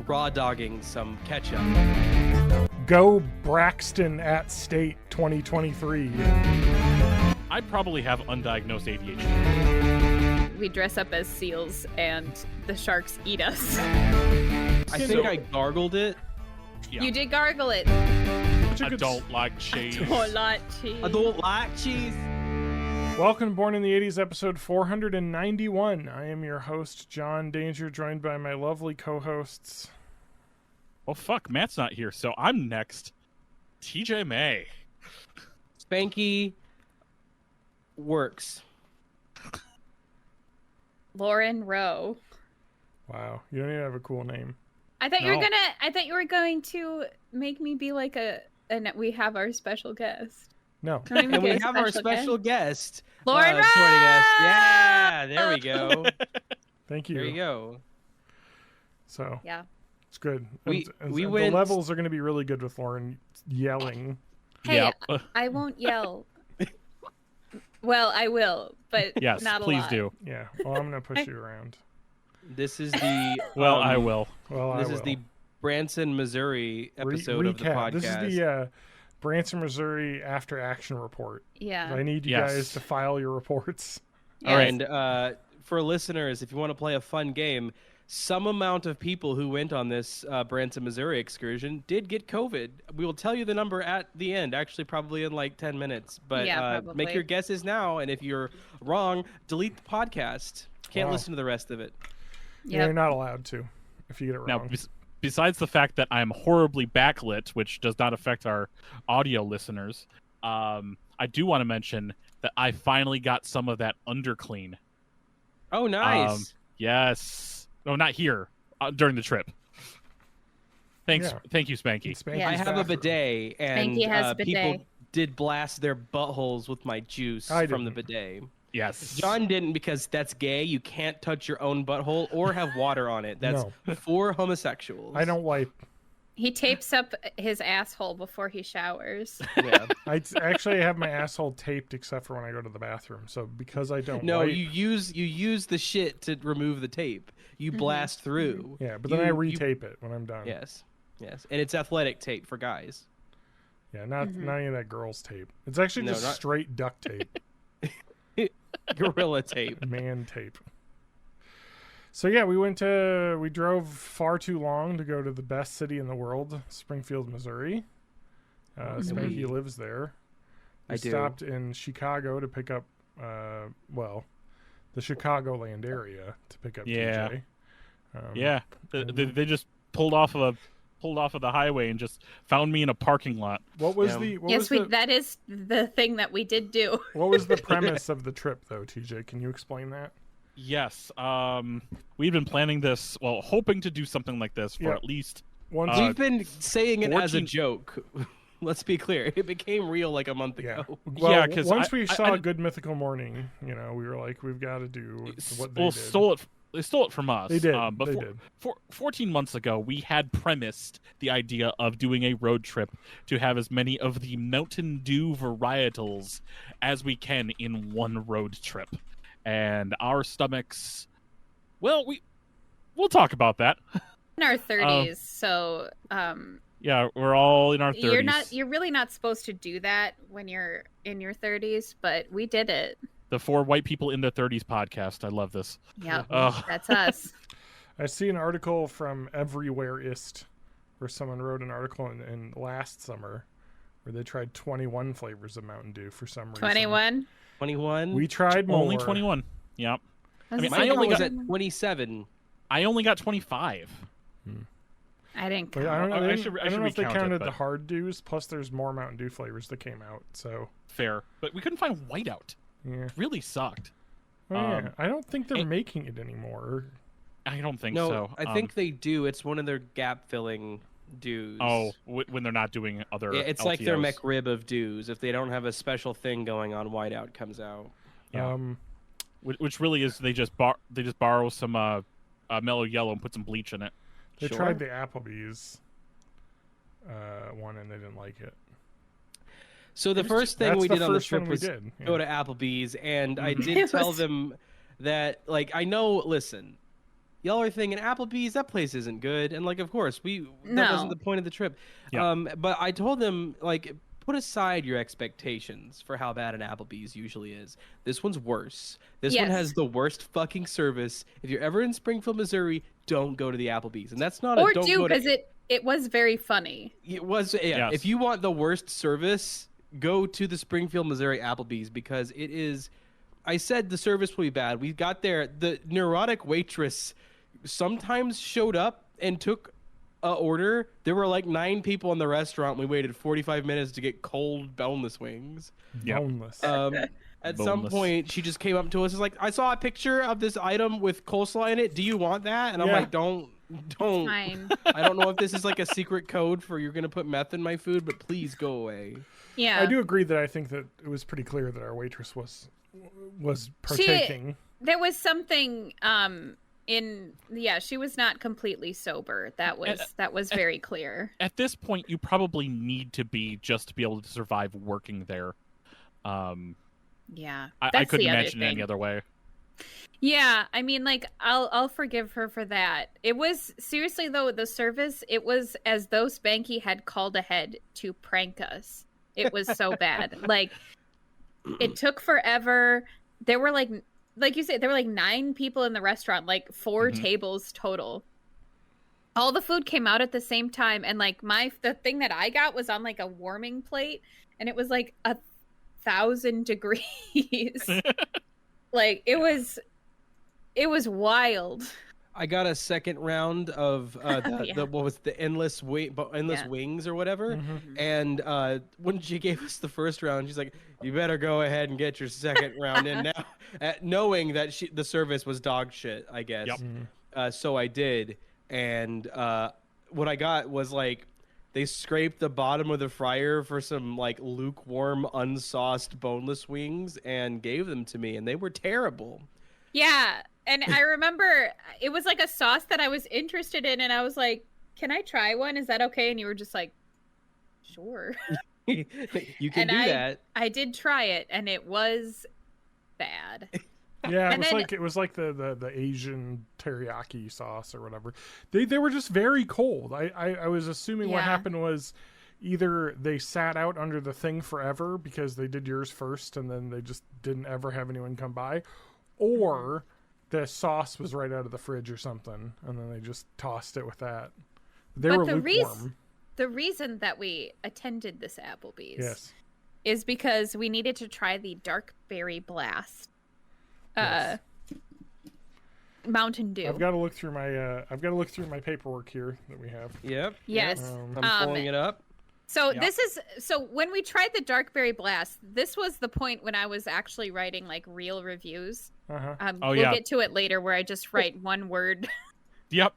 raw dogging some ketchup. Go Braxton at State 2023. I probably have undiagnosed ADHD. We dress up as seals and the sharks eat us. I think I gargled it. Yeah. You did gargle it. I don't like cheese. Don't like cheese. I don't like cheese. Welcome to Born in the 80s, episode 491. I am your host, John Danger, joined by my lovely co-hosts. Well, fuck, Matt's not here, so I'm next. TJ May. Spanky works. Lauren Rowe. Wow, you don't even have a cool name. I thought you were going to make me be like and we have our special guest. No. And we have our special guest, Lauren Rowe! joining us. Yeah, there we go. Thank you. There you go. So, yeah, it's good. We the went... levels are going to be really good with Lauren yelling. Hey, Yep. I won't yell. Well, I will, but Yes, not a please lot. do. Yeah, well, I'm going to push you around. This is the Well, I will. Well, This I is will. the Branson, Missouri episode of the Recap. podcast. This is the Branson, Missouri after action report. Yeah. I need you guys to file your reports. Yes. All right, and for listeners, if you want to play a fun game, some amount of people who went on this Branson, Missouri excursion did get COVID. We will tell you the number at the end, actually probably in like 10 minutes. But Yeah, make your guesses now, and if you're wrong, delete the podcast. Can't listen to the rest of it. Yeah, you're not allowed to if you get it wrong. Now, besides the fact that I'm horribly backlit, which does not affect our audio listeners, I do want to mention that I finally got some of that underclean. Oh, nice. Yes. No, not here. During the trip. Thanks. Yeah. Thank you, Spanky. Yeah. I have a bidet, and Spanky has a people bidet. did blast their buttholes with my juice I from the didn't. bidet. Yes. John didn't because that's gay. You can't touch your own butthole or have water on it. That's for homosexuals. I don't wipe. He tapes up his asshole before he showers. Yeah. I actually have my asshole taped except for when I go to the bathroom. So because I don't No, wipe, you use the shit to remove the tape. You blast through. yeah, but then I retape it when I'm done. Yes. And it's athletic tape for guys. Yeah, not any of that girl's tape. It's actually No, just not- straight duct tape, Gorilla tape. man tape. So yeah, we drove far too long to go to the best city in the world, Springfield, Missouri. Spanky lives there. We I do. stopped in Chicago to pick up, the Chicagoland area to pick up Yeah. TJ. Yeah. They just pulled off of the highway and just found me in a parking lot. What was Yeah. That is the thing that we did do. what was the premise of the trip though, TJ? Can you explain that? Yes. We've been planning this, hoping to do something like this for Yeah. at least We've been saying it as a 14 joke. Let's be clear. It became real like a month Yeah. ago. Well, Yeah, 'cause once I- we I- saw I- a Good Mythical Morning, we were like, we've got to do what they did. They stole it from us. They did. But They did. 14 months ago, we had premised the idea of doing a road trip to have as many of the Mountain Dew varietals as we can in one road trip. And our stomachs, we'll talk about that. In our 30s, so Yeah, we're all in our 30s. you're really not supposed to do that when you're in your 30s, but we did it. The 4 White People in Their 30s podcast. I love this. Yeah, Ugh. that's us. I see an article from Everywhereist where someone wrote an article in last summer where they tried 21 flavors of Mountain Dew for some reason. 21. 21? We tried more. Only 21. Yep. Was My I only was got- at 27. I only got 25. I didn't But count. I don't know, I I should don't know if they recount it, counted but- the hard dews, plus there's more Mountain Dew flavors that came out, so Fair. But we couldn't find whiteout. yeah. Really sucked. Oh, yeah. I don't think they're and- making it anymore. I don't think No, so. I think they do. It's one of their gap-filling dues. When they're not doing other Yeah, it's like their LTOs. McRib of dues. If they don't have a special thing going on, whiteout comes out. Yeah. Which really is they just borrow some mellow yellow and put some bleach in it. They Sure. tried the Applebee's one and they didn't like it. So the first thing That's we the did on the first one trip we was did, yeah. go to Applebee's, and I did It tell was- them that, like, I know, listen, y'all are thinking Applebee's, that place isn't good. And like, of course, that No. wasn't the point of the trip. Yeah. But I told them, like, put aside your expectations for how bad an Applebee's usually is. This one's worse. This one Yes. has the worst fucking service. If you're ever in Springfield, Missouri, don't go to the Applebee's. And that's not Or a don't do, go to. because it was very funny. It was, yeah. Yes. If you want the worst service, go to the Springfield, Missouri Applebee's, because it is. I said the service will be bad. We got there. The neurotic waitress sometimes showed up and took a order. There were like 9 people in the restaurant. We waited 45 minutes to get cold boneless wings. Yep. Boneless. At some Boneless. point, she just came up to us and was like, I saw a picture of this item with coleslaw in it. Do you want that? And I'm Yeah. like, don't. Fine. I don't know if this is like a secret code for you're going to put meth in my food, but please go away. Yeah. I do agree that I think that it was pretty clear that our waitress was partaking. There was something she was not completely sober. That was very clear. At this point, you probably need to be just to be able to survive working there. Yeah. I That's couldn't the other imagine it any thing. other way. Yeah, I mean, like, I'll forgive her for that. It was, seriously though, the service, it was as though Spanky had called ahead to prank us. It was so bad. Like, it took forever. There were like you said, there were like 9 people in the restaurant, like 4 tables total. All the food came out at the same time, and like the thing that I got was on like a warming plate, and it was like 1,000 degrees. Like, it was wild. I got a second round of Yeah. what was the endless Yeah. wings or whatever, Mhm. and when she gave us the first round, she's like, "You better go ahead and get your second round in now," knowing that the service was dog shit, I guess. Yep. So I did, and what I got was like they scraped the bottom of the fryer for some like lukewarm, unsauced, boneless wings and gave them to me, and they were terrible. Yeah, and I remember it was like a sauce that I was interested in, and I was like, "Can I try one? Is that okay?" And you were just like, "Sure." You can And do that. I did try it, and it was bad. Yeah, And then- it was like the Asian teriyaki sauce or whatever. They were just very cold. I was assuming what Yeah. happened was either they sat out under the thing forever because they did yours first and then they just didn't ever have anyone come by, or the sauce was right out of the fridge or something and then they just tossed it with that. They But were the lukewarm. The reason that we attended this Applebee's Yes. is because we needed to try the Dark Berry Blast. Yes. Mountain Dew. I've got to look through my paperwork here that we have. Yep. Yes. Yep. I'm pulling it up. So Yeah. so when we tried the Dark Berry Blast, this was the point when I was actually writing like real reviews. Uh-huh. Oh, We'll yeah. get to it later, where I just write one word Yep.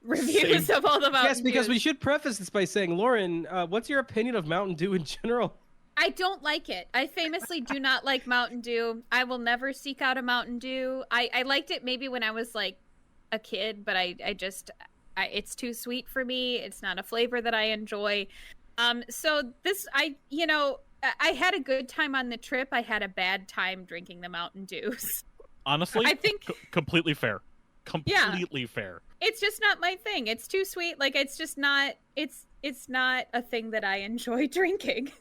reviews of all the Mountain Yes, because we Dews. should preface this by saying, Lauren, what's your opinion of Mountain Dew in general? I don't like it. I famously do not like Mountain Dew. I will never seek out a Mountain Dew. I liked it maybe when I was like a kid, but I it's too sweet for me. It's not a flavor that I enjoy. So this, I had a good time on the trip. I had a bad time drinking the Mountain Dews. Honestly, I think completely fair. Completely fair. it's just not my thing. It's too sweet. Like, it's just not, it's not a thing that I enjoy drinking.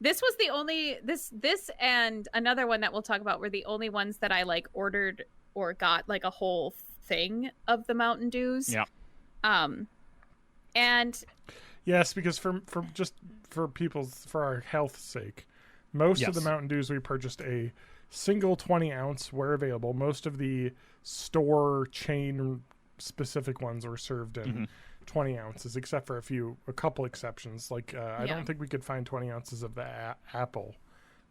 This was the only, this and another one that we'll talk about were the only ones that I like ordered or got like a whole thing of the Mountain Dews. Yeah. And Yes, because for our health's sake, most of the Yes. Mountain Dews we purchased a single 20-ounce where available. Most of the store chain specific ones were served in 20 ounces, except for a couple exceptions. Like I Yeah. don't think we could find 20 ounces of the apple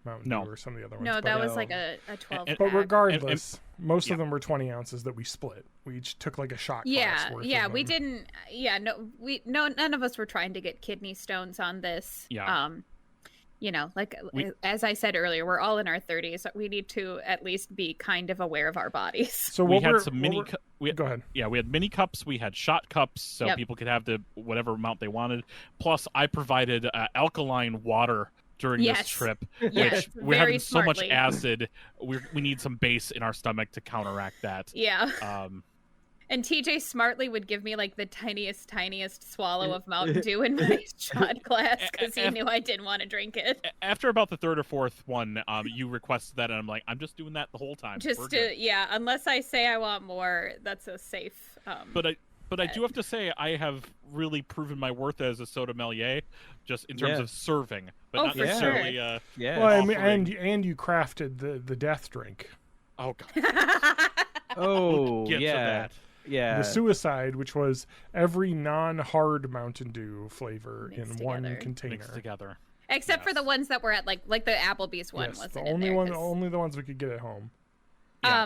Mountain No. Dew or some of the other ones. no, but, that was like a 12 and- but pack. regardless, most yeah. of them were 20 ounces that we split. We each took like a shot Yeah, glass worth yeah, of we them. didn't. None of us were trying to get kidney stones on this. Yeah. As I said earlier, we're all in our 30s. So we need to at least be kind of aware of our bodies. So We what had we're- some what mini. we're- Go ahead. Yeah, we had mini cups. We had shot cups, so Yep. people could have the whatever amount they wanted. Plus, I provided alkaline water during Yes. this trip, Yes, which we're very having so much smartly. acid. We need some base in our stomach to counteract that. Yeah. And TJ smartly would give me like the tiniest swallow of Mountain Dew in my shot glass because he knew I didn't want to drink it. After about the third or fourth one, you requested that, and I'm like, I'm just doing that the whole time. Just to, yeah, unless I say I want more, that's a safe. But I do have to say, I have really proven my worth as a sommelier, just in terms of serving, but not for necessarily. sure. Well, I mean, and you crafted the death drink. Oh God. Oh, Get to that. Yeah. The suicide, which was every non-hard Mountain Dew flavor Mixed in one together. container. Mixed together. Except for the ones that were at like the Applebee's one Yes, wasn't the in only there, one, 'cause- only the ones we could get at home. Yeah.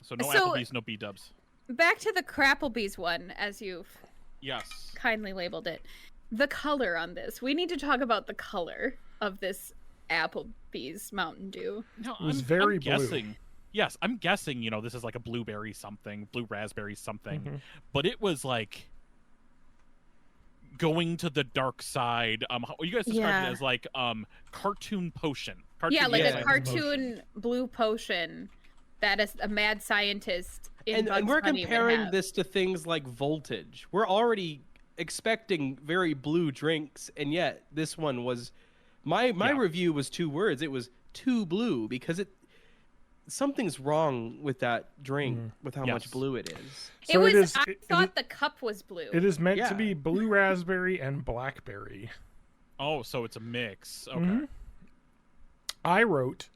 So no so- Applebee's, no B-dubs. Back to the Crapplebee's one, as you've Yes. kindly labeled it. The color on this. We need to talk about the color of this Applebee's Mountain Dew. No, It was I'm very blue. guessing. Yes, I'm guessing, this is like a blueberry something, blue raspberry something. Mm-hmm. But it was like going to the dark side. You guys described it as like cartoon potion. Yeah, like Yeah. a cartoon blue potion that is a mad scientist in Bugs And we're Bunny would comparing have. this to things like Voltage. We're already expecting very blue drinks, and yet this one was my review was 2 words. It was too blue because something's wrong with that drink with how much blue it is. It So was. it is- I it- thought the cup was blue. It is meant Yeah. to be blue raspberry and blackberry. Oh, so it's a mix. Okay. Mhm. I wrote,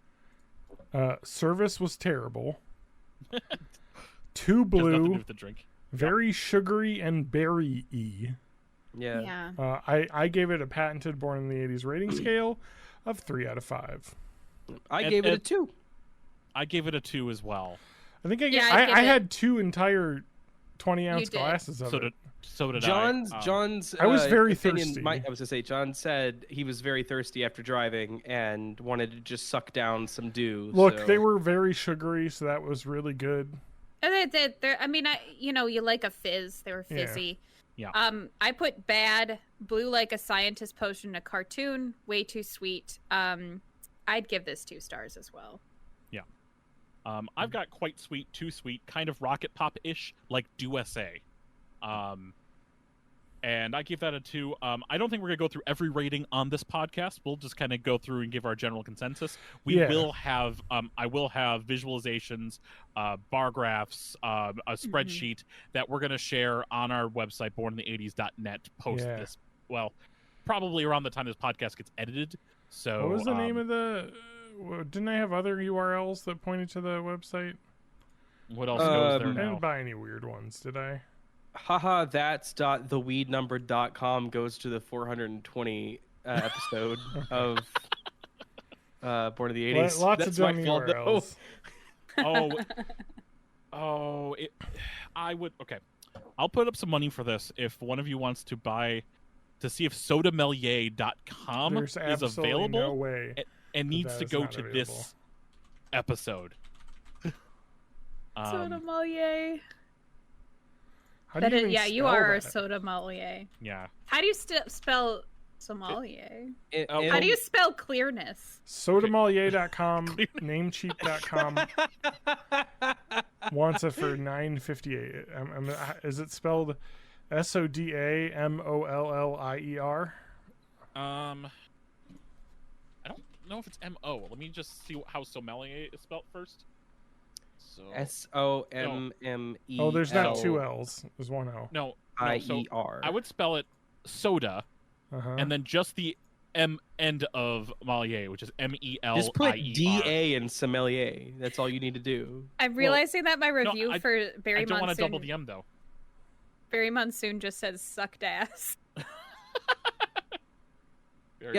service was terrible. Too Has nothing to do blue, with the drink. very sugary and berry-y. Yeah. Yeah. I gave it a patented Born in the 80s rating scale of 3 out of 5. I And- gave it a and- 2. I gave it a 2 as well. I think I I'd give I it- had 2 entire 20-ounce did. glasses of So it. did John's I. John's I was very opinion thirsty. I was gonna say John said he was very thirsty after driving and wanted to just suck down some dew. Look, so- they were very sugary, so that was really good. I mean, you like a fizz. They were fizzy. Yeah. I put bad, blue like a scientist potion, a cartoon, way too sweet. I'd give this 2 stars as well. I've got quite sweet, too sweet, kind of rocket pop-ish, like USA. And I give that a 2. I don't think we're going to go through every rating on this podcast. We'll just kind of go through and give our general consensus. We Yeah. will have, I will have visualizations, bar graphs, a spreadsheet that we're going to share on our website, bornintheeighties.net, post Yeah. this, well, probably around the time this podcast gets edited. So, What was the name of the... didn't I have other URLs that pointed to the website? what else goes there I now? didn't buy any weird ones, did I? Haha, that's theweednumber.com goes to the 420 episode of Born of the 80s. Lots That's of my dumb fault, though. URLs. I would. Okay, I'll put up some money for this if one of you wants to buy to see if sommelier.com There's is absolutely available no way. and needs that to is go not to available. this episode. Sommelier. How do you even You spell are a that? sommelier. Yeah. How do you spell sommelier? Oh, How do you spell clearness? Sommelier.com, namecheap.com wants it for $9.58. Is it spelled SODAMOLLIER? I don't know if it's M-O. Let me just see how sommelier is spelled first. So SOMME. Oh, there's not 2 L's. There's 1 L. no, so IER. I would spell it soda Uh-huh. and then just the M end of Melier, which is M-E-L-I-E-R. Just put DA in sommelier. That's all you need to do. I'm realizing that my review I- for Barry I don't want to Monsoon. double the M though. Barry Monsoon just says sucked ass.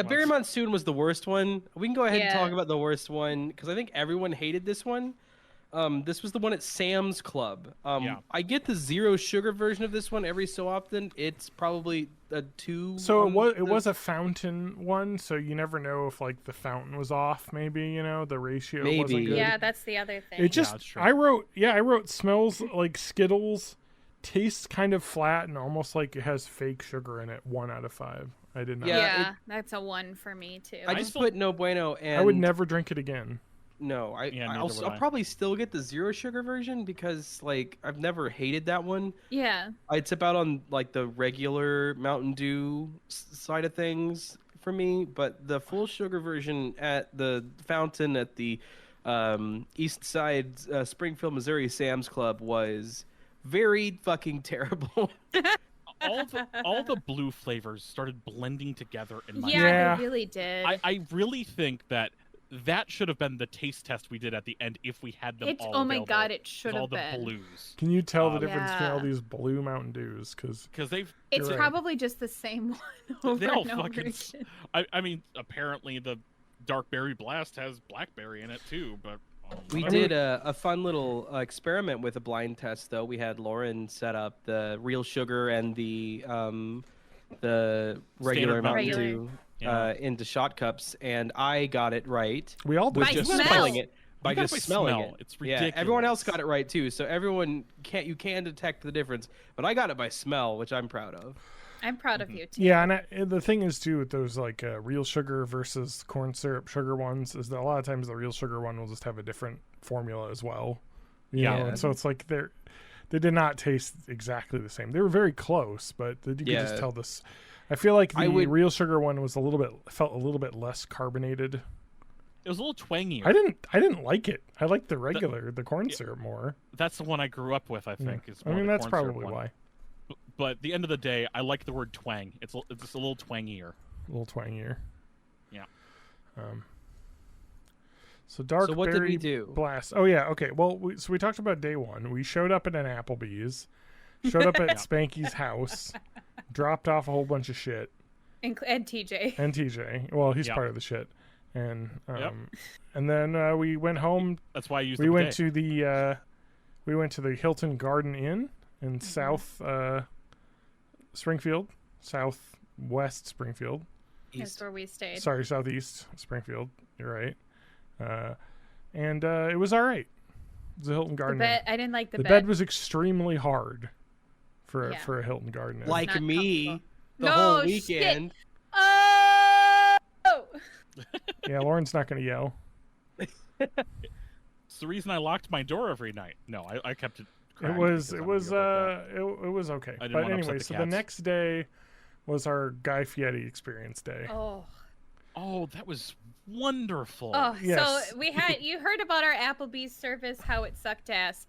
Barry Monsoon was the worst one. We can go ahead and Yeah. talk about the worst one because I think everyone hated this one. This was the one at Sam's Club. Yeah. I get the 0 sugar version of this one every so often. It's probably a 2. So on it was a fountain one, so you never know if like the fountain was off. Maybe the ratio Maybe. wasn't good. Yeah, that's the other thing. It just that's true. I wrote smells like Skittles, tastes kind of flat and almost like it has fake sugar in it. 1 out of 5. I did not. Yeah, Yeah, that's a 1 for me too. I just put no bueno, and I would never drink it again. No, Yeah, neither I'll, would I'll I. probably still get the zero sugar version because like I've never hated that one. Yeah. It's about on like the regular Mountain Dew side of things for me, but the full sugar version at the fountain at the East Side Springfield, Missouri Sam's Club was very fucking terrible. All the blue flavors started blending together in my Yeah, mouth. Yeah. they really did. I really think that should have been the taste test we did at the end if we had them all Oh my available, god, it with should all have the been. blues. Can you tell the difference between all Yeah. these blue Mountain Dews? Because Because It's You're right. probably just the same one over they all and over fucking again. I mean, apparently the Dark Berry Blast has blackberry in it too, but We whatever. did a fun little experiment with a blind test, though. We had Lauren set up the real sugar and the regular Standard Mountain Mountain Dew Yeah. into shot cups, and I got it right we all did. with By just smell. smelling it. By got it just by smelling smell. it. It's Yeah, everyone else ridiculous. got it right too. So everyone you can detect the difference, but I got it by smell, which I'm proud of. I'm proud of you too. Yeah, and the thing is too with those like real sugar versus corn syrup sugar ones is that a lot of times the real sugar one will just have a different formula as well. You Yeah. know? And so it's like they did not taste exactly the same. They were very close, but you could just Yeah. tell this. I feel like the I would- real sugar one was felt a little bit less carbonated. It was a little twangier. I didn't like it. I liked the regular, the corn syrup more. That's the one I grew up with. I think. Is I more mean the that's corn syrup probably one. why. But at the end of the day, I like the word twang. It's just a little twangier. A little twangier. Yeah. So dark So what did berry we do? blast. Oh yeah, okay. Well, we talked about day one. We showed up at an Applebee's, showed up at Spanky's house, dropped off a whole bunch of shit, And TJ. and TJ. Well, he's Yep. part of the shit, and Yep. and then we went home. That's why I used. We the went bidet. to the Hilton Garden Inn in South Springfield, Southwest Springfield. That's where we stayed. Sorry, Southeast Springfield. You're right. And it was all right. It was a Hilton The Garden bed. Inn. I didn't like The the bed was extremely hard for Yeah. for a Hilton Garden Inn. Like Not me, comfortable. the No, whole shit. weekend. Oh! Yeah, Lauren's not going to yell. It's the reason I locked my door every night. No, I kept it. It cracked was because it I'm was weird like that. it was okay. I didn't But wanna upset anyway, the so the cats. next day was our Guy Fieri experience day. Oh. Oh, that was wonderful. Oh, Yes. so you heard about our Applebee's service, how it sucked ass.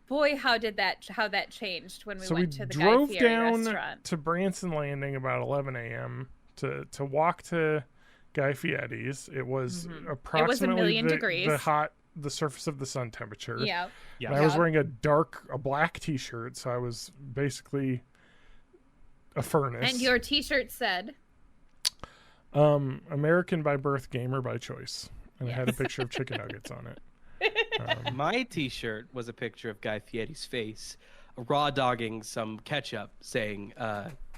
Boy, how that changed when we So we went to the Guy drove Fieri down restaurant. to Branson Landing about 11 a.m. to walk to Guy Fieri's. It was approximately million degrees. the surface of the sun temperature. Yeah. Yeah. And I was Yeah. wearing a black t-shirt, so I was basically a furnace. And your T-shirt said, American by birth, gamer by choice, and it had a picture of chicken nuggets on it. My T-shirt was a picture of Guy Fieri's face, raw dogging some ketchup, saying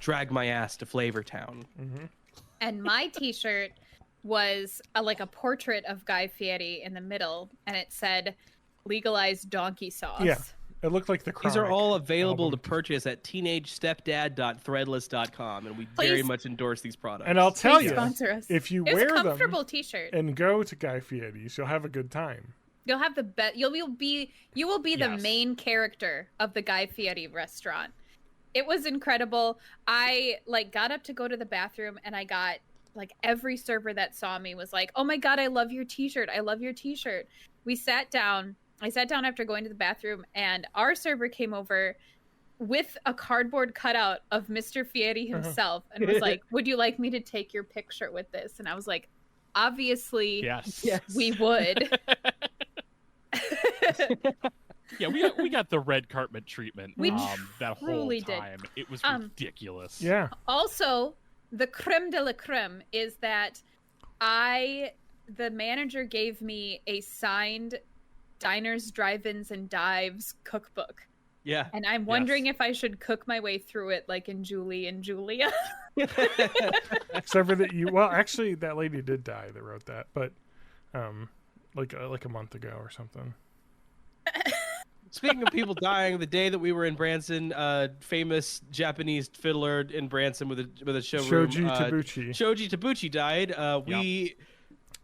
"Drag my ass to Flavortown." and my T-shirt was like a portrait of Guy Fieri in the middle, and it said, "Legalized donkey sauce." Yeah. It looked like the These are Chronic all available album. to purchase at teenagestepdad.threadless.com, and we very Please. much endorse these products. And I'll tell Please you, sponsor us. if you It was wear a them comfortable T-shirt. and go to Guy Fieri's, you'll have a good time. You'll have the best. You will be the Yes. main character of the Guy Fieri restaurant. It was incredible. I got up to go to the bathroom, and I got every server that saw me was like, "Oh my god, I love your T-shirt! I love your T-shirt." We sat down. I sat down after going to the bathroom, and our server came over with a cardboard cutout of Mr. Fieri himself, and was like, "Would you like me to take your picture with this?" And I was like, "Obviously, Yes. we would." Yeah, we got the red carpet treatment. We that whole truly did. time. It was ridiculous. Yeah. Also, the creme de la creme is that the manager gave me a signed Diners, Drive-Ins, and Dives cookbook. yeah, And I'm wondering if I should cook my way through it like in Julie and Julia. Except for that actually that lady did die that wrote that, but like a month ago or something. Speaking of people dying, the day that we were in Branson, famous Japanese fiddler in Branson with a showroom, Shoji Tabuchi. Shoji Tabuchi died. We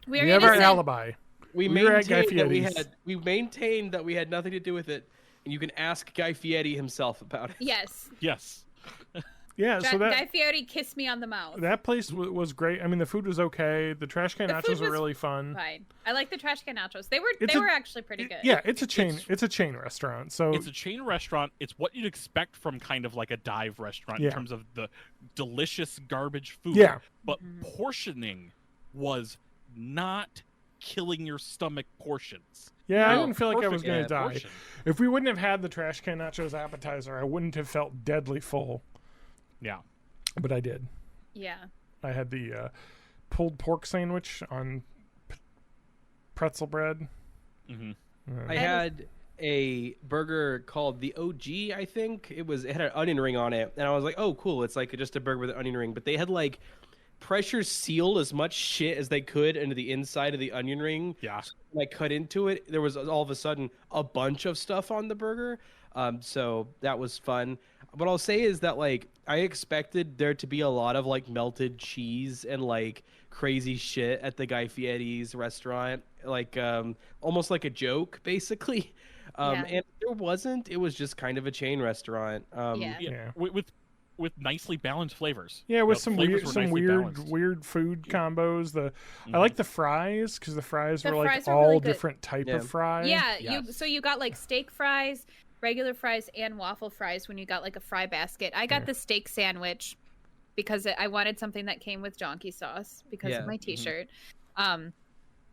We are We have our innocent. alibi. we were at Guy maintained that Fieri's. we maintained that we had nothing to do with it, and you can ask Guy Fieri himself about it. Yes. Yes. Yeah, so Guy Fieri kissed me on the mouth. that place was great. I mean, the food was okay. The trash can The nachos food were was really fun. Fine. I like the trash can nachos. They It's were actually pretty good. Yeah, it's a chain. It's a chain restaurant. So It's a chain restaurant. It's what you'd expect from kind of like a dive restaurant Yeah. in terms of the delicious garbage food. Yeah. But portioning was not killing your stomach portions. yeah, I No, didn't feel like I was perfect going to die. portion. If we wouldn't have had the trash can nachos appetizer, I wouldn't have felt deadly full. Yeah. But I did. Yeah. I had the pulled pork sandwich on pretzel bread. Hmm. I had a burger called the OG, I think. It had an onion ring on it, and I was like, "Oh, cool! It's like just a burger with an onion ring." But they had like pressure sealed as much shit as they could into the inside of the onion ring. Yeah. So when I cut into it, there was all of a sudden a bunch of stuff on the burger. So that was fun. What I'll say is that like I expected there to be a lot of like melted cheese and like crazy shit at the Guy Fieri's restaurant, like almost like a joke basically. Yeah. And there wasn't. It was just kind of a chain restaurant. Yeah. Yeah. With nicely balanced flavors. Yeah, with The some flavors weird, were some nicely balanced. weird food combos. I like the fries because the fries The were like fries were all really good. different type Yeah. of fry. Yeah, Yes. you got like steak fries, regular fries, and waffle fries when you got like a fry basket. I got the steak sandwich because I wanted something that came with donkey sauce because Yeah. of my T-shirt,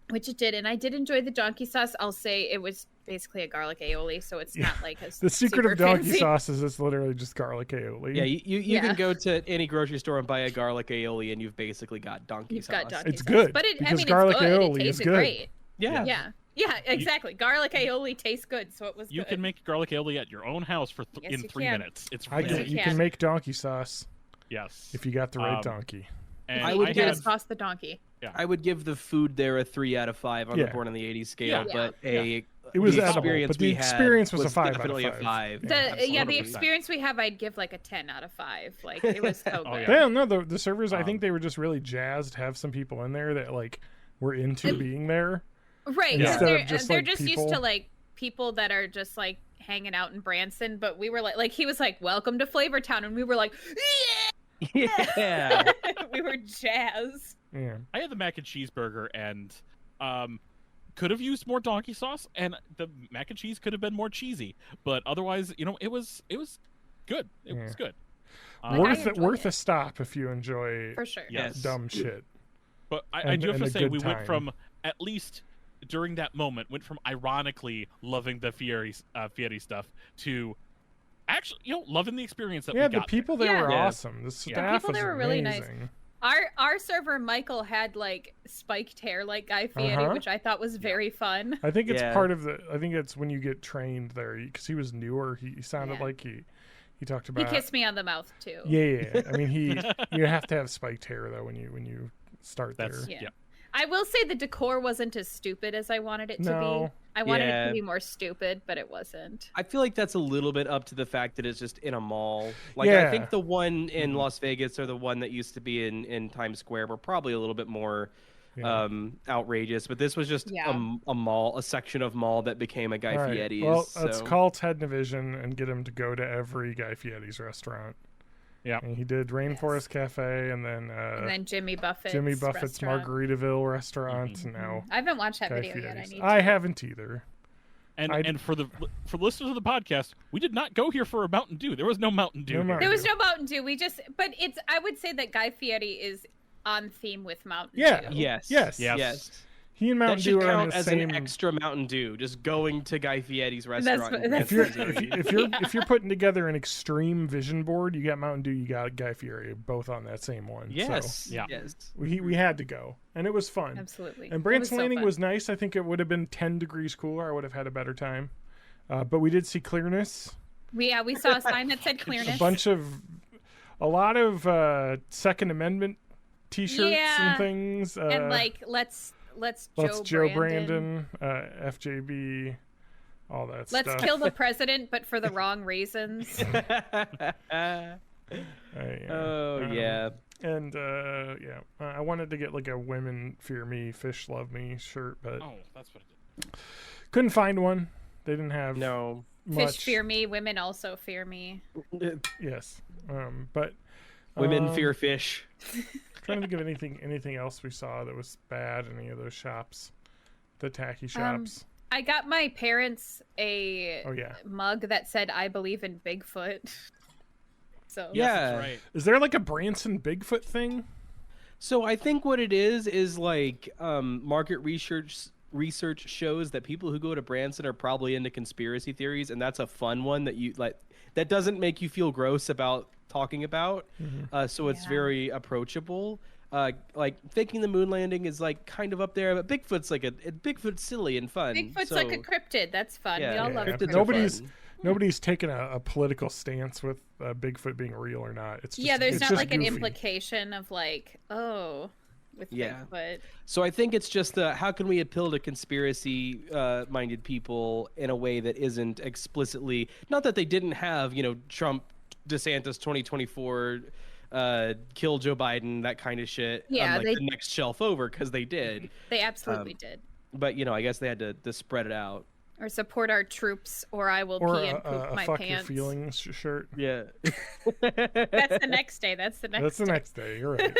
which it did, and I did enjoy the donkey sauce. I'll say it was basically a garlic aioli, so it's not like a The secret super of donkey fancy. sauce is it's literally just garlic aioli. Yeah, you Yeah. can go to any grocery store and buy a garlic aioli, and you've basically got donkey You've sauce. got donkey It's sauce. good, but I because mean, garlic it's good. aioli It is tasted good. great. Yeah. Yeah, exactly. Garlic aioli tastes good, so it was You good. can make garlic aioli at your own house for Yes, in you 3 can. minutes. It's I really get Yes, you you can can. make donkey sauce yes. if you got the right Um, donkey. And I would You get gotta a- sauce the donkey. I would give the food there a 3 out of 5 on Yeah. the Born on the 80s scale, Yeah. but It was the edible, experience but the we had experience was a 5 out of definitely 5. a 5. Yeah. The absolutely. experience we have, I'd give like a 10 out of 5. Like it was so Oh, good. yeah. Damn, no, the servers. I Um, think they were just really jazzed to have some people in there that like were into being there. Right, Yeah. because Instead of just, they're like, just people- used to like people that are just like hanging out in Branson, but we were like he was like, "Welcome to Flavortown," and we were like, Yeah. we were jazzed. Yeah, I had the mac and cheese burger and could have used more donkey sauce and the mac and cheese could have been more cheesy. But otherwise, it was good. It was good. Like, worth I it. Worth enjoyed a stop if you enjoy For sure. Yes. dumb shit. But I And- do have and to a say, good we time. went from, at least during that moment, went from ironically loving the Fieri stuff to actually, loving the experience that Yeah, we the got people there Yeah. were Yeah. awesome. The staff people was there were really nice. amazing. Our server Michael had like spiked hair like Guy Fieri, Uh-huh. which I thought was very fun. I think it's Yeah. part of the. I think it's when you get trained there because he was newer. He sounded Yeah. like he talked He about. kissed me on the mouth too. Yeah. I mean, you have to have spiked hair though when you start That's there. Yeah. I will say the decor wasn't as stupid as I wanted it to No. be. I wanted it Yeah. to be more stupid, but it wasn't. I feel like that's a little bit up to the fact that it's just in a mall. Like Yeah. I think the one in Las Vegas or the one that used to be in Times Square were probably a little bit more Yeah. outrageous, but this was just Yeah. a mall, a section of mall that became a Guy All right. Fieri's. Well, let's so- call Ted Navision and get him to go to every Guy Fieri's restaurant. Yeah. And he did Rainforest Cafe and then, And then Jimmy Buffett's Margaritaville restaurant. restaurant. And now I haven't watched that Guy video yet. I Fieri's. need I to. haven't either. And for listeners of the podcast, we did not go here for a Mountain Dew. There was no Mountain Dew. No here. Mountain There was no Mountain Dew. But I would say that Guy Fieri is on theme with Mountain Yeah. Dew. Yes. Yes. Yes. He and That Mountain should Dew are on count the as same. an extra Mountain Dew. Just going to Guy Fieri's restaurant. what- in that's If you're Branson, Missouri. if you're putting together an extreme vision board, you got Mountain Dew, you got Guy Fieri, both on that same one. Yes. So Yeah. Yes. we had to go, and it was fun. Absolutely. And It Branson so Landing fun. was nice. I think it would have been 10 degrees cooler. I would have had a better time. But we did see clearness. We saw a sign that said clearness. A lot of Second Amendment T-shirts Yeah. and things. And like let's Joe Brandon, FJB, all that Let's stuff. kill the president, but for the wrong reasons. Yeah. And I wanted to get like a "Women Fear Me, Fish Love Me" shirt, but that's what I did. couldn't find one. They didn't have No. much. Fish fear me, women also fear me. Yes, but Women fear fish. trying to think of anything else we saw that was bad. Any of those shops, the tacky shops. I got my parents a Oh, mug that said "I believe in Bigfoot." So Yeah. That's right. Is there like a Branson Bigfoot thing? So I think what it is like market research shows that people who go to Branson are probably into conspiracy theories, and that's a fun one that you like. That doesn't make you feel gross about talking about. So it's very approachable. Like faking the moon landing is like kind of up there, but Bigfoot's like Bigfoot's silly and fun. Bigfoot's so, like a cryptid. That's fun. Yeah, we all yeah. love Cryptids cryptids. are Nobody's taken a political stance with Bigfoot being real or not. It's just, There's it's not just like an goofy. implication of like, with Bigfoot. So I think it's just how can we appeal to conspiracy minded people in a way that isn't explicitly, not that they didn't have, Trump, DeSantis 2024, kill Joe Biden, that kind of shit. Yeah, the next shelf over, because they did. They absolutely did. But I guess they had to spread it out. Or support our troops, or I will Or pee and poop a my fuck pants. your feelings shirt. Yeah. That's the next day. That's the next day. You're right.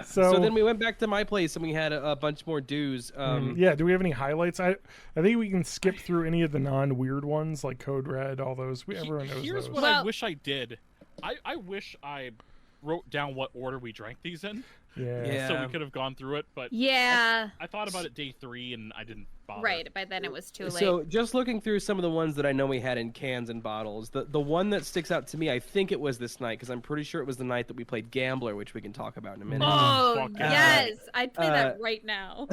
So then we went back to my place and we had a bunch more dues. Do we have any highlights? I think we can skip through any of the non-weird ones like Code Red, all those. Everyone knows Here's those. what I wish I did. I wish I wrote down what order we drank these in. Yeah. So we could have gone through it, but Yeah. I thought about it day 3 and I didn't bother. Right, by then it was too late. So just looking through some of the ones that I know we had in cans and bottles, the one that sticks out to me, I think it was this night, because I'm pretty sure it was the night that we played Gambler, which we can talk about in a minute. Oh, Fuck yeah. yes. I'd play that right now.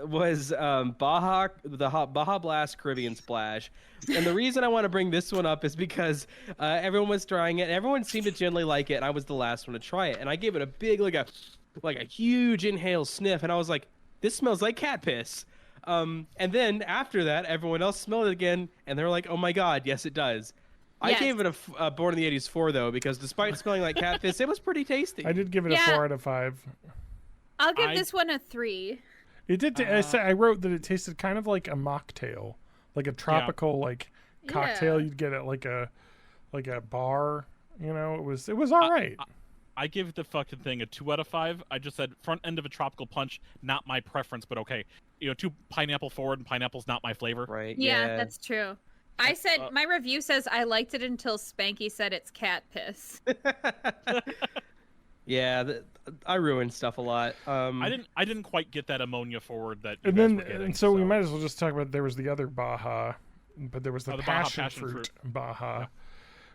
Was the Baja Blast Caribbean Splash. And the reason I want to bring this one up is because everyone was trying it, and everyone seemed to generally like it, and I was the last one to try it. And I gave it a big, like a huge inhale sniff, and I was like, this smells like cat piss. And then after that, everyone else smelled it again, and they're like, oh my god, yes it does. I Yes. gave it a Born in the 80s 4, though, because despite smelling like cat piss, it was pretty tasty. I did give it a 4 out of 5. I'll give this one a 3. It did. I wrote that it tasted kind of like a mocktail, like a tropical cocktail you'd get at like a bar. It was all right. I give the fucking thing a 2 out of 5. I just said front end of a tropical punch, not my preference, but okay. 2 pineapple forward, and pineapple's not my flavor. Right. Yeah, that's true. I said my review says I liked it until Spanky said it's cat piss. Yeah, I ruined stuff a lot. I didn't quite get that ammonia forward that you And guys then were getting, and so we might as well just talk about there was the other Baja, but there was the, the Baja passion Passion fruit Fruit. Baja,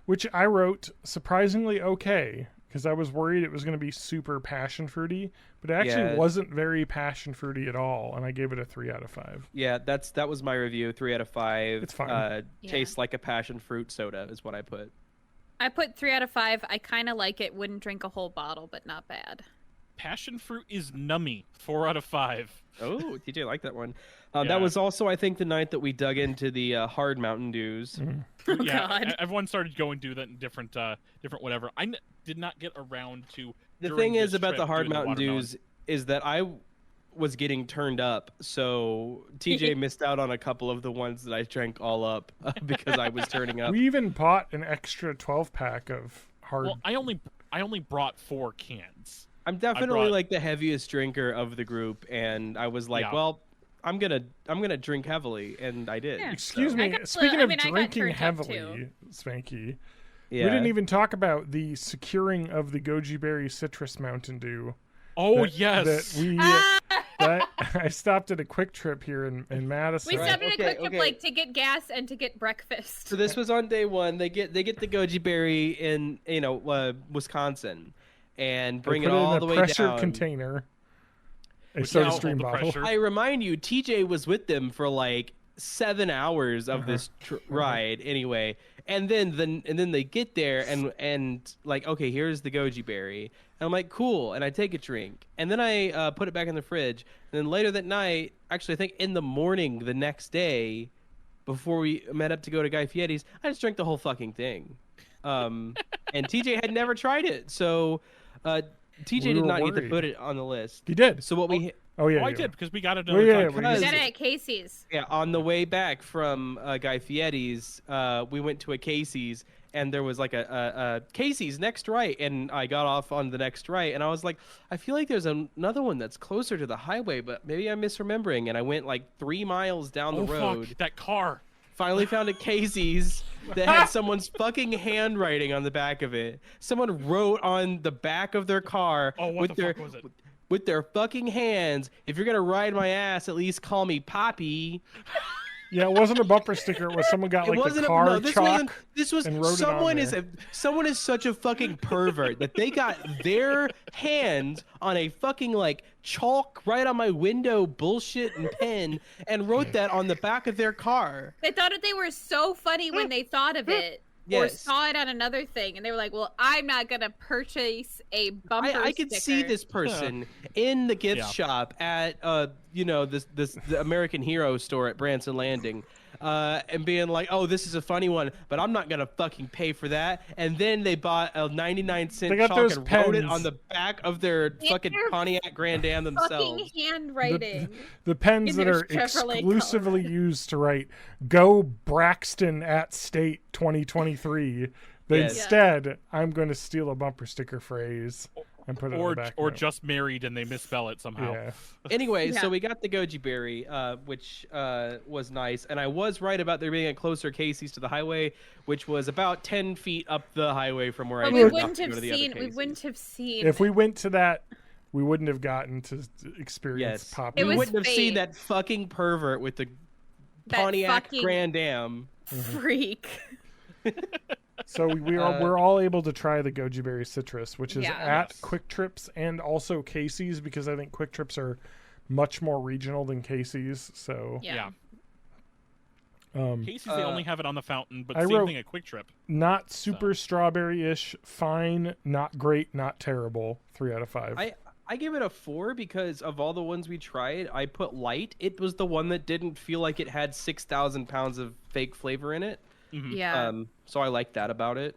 which I wrote surprisingly okay because I was worried it was going to be super passion fruity, but it actually wasn't very passion fruity at all, and I gave it a 3 out of 5. Yeah, that was my review. 3 out of 5. It's fine. Tastes like a passion fruit soda is what I put. I put 3 out of 5. I kind of like it. Wouldn't drink a whole bottle, but not bad. Passion fruit is nummy. 4 out of 5. Oh, TJ liked that one. Yeah. That was also, I think, the night that we dug into the hard Mountain Dews. Oh, Yeah, God. everyone started going do that in different whatever. I did not get around to. The during thing is this about trip the hard doing Mountain watermelon. Dews is that I was getting turned up, so TJ missed out on a couple of the ones that I drank all up because I was turning up. We even bought an extra 12-pack of hard. Well, I only brought 4 cans. I'm definitely brought- like the heaviest drinker of the group, and I was like, Yeah. well, I'm gonna drink heavily, and I did. Yeah. Excuse so. me. I got- Speaking I of mean, I got drinking turned up, heavily, too. Spanky, Yeah. we didn't even talk about the securing of the Goji Berry Citrus Mountain Dew. Oh that- yes. that we that I stopped at a Quick Trip here in Madison. We stopped at a quick trip, okay. like to get gas and to get breakfast. So this was on day 1. They get the goji berry in Wisconsin, and They bring put it all in the a way pressured down. container. A Which soda now stream hold the bottle. pressure. I remind you, TJ was with them for like 7 hours of this ride anyway, and then they get there and like, okay, here's the goji berry, and I'm like, cool, and I take a drink, and then I put it back in the fridge, and then later that night, actually I think in the morning the next day, before we met up to go to Guy Fieri's, I just drank the whole fucking thing. And and TJ had never tried it, so TJ We did were not get to worried. put it on the list. He did. So what we Oh yeah, Oh, I yeah. did because we got it. Well, yeah, we We Because- did it at Casey's. on the way back from Guy Fieri's, we went to a Casey's, and there was like a Casey's next right, and I got off on the next right, and I was like, I feel like there's another one that's closer to the highway, but maybe I'm misremembering. And I went like 3 miles down the road. Fuck, that car. Finally found a Casey's that had someone's fucking handwriting on the back of it. Someone wrote on the back of their car Oh, what with the their fuck was it? with their fucking hands, if you're gonna ride my ass, at least call me Poppy. Yeah, it wasn't a bumper sticker. It was someone got like the car no, this chalk. wasn't. This was and wrote it on someone there. someone is such a fucking pervert that they got their hands on a fucking like chalk right on my window bullshit and pen and wrote that on the back of their car. They thought that they were so funny when they thought of it. Or Yes. saw it on another thing, and they were like, "Well, I'm not gonna purchase a bumper I could sticker." see this person in the gift Yeah. shop at the American Hero store at Branson Landing, and being like, "Oh, this is a funny one, but I'm not gonna fucking pay for that." And then they bought a 99-cent They got chalk those and wrote it pens. on the back of their fucking their Pontiac Grand Am Fucking themselves. handwriting. The pens in that their are Chevrolet exclusively color. used to write "Go Braxton at State 2023." But Yes. instead, I'm going to steal a bumper sticker phrase and put it on Or the back. or note. just married and they misspell it somehow. Yeah. Anyway, so Yeah. we got the goji berry, which was nice, and I was right about there being a closer Casey's to the highway, which was about 10 feet up the highway from where I But lived. we off wouldn't to go have to the other seen. We Casey's. wouldn't have seen. If we went to that, we wouldn't have gotten to experience Yes. pop. It We was wouldn't have seen fate. that fucking pervert with the That Pontiac fucking Grand Am. freak. So we're all able to try the goji berry citrus, which is Yeah. at Yes. Quick Trips and also Casey's, because I think Quick Trips are much more regional than Casey's. So Yeah. Casey's, they only have it on the fountain, but I same wrote- thing at Quick Trip. not super strawberry-ish, fine, not great, not terrible. 3 out of 5. I give it a 4 because of all the ones we tried, I put light. It was the one that didn't feel like it had 6,000 pounds of fake flavor in it. Yeah. So I like that about it.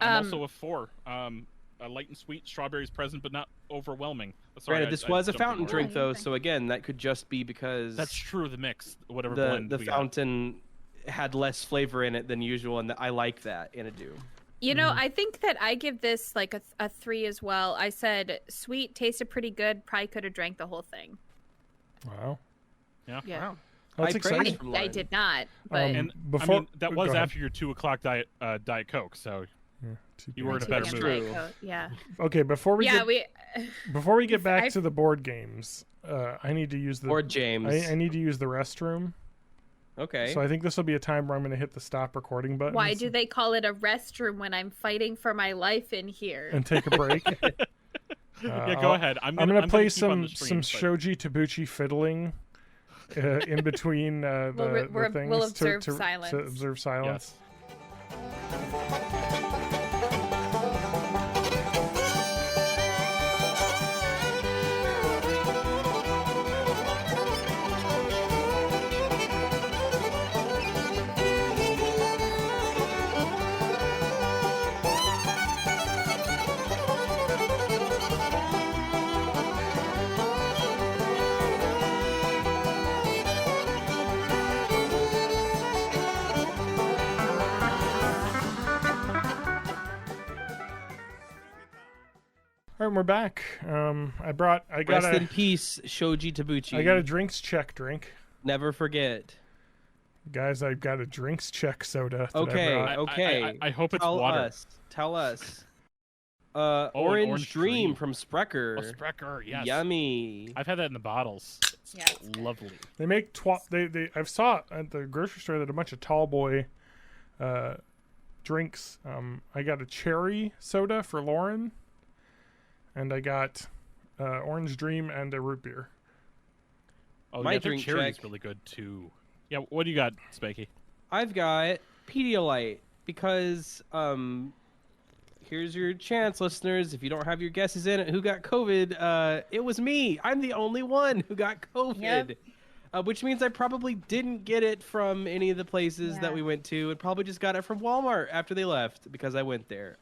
I'm also a 4. A light and sweet, strawberries present, but not overwhelming. Sorry, Granted, this I was a jumped in fountain order. drink, though, Okay. so again, that could just be because That's true. The mix, whatever the blend the we got. fountain had less flavor in it than usual, and I like that in a dew. You know, I think that I give this like a 3 as well. I said sweet, tasted pretty good. Probably could have drank the whole thing. Wow. Yeah. Yeah. Wow. That's High praise exciting. from I Lauren. did not, but And Before- I mean, that go was ahead. after your 2 o'clock Diet Coke, so Yeah, you were in a Two better PM mood. True. Diet Coke, yeah. Okay, before we Yeah, get back I've- to the board games, I need to use the Or James. I need to use the restroom. Okay. So I think this will be a time where I'm going to hit the stop recording button. Why do they call it a restroom when I'm fighting for my life in here? and take a break? Yeah, go ahead. I'm gonna gonna play keep on some the stream, but- Shoji Tabuchi fiddling in between the things we'll observe to silence. observe silence. Yes. All right, we're back. I got Rest in a peace, Shoji Tabuchi. I got a drinks check drink. Never forget. Guys, I've got a drinks check soda. that I Okay. brought. Okay. I hope it's Tell water. us. Tell us. an Orange, Orange Dream Dream. from Sprecher. Oh, Sprecher, yes. Yummy. I've had that in the bottles. It's Yeah, it's good. lovely. They make I've saw at the grocery store that a bunch of tall boy drinks. I got a cherry soda for Lauren, and I got Orange Dream and a root beer. Oh, My yeah, their drink cherry's check. really good too. Yeah, what do you got, Spanky? I've got Pedialyte because here's your chance, listeners. If you don't have your guesses in it, who got COVID? It was me. I'm the only one who got COVID. which means I probably didn't get it from any of the places that we went to, and probably just got it from Walmart after they left because I went there.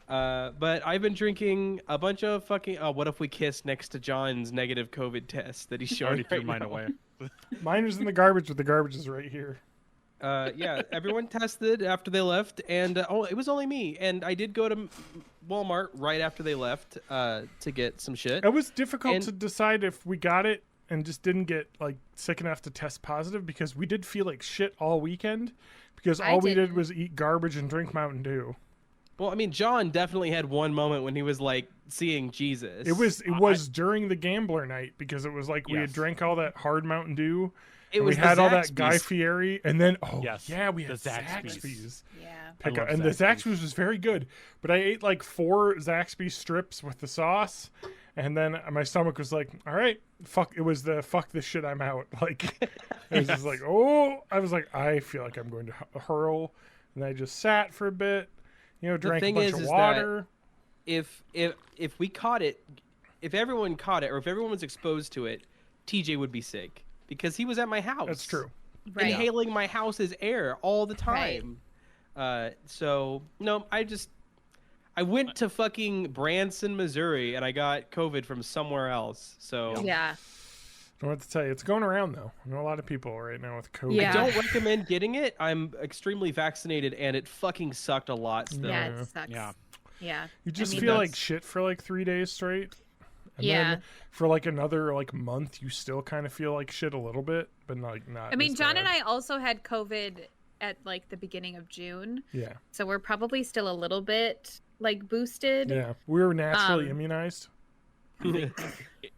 But I've been drinking a bunch of fucking. What if we kissed next to John's negative COVID test that he's showing Already threw right mine now? away. Mine is in the garbage, but the garbage is right here. Yeah, everyone tested after they left, and it was only me. And I did go to Walmart right after they left to get some shit. It was difficult to decide if we got it and just didn't get like sick enough to test positive because we did feel like shit all weekend because all we did was eat garbage and drink Mountain Dew. Well, I mean, John definitely had one moment when he was like seeing Jesus. It was during the gambler night because it was like we had drank all that hard Mountain Dew. We had all that Guy Fieri, and then we had Zaxby's. Yeah. And the Zaxby's was very good, but I ate like 4 Zaxby's strips with the sauce, and then my stomach was like, "All right, fuck." It was the fuck this shit. I'm out. Like it was just like, oh, I was like, I feel like I'm going to hurl, and I just sat for a bit, drank a bunch of water. If we caught it, if everyone caught it, or if everyone was exposed to it, TJ would be sick. Because he was at my house. That's true. Right. Inhaling my house's air all the time. Right. So, no, I went to fucking Branson, Missouri, and I got COVID from somewhere else. So Yeah. I don't know what to tell you. It's going around, though. I know a lot of people right now with COVID. Yeah. I don't recommend getting it. I'm extremely vaccinated, and it fucking sucked a lot still. Yeah, it sucks. Yeah. Yeah. You just feel like shit for like 3 days straight. And then for like another like month, you still kind of feel like shit a little bit, but like not. I mean, as John bad. and I also had COVID at like the beginning of June. Yeah. So we're probably still a little bit like boosted. Yeah, we were naturally immunized. It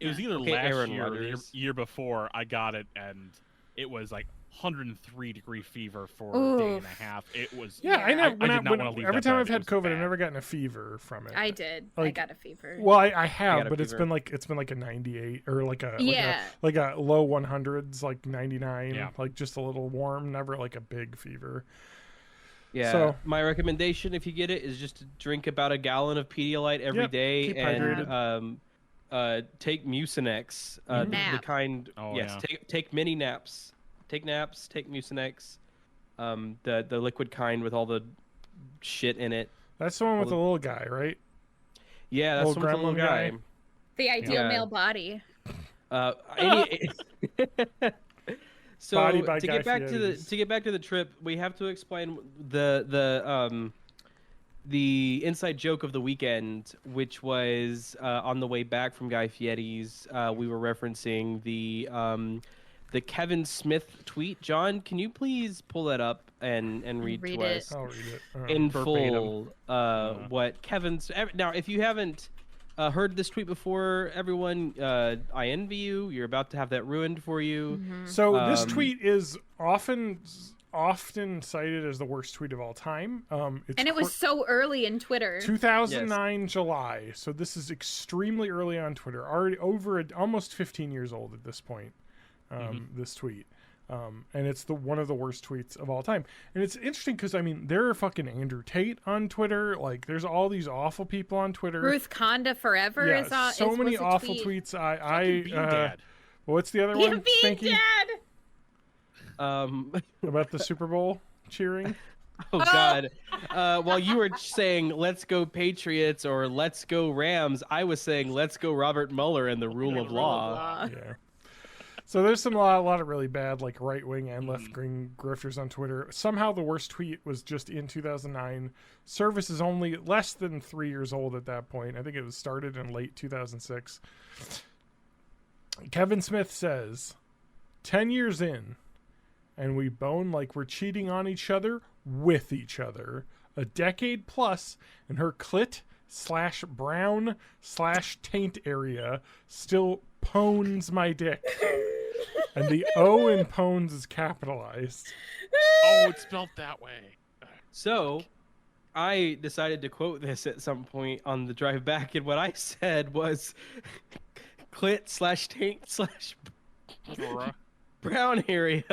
was either last Aaron year or Rodgers. the year before I got it, and it was like 103-degree fever for Oof. a day and a half. It was I know. I did not want to leave every that time bed. I've It had was COVID, bad. I've never gotten a fever from it. I did. I Like- got a fever. Well, I have, got a but it's fever. been like a 98 or like a Yeah. like a low 100s, like 99, Yeah. like just a little warm, never like a big fever. Yeah. So- my recommendation, if you get it, is just to drink about a gallon of Pedialyte every day keep and take Mucinex, the Nap. kind. Oh, yes, yeah. take mini naps. Take naps. Take Mucinex, the liquid kind with all the shit in it. That's the one with the little guy, right? Yeah, that's Little the one with the little gremlin guy. The ideal Yeah. male body. So Body by to Guy get back Fieri's. to the trip, we have to explain the inside joke of the weekend, which was on the way back from Guy Fieri's. We were referencing the Kevin Smith tweet. John, can you please pull that up and read Read to it. us I'll read it. in verbatim. full what Kevin's now? If you haven't heard this tweet before, everyone, I envy you. You're about to have that ruined for you. So this tweet is often cited as the worst tweet of all time. And it was so early in Twitter. 2009 July. So this is extremely early on Twitter. Already almost 15 years old at this point. This tweet. And it's one of the worst tweets of all time. And it's interesting because, I mean, there are fucking Andrew Tate on Twitter. Like, there's all these awful people on Twitter. Ruth Conda Forever Yeah, is on. so many was a awful tweet. tweets. Fucking Bean Dad. What's the other Being one? Spanky? Dad. About the Super Bowl cheering? Oh God! While you were saying "Let's go Patriots" or "Let's go Rams," I was saying "Let's go Robert Mueller and the rule of law." Yeah. So there's a lot of really bad, like, right-wing and left-wing grifters on Twitter. Somehow the worst tweet was just in 2009. Service is only less than 3 years old at that point. I think it was started in late 2006. Kevin Smith says, 10 years in, and we bone like we're cheating on each other with each other. A decade plus, and her clit/brown/taint area still pones my dick. And the O in pones is capitalized. Oh, it's spelled that way. So, I decided to quote this at some point on the drive back, and what I said was "clit/taint/brown area."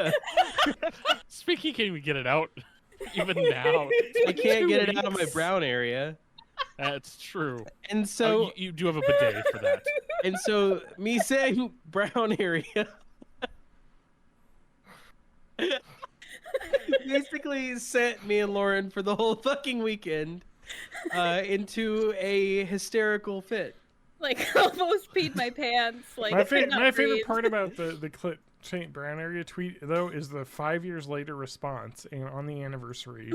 Spanky can't even get it out, even now. I can't get it out of my brown area, That's true. and so you do have a bidet for that. and so me saying brown area Basically sent me and Lauren for the whole fucking weekend into a hysterical fit. Like, almost peed my pants. Like, My could not favorite breathe. part about the Clit St. Brown area tweet, though, is the 5 years later response and on the anniversary.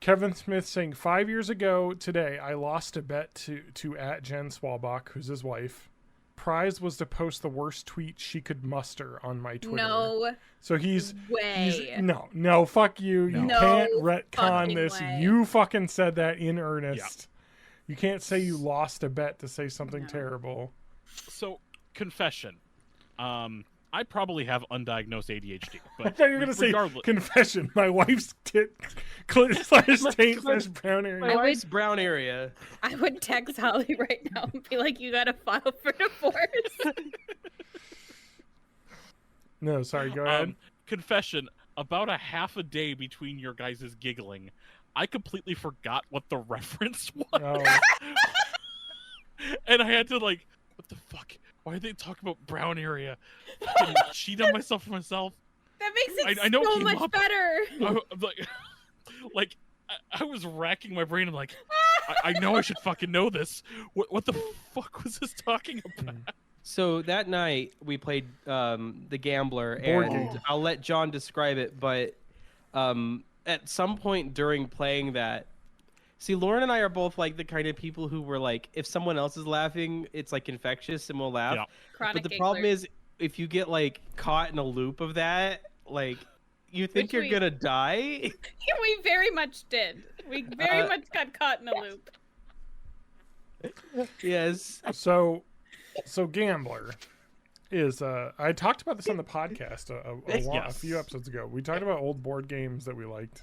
Kevin Smith saying, 5 years ago today, I lost a bet to at Jen Swalbach, who's his wife. Prize was to post the worst tweet she could muster on my Twitter. No So he's way. no, fuck you. You No can't retcon fucking this. way. You fucking said that in earnest. Yeah. You can't say you lost a bet to say something No. terrible. So, confession. I probably have undiagnosed ADHD. But I thought you were going to say regardless, confession. My wife's /St/Brown area. My wife's brown area. I would text Holly right now and be like, you gotta file for divorce. No, sorry, go ahead. confession. About a half a day between your guys' giggling, I completely forgot what the reference was. Oh. And I had to like, what the fuck? Why are they talking about brown area? Fucking cheat on myself for myself. That makes it I know it so came much up. better. I'm like, I was racking my brain. I'm like, I know I should fucking know this. What the fuck was this talking about? So that night we played the Gambler, Board and game. I'll let John describe it. But at some point during playing that, see, Lauren and I are both like the kind of people who were like, if someone else is laughing, it's like infectious and we'll laugh. Yeah. Chronic But the problem giggler. is, if you get like caught in a loop of that, like you think Which you're we- gonna die. We very much did. We very much got caught in a loop. Yes. So Gambler is I talked about this on the podcast a Yes. few episodes ago. We talked about old board games that we liked,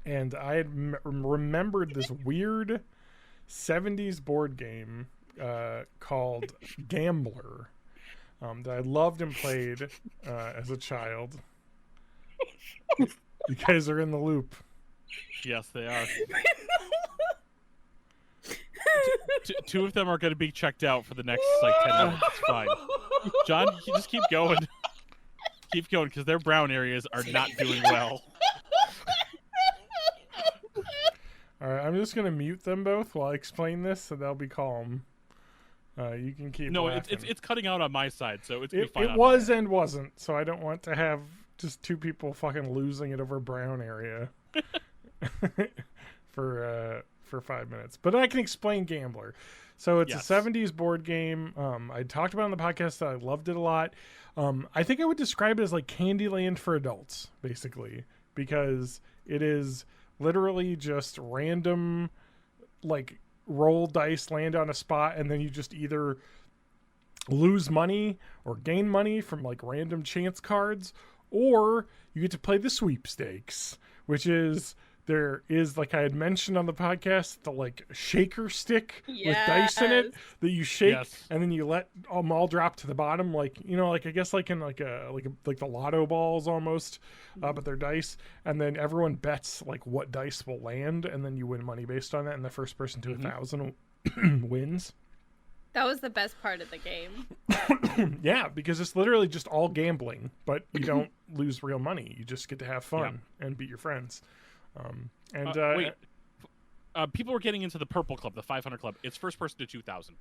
and I had remembered this weird 70s board game called Gambler that I loved and played as a child. You guys are in the loop. Yes, they are. Two of them are going to be checked out for the next like 10 minutes. It's fine. John, you just keep going. Keep going, because their brown areas are not doing well. All right, I'm just gonna mute them both while I explain this, so they'll be calm. You can keep. No, laughing. it's cutting out on my side, so it's gonna be It, fine. it on was and wasn't, so I don't want to have just two people fucking losing it over brown area for 5 minutes. But I can explain Gambler. So it's Yes. a 70s board game. I talked about it on the podcast that I loved it a lot. I think I would describe it as like Candyland for adults, basically, because it is literally just random, like, roll dice, land on a spot, and then you just either lose money or gain money from like random chance cards, or you get to play the sweepstakes, which is there is, like I had mentioned on the podcast, the like shaker stick with dice in it Yes. that you shake, Yes. and then you let them all drop to the bottom, like, you know, like I guess like in like the lotto balls almost, but they're dice, and then everyone bets like what dice will land, and then you win money based on that, and the first person to 1,000 wins. That was the best part of the game. Yeah, because it's literally just all gambling, but you don't lose real money. You just get to have fun and beat your friends. Wait. People were getting into the Purple Club, the 500 Club. It's first person to 2,000.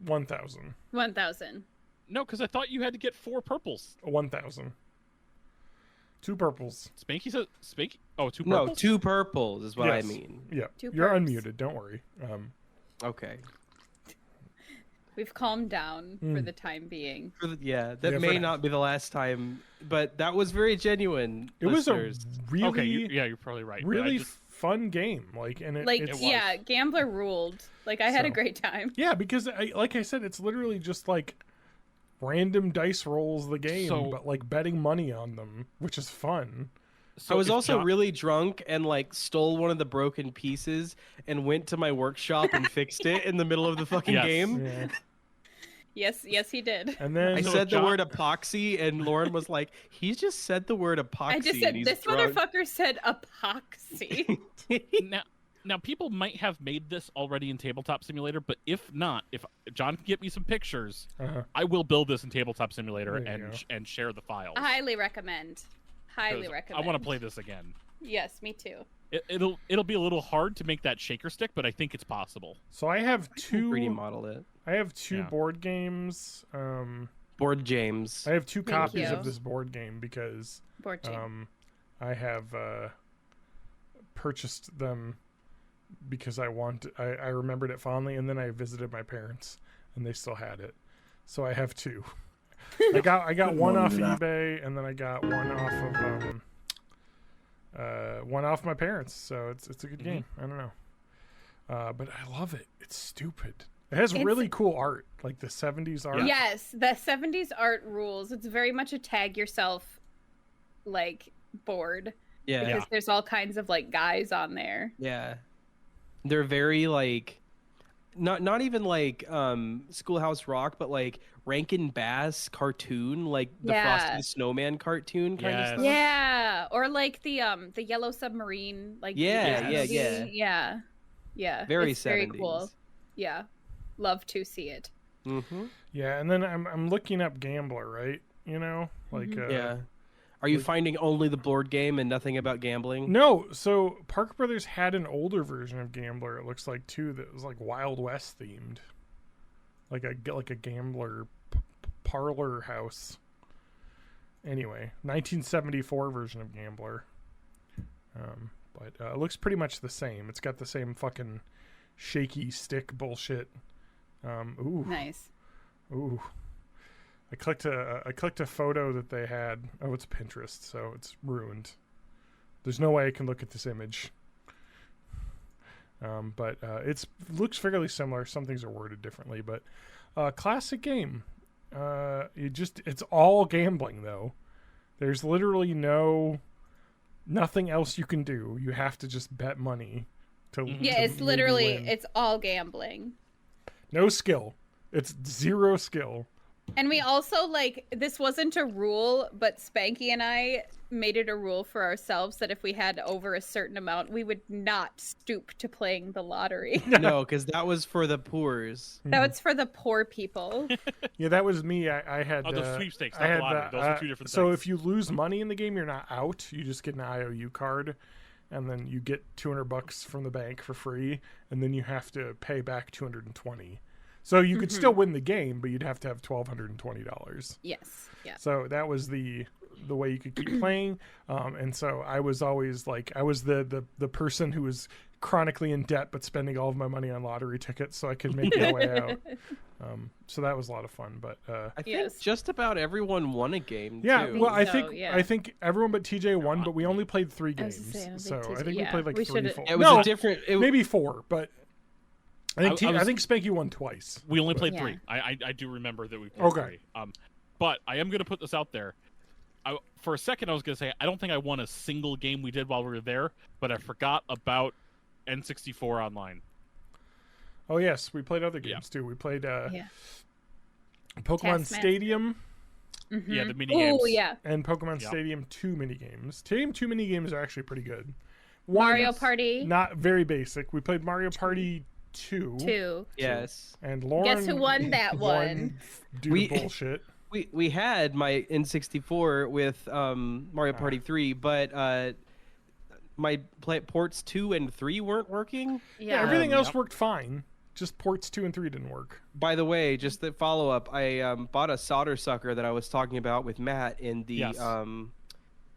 1,000. 1,000. No, because I thought you had to get 4 purples. 1,000. 2 purples. Spanky said Spanky. Oh, 2 No, purples. 2 purples is what I Yes. mean. Yeah, 2 you're perps. unmuted. Don't worry. Okay. We've calmed down for the time being. Yeah, that Yeah, may for- not be the last time, but that was very genuine. It was a listeners. really, Okay, you're probably right. but I really just- fun game. Like, and Like, it's, yeah, Gambler ruled. Like, I had a So- great time. yeah, because like I said, it's literally just like random dice rolls the game, So- but like betting money on them, which is fun. so I was if also John- really drunk and like stole one of the broken pieces and went to my workshop and fixed it in the middle of the fucking Yes. game. Yeah. Yes, he did. And then I So said the John- word epoxy, and Lauren was like, "He just said the word epoxy." I just and said, he's this drunk." motherfucker said epoxy. Now, people might have made this already in Tabletop Simulator, but if not, if John can get me some pictures, I will build this in Tabletop Simulator and share the files. I highly recommend. Highly recommend. I want to play this again. Yes, me too. It'll be a little hard to make that shaker stick, but I think it's possible. So I have two 3D modeled it. I have two board games. Board James. I have two copies of this board game because I have purchased them because I remembered it fondly, and then I visited my parents and they still had it. So I have two. I got one off eBay, and then I got one off my parents. So it's a good game. I don't know. But I love it. It's stupid. It has really cool art, like the 70s art. Yes, the 70s art rules. It's very much a tag yourself like board. Yeah. Because there's all kinds of like guys on there. Yeah. They're very like not even like Schoolhouse Rock, but like Rankin Bass cartoon, like the Frosty the Snowman cartoon kind of stuff. Yeah. Or like the Yellow Submarine, like Yeah. Very it's 70s. Very cool. Yeah. Love to see it. Mm-hmm. Yeah, and then I'm looking up Gambler, right? You know, like Are you finding only the board game and nothing about gambling? No. So Park Brothers had an older version of Gambler. It looks like too that was like Wild West themed, like a gambler parlor house. Anyway, 1974 version of Gambler. But it looks pretty much the same. It's got the same fucking shaky stick bullshit. Ooh. Nice. Ooh. I clicked a photo that they had. Oh, it's Pinterest, so it's ruined. There's no way I can look at this image. But it looks fairly similar. Some things are worded differently, but classic game. It's all gambling though. There's literally nothing else you can do. You have to just bet money it's literally it's all gambling. No skill. It's zero skill. And we also this wasn't a rule, but Spanky and I made it a rule for ourselves that if we had over a certain amount, we would not stoop to playing the lottery. No, because that was for the poors. That was for the poor people. Yeah, that was me. I had the sweepstakes, not the lottery. Those are two different things. So if you lose money in the game, you're not out. You just get an IOU card, and then you get $200 from the bank for free, and then you have to pay back $220. So you could still win the game, but you'd have to have $1,220. Yes. Yeah. So that was the way you could keep playing. And so I was always I was the person who was chronically in debt, but spending all of my money on lottery tickets so I could make my way out. So that was a lot of fun. But I think just about everyone won a game. Yeah. Too. Well, I think everyone but TJ won, but we only played 3 games. So I think we played 3, 4. It was a different. Maybe 4, but. I think Spanky won twice. We only played 3. I do remember that we played 3. But I am going to put this out there. For a second, I was going to say, I don't think I won a single game we did while we were there, but I forgot about N64 Online. Oh, yes. We played other games, too. We played Pokemon Taskmaster. Stadium. Mm-hmm. Yeah, the minigames. Oh, yeah. And Pokemon Stadium 2 minigames. Stadium 2 minigames are actually pretty good. Mario Party. Not very basic. We played Mario Party 2. Yes. And Lauren. Guess who won that one? Due to bullshit. We had my N64 with Mario Party 3, but my ports 2 and 3 weren't working. Yeah, everything else worked fine. Just ports 2 and 3 didn't work. By the way, just the follow up, I bought a solder sucker that I was talking about with Matt in the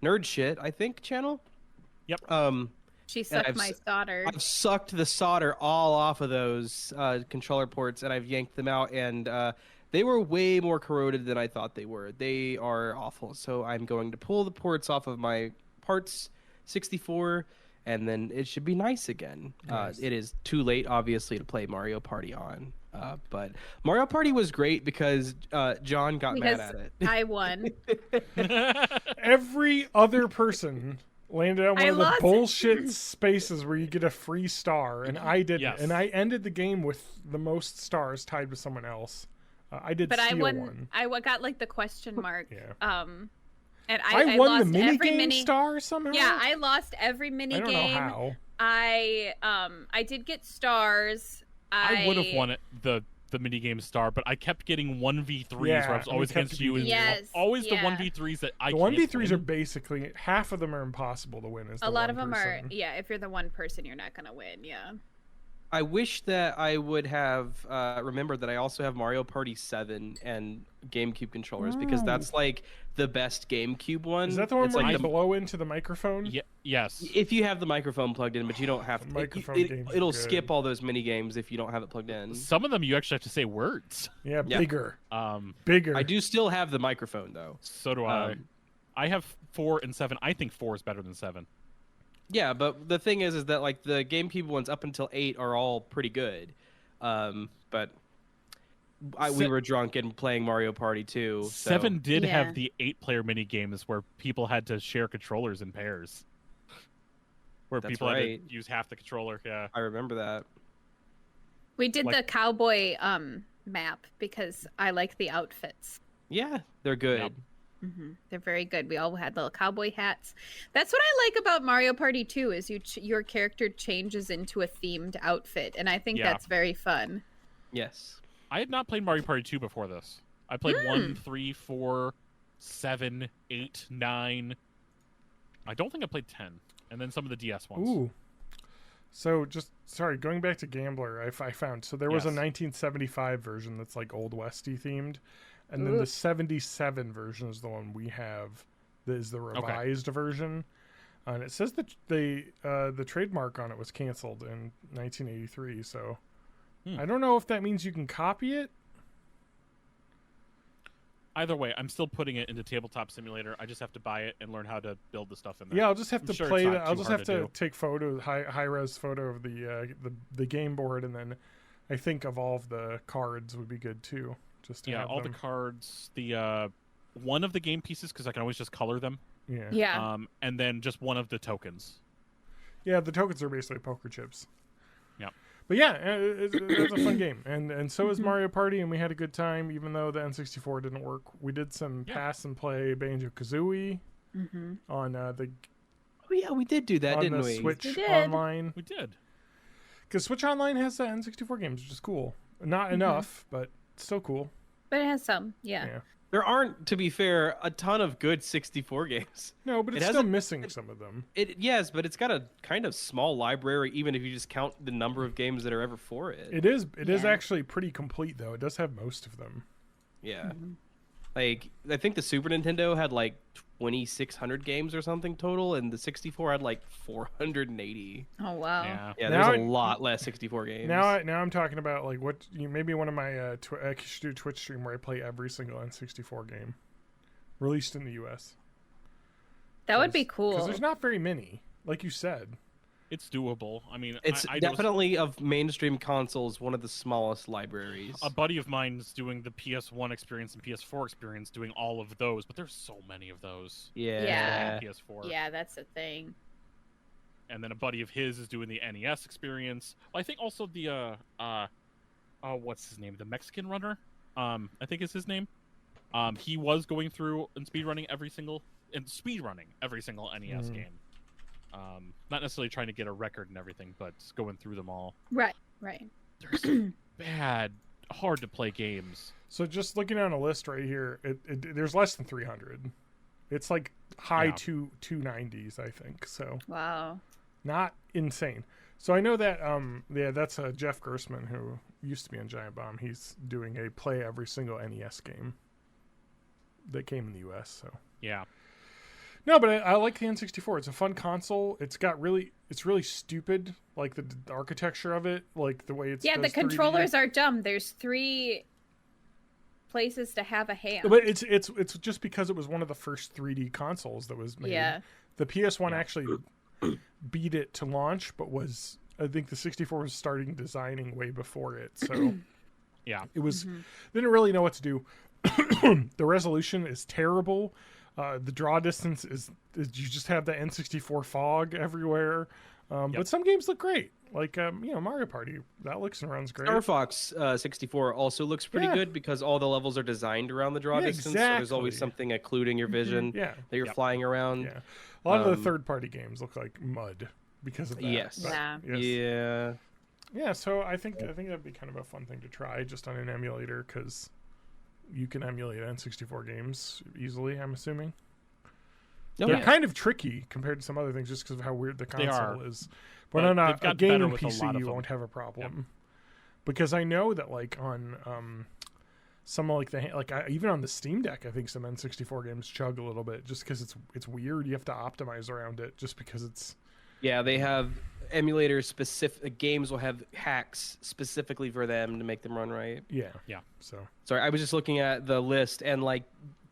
Nerd Shit, I think, channel. Yep. She sucked my solder. I've sucked the solder all off of those controller ports, and I've yanked them out, and they were way more corroded than I thought they were. They are awful. So I'm going to pull the ports off of my parts 64, and then it should be nice again. Nice. It is too late, obviously, to play Mario Party on. But Mario Party was great because John got mad at it. I won. Every other person landed on one of the bullshit spaces where you get a free star, and I didn't. Yes. And I ended the game with the most stars tied with someone else. I did, but I won. One. I got the question mark. Yeah. And I won the minigame star somehow. Yeah, I lost every minigame. I don't know how. I did get stars. I would have won it the minigame star, but I kept getting 1v3s where I was always against you. Yes, always the 1v3s that I The can't 1v3s win. are basically half of them are impossible to win. A lot of them are. Yeah, if you're the one person, you're not gonna win. Yeah. I wish that I would have remembered that I also have Mario Party 7 and GameCube controllers because that's like the best GameCube one. Is that the one it's where like you blow into the microphone? Yes. If you have the microphone plugged in, but you don't have The to. microphone games are It'll good. skip all those mini games if you don't have it plugged in. Some of them you actually have to say words. Yeah, Yeah. bigger. Um, Bigger. I do still have the microphone though. so do I. I have 4 and 7. I think 4 is better than 7. Yeah, but the thing is that like the GameCube ones up until 8 are all pretty good, but we were drunk and playing Mario Party 2. So. 7 did Yeah. have the 8-player mini games where people had to share controllers in pairs. Where That's people right. had to use half the controller. Yeah. I remember that. We did Like- the cowboy map because I like the outfits. Yeah, they're good. Yep. They're very good. We all had little cowboy hats. That's what I like about Mario Party 2 is your character changes into a themed outfit, and I think Yeah. that's very fun. Yes. I had not played Mario Party 2 before this. I played 1, 3, 4, 7, 8, 9. I don't think I played 10. And then some of the DS ones. Ooh. So going back to Gambler, I found. So there was a Yes. 1975 version that's like Old Westy themed. And then the 77 version is the one we have. That is the revised version. And it says that the trademark on it was canceled in 1983. So I don't know if that means you can copy it. Either way, I'm still putting it into Tabletop Simulator. I just have to buy it and learn how to build the stuff in there. Yeah, I'll just have I'm to sure play it's that. not I'll too just hard have to to do. take photos, high res photo of the game board, and then I think evolve the cards would be good too. Just to Yeah, have all them. the cards, the one of the game pieces because I can always just color them. Yeah. Yeah. And then just one of the tokens. Yeah, the tokens are basically poker chips. Yep. But yeah, it's a fun game, and so is Mario Party, and we had a good time, even though the N64 didn't work. We did some pass and play Banjo-Kazooie on the Oh yeah, we did do that, on didn't the we? Switch We did. Online, We did. because Switch Online has N64 games, which is cool. Not enough, but still cool. But it has some. Yeah. Yeah. There aren't, to be fair, a ton of good 64 games. No, but It it's has still a- missing some of them. Yes, but it's got a kind of small library, even if you just count the number of games that are ever for it. It is Yeah. actually pretty complete, though. It does have most of them. Yeah. Like, I think the Super Nintendo had like 2,600 games or something total, and the 64 had like 480. Oh wow. Yeah. Yeah, Now there's a I- lot less 64 games. Now I'm talking about like what maybe one of my I should do a Twitch stream where I play every single N64 game released in the U.S. That would be Because cool. there's not very many, like you said. It's doable. I mean, It's I definitely of mainstream consoles one of the smallest libraries. a buddy of mine's doing the PS1 experience and PS4 experience, doing all of those, but there's so many of those. Yeah. on PS4. Yeah, that's the thing. And then a buddy of his is doing the NES experience. I think also the what's his name? The Mexican runner. I think is his name. He was going through and speedrunning every single NES game. Not necessarily trying to get a record and everything, but going through them all. Right. Right. They're so bad, hard to play games. So just looking on a list right here, there's less than 300. It's like high Yeah. 290s, I think. So Wow. not insane. So I know that that's Jeff Gersman, who used to be on Giant Bomb. He's doing a play every single NES game that came in the US. So Yeah. no, but I like the N64. It's a fun console. It's really stupid, like the architecture of it, like the way it's. Yeah, the does 3D. controllers are dumb. There's 3 places to have a hand. But it's just because it was one of the first 3D consoles that was made. Yeah. The PS1 actually beat it to launch, but I think the 64 was starting designing way before it. So Yeah. it was they didn't really know what to do. The resolution is terrible. The draw distance is you just have the N64 fog everywhere. But some games look great. Like Mario Party, that looks and runs great. Star Fox 64 also looks pretty Yeah. good because all the levels are designed around the draw Yeah, distance. So there's always exactly. something occluding your vision Yeah. that you're flying around. Yeah. A lot of the third-party games look like mud. because of that. Yes. But, Yeah. yes. Yeah. Yeah, so I think that'd be kind of a fun thing to try just on an emulator, because you can emulate N64 games easily, I'm assuming. Oh, They're yeah. kind of tricky compared to some other things just because of how weird the console is. But But on they've a gotten gaming better with a PC, lot of you them. won't have a problem. Because I know that, like, on some like even on the Steam Deck, I think some N64 games chug a little bit just because it's weird. You have to optimize around it just because it's. Yeah, they have emulators specific. Games will have hacks specifically for them to make them run right. Yeah. Yeah. So. Sorry, I was just looking at the list, and like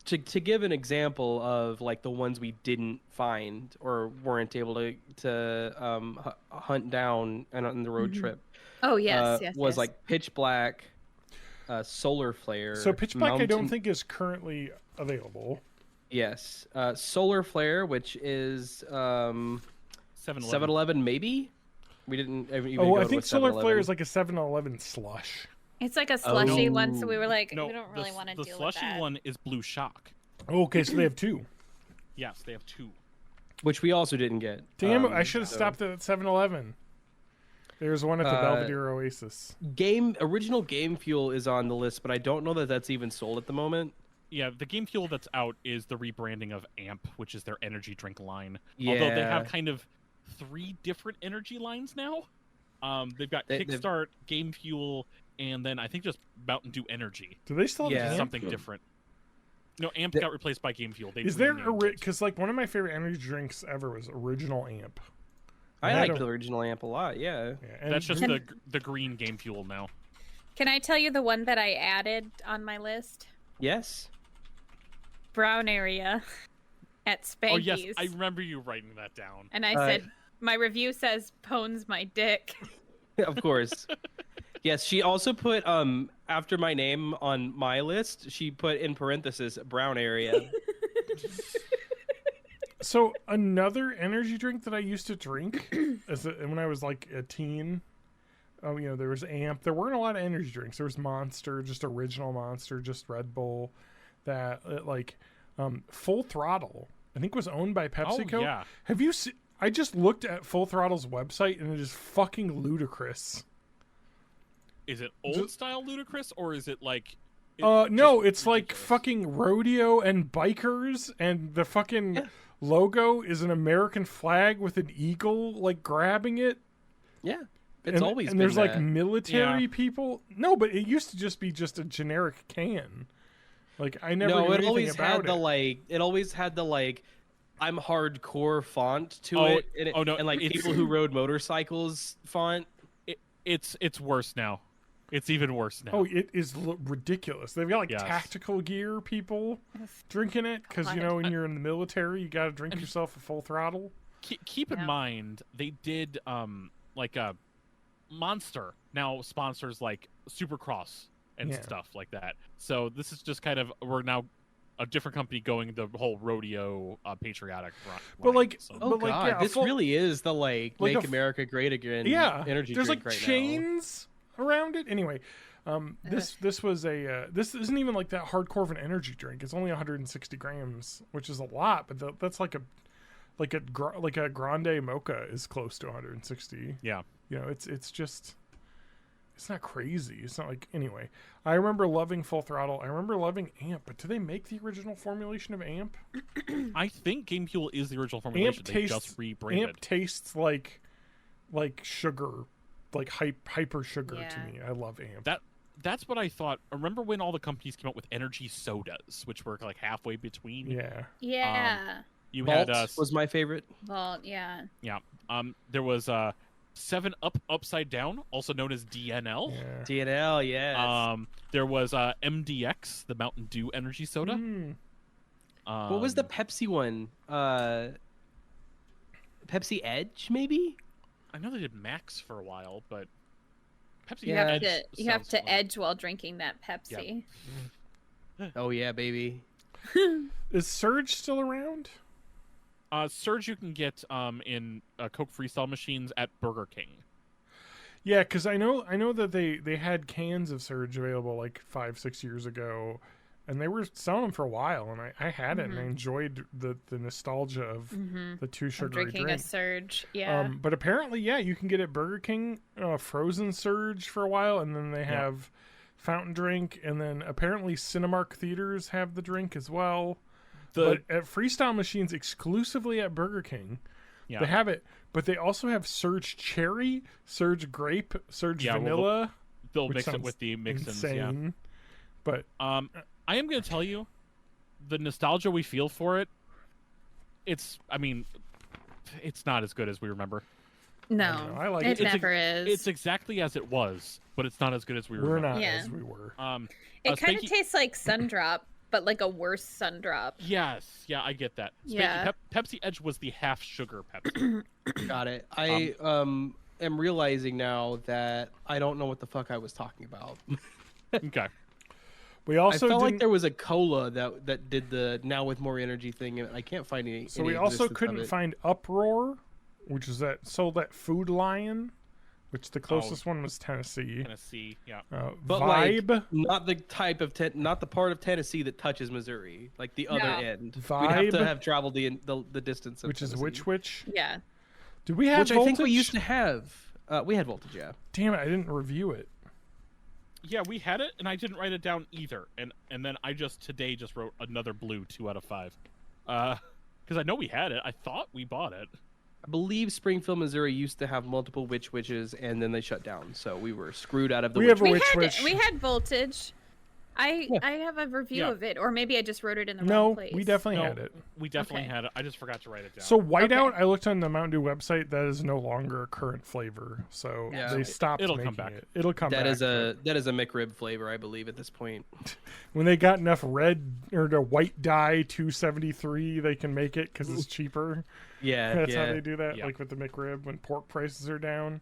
to give an example of like the ones we didn't find or weren't able to hunt down on the road trip. Oh yes, was yes. like Pitch Black, Solar Flare. So Pitch Black, I don't Mountain- think is currently available. Yes, Solar Flare, which is 7-Eleven, maybe. We didn't even Oh, go I to think a Solar 7-Eleven. Flare is like a 7-Eleven slush. It's like a slushy one, so Oh. we were like, No, we don't really want to the deal with slushy that. one is Blue Shock. Oh, okay, so they have two. Yes, they have two. which we also didn't get. Damn it! I should have so- stopped at 7-Eleven. There's one at the Belvedere Oasis. Original Game Fuel is on the list, but I don't know that that's even sold at the moment. Yeah, the game fuel that's out is the rebranding of AMP, which is their energy drink line. Although they Yeah. have kind of 3 different energy lines now. They've got They've- Kickstart, Game Fuel, and then I think just Mountain Dew Energy. Do they still have Yeah. AMP? Something different. No, AMP The- got replaced by Game Fuel. They Is there renamed it. because like one of my favorite energy drinks ever was Original AMP. I had like a- the original amp a lot. Yeah. Yeah, and That's just Gr- the green Game Fuel now. Can I tell you the one that I added on my list? Yes. Brown area at Spanky's. Oh yes, I remember you writing that down. And I said, my review says, "Pones my dick." Of course. Yes, she also put after my name on my list, she put in parentheses brown area. So another energy drink that I used to drink when I was like a teen. There was AMP. There weren't a lot of energy drinks. There was Monster, just original Monster, just Red Bull. That Full Throttle, I think was owned by PepsiCo. Oh, yeah. Have you seen? I just looked at Full Throttle's website and it is fucking ludicrous. Is it old style ludicrous or is it like? No, just it's like ridiculous? fucking rodeo and bikers, and the fucking logo is an American flag with an eagle like grabbing it. Yeah. It's and, always and been there's like that. military Yeah. people. No, but it used to just be just a generic can. Like I never No, knew it anything always about had it. the like it always had the like I'm hardcore font to Oh, it, and oh, no, and like it's- people who rode motorcycles font. It's worse now. It's even worse now. Oh, it is ridiculous. They've got like Yes. tactical gear people drinking it because when you're in the military, you got to drink yourself a Full Throttle. Keep in Yeah. mind they did like a Monster now sponsors like Supercross and Yeah. stuff like that. So this is just kind of we're now a different company going the whole rodeo patriotic But, line, like, so. Oh But, like, god, yeah, a this full- really is the like like make a f- America great again. Yeah, energy there's drink like right chains around it. Anyway, this was this isn't even like that hardcore of an energy drink. It's only 160 grams, which is a lot, but that's like a grande mocha is close to 160. Yeah. It's just it's not crazy. It's not like anyway. I remember loving Full Throttle. I remember loving AMP, but do they make the original formulation of AMP? I think Game Fuel is the original formulation. They just rebranded. AMP tastes like sugar, like hyper sugar to Yeah. me. I love AMP. That's what I thought. Remember when all the companies came out with energy sodas, which were like halfway between? Yeah. Yeah. You now. had Vault was my favorite. Well, yeah. yeah. There was 7 Up Upside Down, also known as DNL. Yeah. DNL, yes. There was MDX, the Mountain Dew energy soda. Mm. What was the Pepsi one? Pepsi Edge, maybe? I know they did Max for a while, but Pepsi You Yeah, have Edge to you have sounds to fun. edge while drinking that Pepsi. Oh yeah, baby. Is Surge still around? Surge you can get in Coke Freestyle machines at Burger King. Yeah, because I know that they had cans of Surge available like 5-6 years ago, and they were selling them for a while, and I had it, and I enjoyed the nostalgia of the two sugary drinking drinks. a Surge. Yeah. But apparently, yeah, you can get at Burger King frozen Surge for a while, and then they have fountain drink, and then apparently Cinemark theaters have the drink as well. But at Freestyle Machines, exclusively at Burger King, they have it. But they also have Surge Cherry, Surge Grape, Surge Vanilla. They'll mix it with the mix-ins. Insane. Yeah. But I am going to tell you, the nostalgia we feel for it, it's not as good as we remember. No, I like it it. never is. It's exactly as it was, but it's not as good as we we're remember. not Yeah. as we were. It kind of Spanky- tastes like Sundrop, but like a worse Sundrop. Yes, yeah, I get that. Spanky, Yeah. Pepsi Edge was the half sugar Pepsi. Got it. I am realizing now that I don't know what the fuck I was talking about. Okay. We I also felt like didn't- there was a cola that did the now with more energy thing, and I can't find any. So any we also existence of couldn't it. find Uproar, which is sold at Food Lion, which the closest one was Tennessee. Tennessee, yeah. But Vibe, like, not the type of not the part of Tennessee that touches Missouri, like the other No. end. We'd Vibe, have to have traveled the distance of which is Tennessee. which. Yeah. Did we have Which Voltage? I think we used to have. We had Voltage, yeah. Damn it! I didn't review it. Yeah, we had it, and I didn't write it down either. And then I today wrote another blue 2 out of 5. Because I know we had it. I thought we bought it. I believe Springfield, Missouri used to have multiple witches, and then they shut down. So we were screwed out of the We have a witch. Witch. We had Voltage. I have a review Yeah. of it, or maybe I just wrote it in the No, wrong place. we definitely No, had it. We definitely Okay. had it. I just forgot to write it down. So Whiteout, I looked on the Mountain Dew website. That is no longer a current flavor. So Yeah. they stopped. It'll making come back. it. It'll come That back. is a McRib flavor, I believe, at this point. When they got enough red or the white dye 273, they can make it because it's cheaper. Yeah, That's yeah. how they do that, Yeah. like with the McRib when pork prices are down.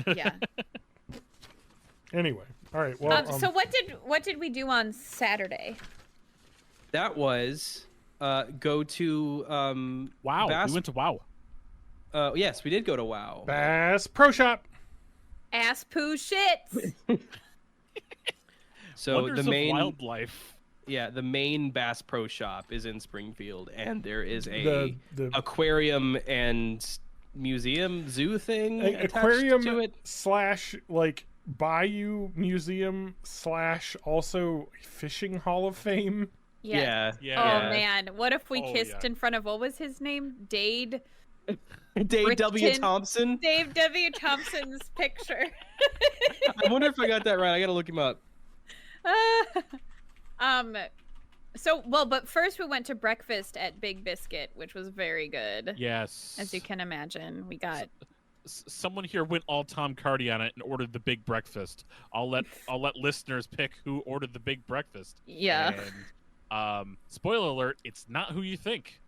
Yeah. Anyway, all right. Well, So what did we do on Saturday? That was go to wow, Bass- we went to WoW. yes, we did go to WoW. Bass Pro Shop. Ass poo shits. So Wonders the main of wildlife. the main Bass Pro Shop is in Springfield, and there is a The aquarium and museum zoo thing attached aquarium to it. / like Bayou Museum / also Fishing Hall of Fame. Yeah. Oh man, what if we Oh, kissed yeah. in front of what was his name? Dave W. Britton. Thompson. Dave W. Thompson's picture. I wonder if I got that right. I gotta look him up. But first we went to breakfast at Big Biscuit, which was very good. Yes. As you can imagine, we got Someone here went all Tom Cardy on it and ordered the big breakfast. I'll let listeners pick who ordered the big breakfast. yeah. And spoiler alert, it's not who you think.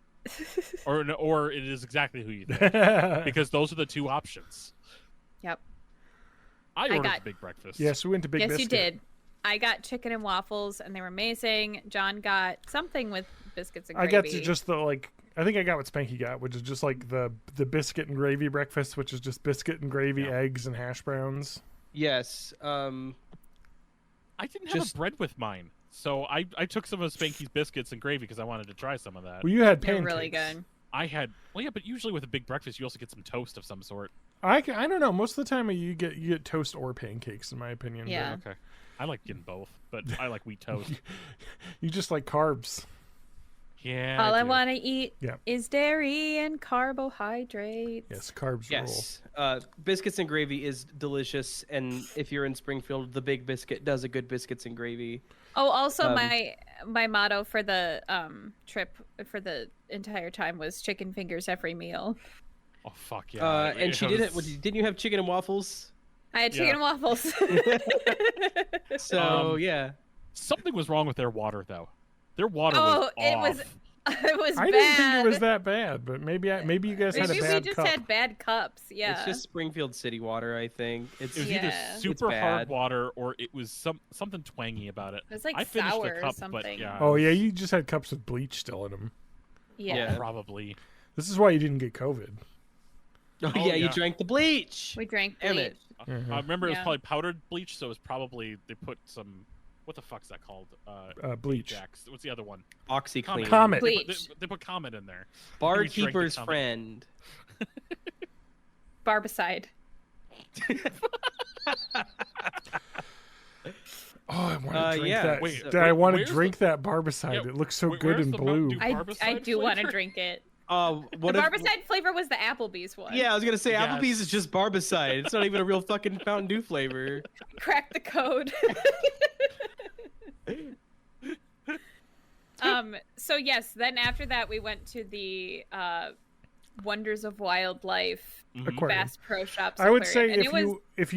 or it is exactly who you think. Because those are the two options. Yep. I ordered got- the big breakfast. Yes, we went to Big Yes, Biscuit. you did. I got chicken and waffles, and they were amazing. John got something with biscuits and I gravy. got to just the I think I got what Spanky got, which is just like the biscuit and gravy breakfast, which is just biscuit and gravy, eggs and hash browns. Yes. I didn't have a bread with mine. So I took some of Spanky's biscuits and gravy because I wanted to try some of that. Well, you had They're pancakes. really good. I had but usually with a big breakfast you also get some toast of some sort. I don't know. Most of the time you get toast or pancakes, in my opinion. Yeah. Okay. I like getting both, but I like wheat toast. You just like carbs. Yeah. All I do. want to eat Yeah. is dairy and carbohydrates. Yes, carbs Yes. Biscuits and gravy is delicious, and if you're in Springfield, the Big Biscuit does a good biscuits and gravy. Oh, also my motto for the trip for the entire time was chicken fingers every meal. Oh fuck yeah! And she did it. Didn't you have chicken and waffles? I had chicken and waffles. So yeah. Something was wrong with their water though. Their water Oh, was it off. was it was I bad. didn't think it was that bad, but maybe you guys had a Maybe we bad just cup. had bad cups. Yeah. It's just Springfield city water, I think. It's It was Yeah. either super It's hard bad. water or it was something twangy about it. It was like I finished sour the or cup, something. but yeah. Oh yeah, you just had cups with bleach still in them. yeah. Yeah. Probably. This is why you didn't get COVID. Oh, Oh, yeah, you yeah. drank the bleach. We drank Damn bleach. it. Mm-hmm. I remember it was Yeah. probably powdered bleach, so it was probably they put some what the fuck's that called? Bleach. Ajax. What's the other one? OxyClean. Comet. Bleach. They put Comet in there. Barkeeper's Comet. friend. Barbicide. Oh, I want to drink yeah. that. Wait, I want to where's drink that Barbicide. Yeah, it looks so good where's and the Mountain blue. Dew? I Barbicide do want to flavor? drink it. What The if, Barbicide flavor was the Applebee's one. Yeah, I was gonna say Yes. Applebee's is just Barbicide. It's not even a real fucking Mountain Dew flavor. Crack the code. So yes, then after that we went to the Wonders of Wildlife Aquarium. Bass Pro Shops. I would aquarium. say And if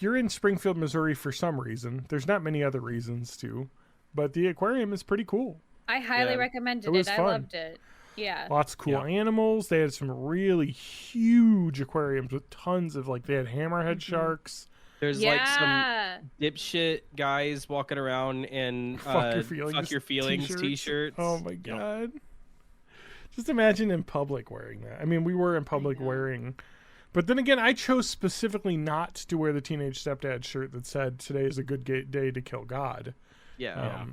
you're in Springfield, Missouri for some reason, there's not many other reasons to, but the aquarium is pretty cool. I highly Yeah. recommended It was it. I fun. loved it. Yeah. Lots of cool animals. They had some really huge aquariums with tons of they had hammerhead sharks. There's like some dipshit guys walking around in Fuck your feelings t-shirts. t-shirts. Oh my god. Just imagine in public wearing that. I mean, we were in public wearing, but then again, I chose specifically not to wear the Teenage Stepdad shirt that said "Today is a good day to kill God." Yeah.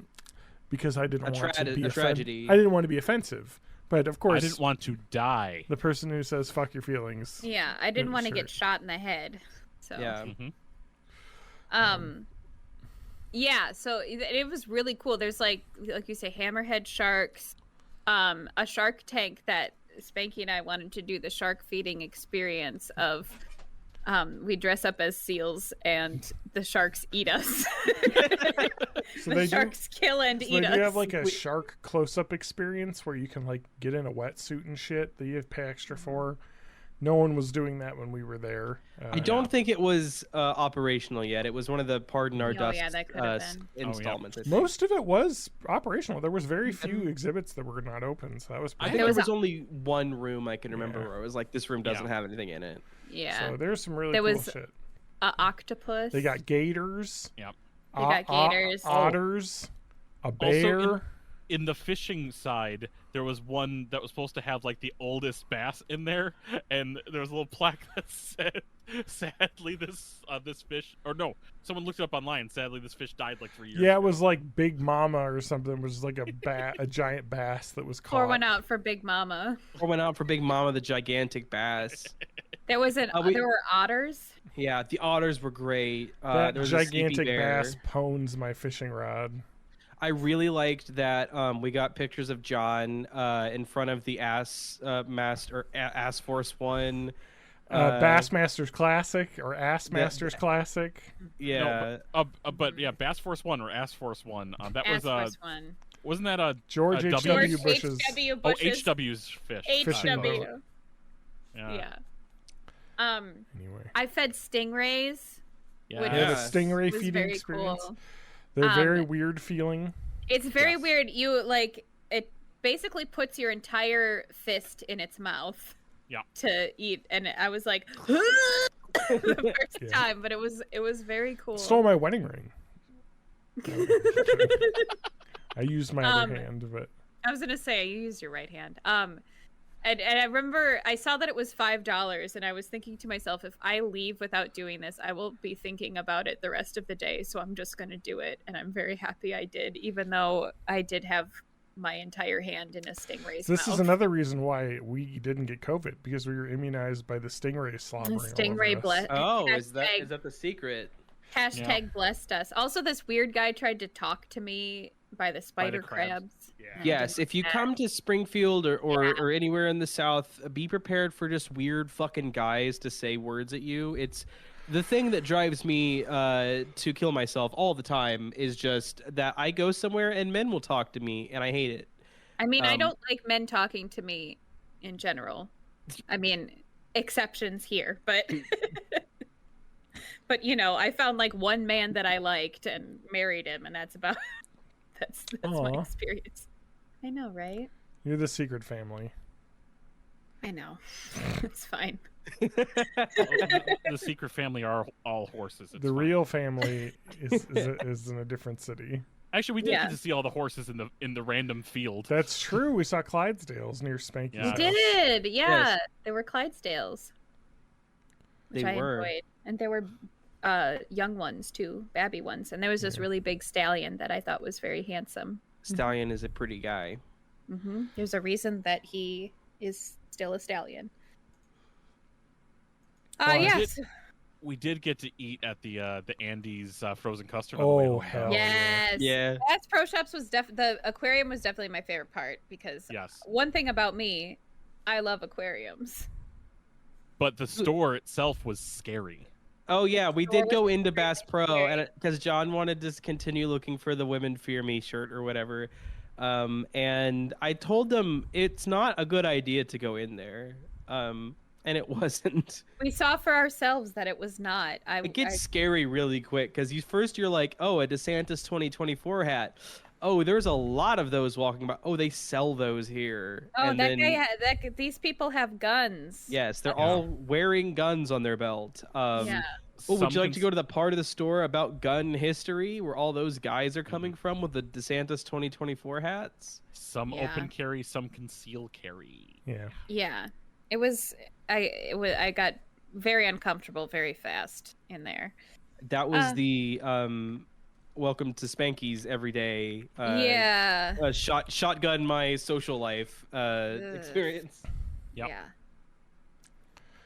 Because I didn't want to be a tragedy. I didn't want to be offensive, but of course, I didn't want to die. the person who says "fuck your feelings." Yeah, I didn't want to Sure. get shot in the head. So Yeah. yeah, so it was really cool. There's like you say, hammerhead sharks, a shark tank that Spanky and I wanted to do the shark feeding experience of. We dress up as seals and the sharks eat us. So the sharks kill and So eat they us. do have a shark close-up experience where you can get in a wetsuit and shit that you have to pay extra for. No one was doing that when we were there. I don't think it was operational yet. It was one of the Pardon Our Dust that could have been. installments. I think. Most of it was operational. There was very few exhibits that were not open, so that was I pretty think There there was was only one room I can remember Yeah. where it was like, this room doesn't have anything in it. Yeah. So there's some really There cool was- shit. Octopus. They got gators. Yep. They got gators. Otters. A bear. In the fishing side, there was one that was supposed to have the oldest bass in there, and there was a little plaque that said, "Sadly, this fish," or no, someone looked it up online. Sadly, this fish died 3 years. Yeah, ago. it was like Big Mama or something. It was like a giant bass that was caught. Pour one out for Big Mama. Or went out for Big Mama, the gigantic bass. There was there were otters. Yeah, the otters were great. That there was a sleepy gigantic bear. bass pwns my fishing rod. I really liked that we got pictures of John in front of the Ass Force One. Bassmasters Classic or Ass Masters Classic. Yeah. No, but yeah, Bass Force One or Ass Force One. That Ass was Force one. wasn't that a George a H.W. W? Bush's. H.W. Oh, Bush's. HW's fish. Fishing boat. HW. Yeah. Yeah. Anyway. I fed stingrays. Yeah. Which Yeah, the Yes. stingray was feeding very experience. cool. They're very weird feeling. It's very Yes. weird. You it basically puts your entire fist in its mouth. Yeah. To eat, and I was like, the first Yeah. time, but it was very cool. Stole my wedding ring. I used my other hand, but I was gonna say you used your right hand. And I remember I saw that it was $5, and I was thinking to myself, if I leave without doing this, I will be thinking about it the rest of the day. So I'm just gonna do it, and I'm very happy I did, even though I did have my entire hand in a stingray's this mouth. is another reason why we didn't get COVID, because we were immunized by the stingray slobbering. Stingray bless. Oh, is Hashtag- that the secret? Hashtag blessed us. Also, this weird guy tried to talk to me by the spider crabs. crabs. Yeah. and I Yes, didn't if you like come to Springfield or anywhere in the South, be prepared for just weird fucking guys to say words at you. It's the thing that drives me to kill myself all the time is just that I go somewhere and men will talk to me and I hate it. I mean, I don't like men talking to me in general. I mean, exceptions here, but but I found one man that I liked and married him, and that's about that's my Aw. experience. I know, right? You're the secret family. I know. It's fine. The secret family are all horses. It's The fine. real family is in a different city. Actually, we did Yeah. get to see all the horses in the random field. That's true. We saw Clydesdales near Spanky's Yeah. We house. did, yeah. Yes. There were Clydesdales, which They I were. enjoyed, and there were young ones too, babby ones, and there was this really big stallion that I thought was very handsome. Stallion is a pretty guy. There's a reason that he is still a stallion. Yes. We did get to eat at the Andes frozen custard. On the way home. Hell Yes. Yeah. That's Pro Shops was the aquarium was definitely my favorite part because one thing about me, I love aquariums. But the store itself was scary. Oh yeah, we did go into Bass Pro, scary. and because John wanted to continue looking for the "Women Fear Me" shirt or whatever, and I told them it's not a good idea to go in there, and it wasn't. We saw for ourselves that it was not. It gets scary really quick because you're like, oh, a DeSantis 2024 hat. Oh, there's a lot of those walking about. Oh, they sell those here. Oh, and these people have guns. Yes, they're all wearing guns on their belt. Yeah. Oh, would you like to go to the part of the store about gun history where all those guys are coming from with the DeSantis 2024 hats? Some open carry, some conceal carry. Yeah. Yeah. It was I got very uncomfortable very fast in there. That was the welcome to Spanky's everyday shotgun my social life experience. Yep. Yeah.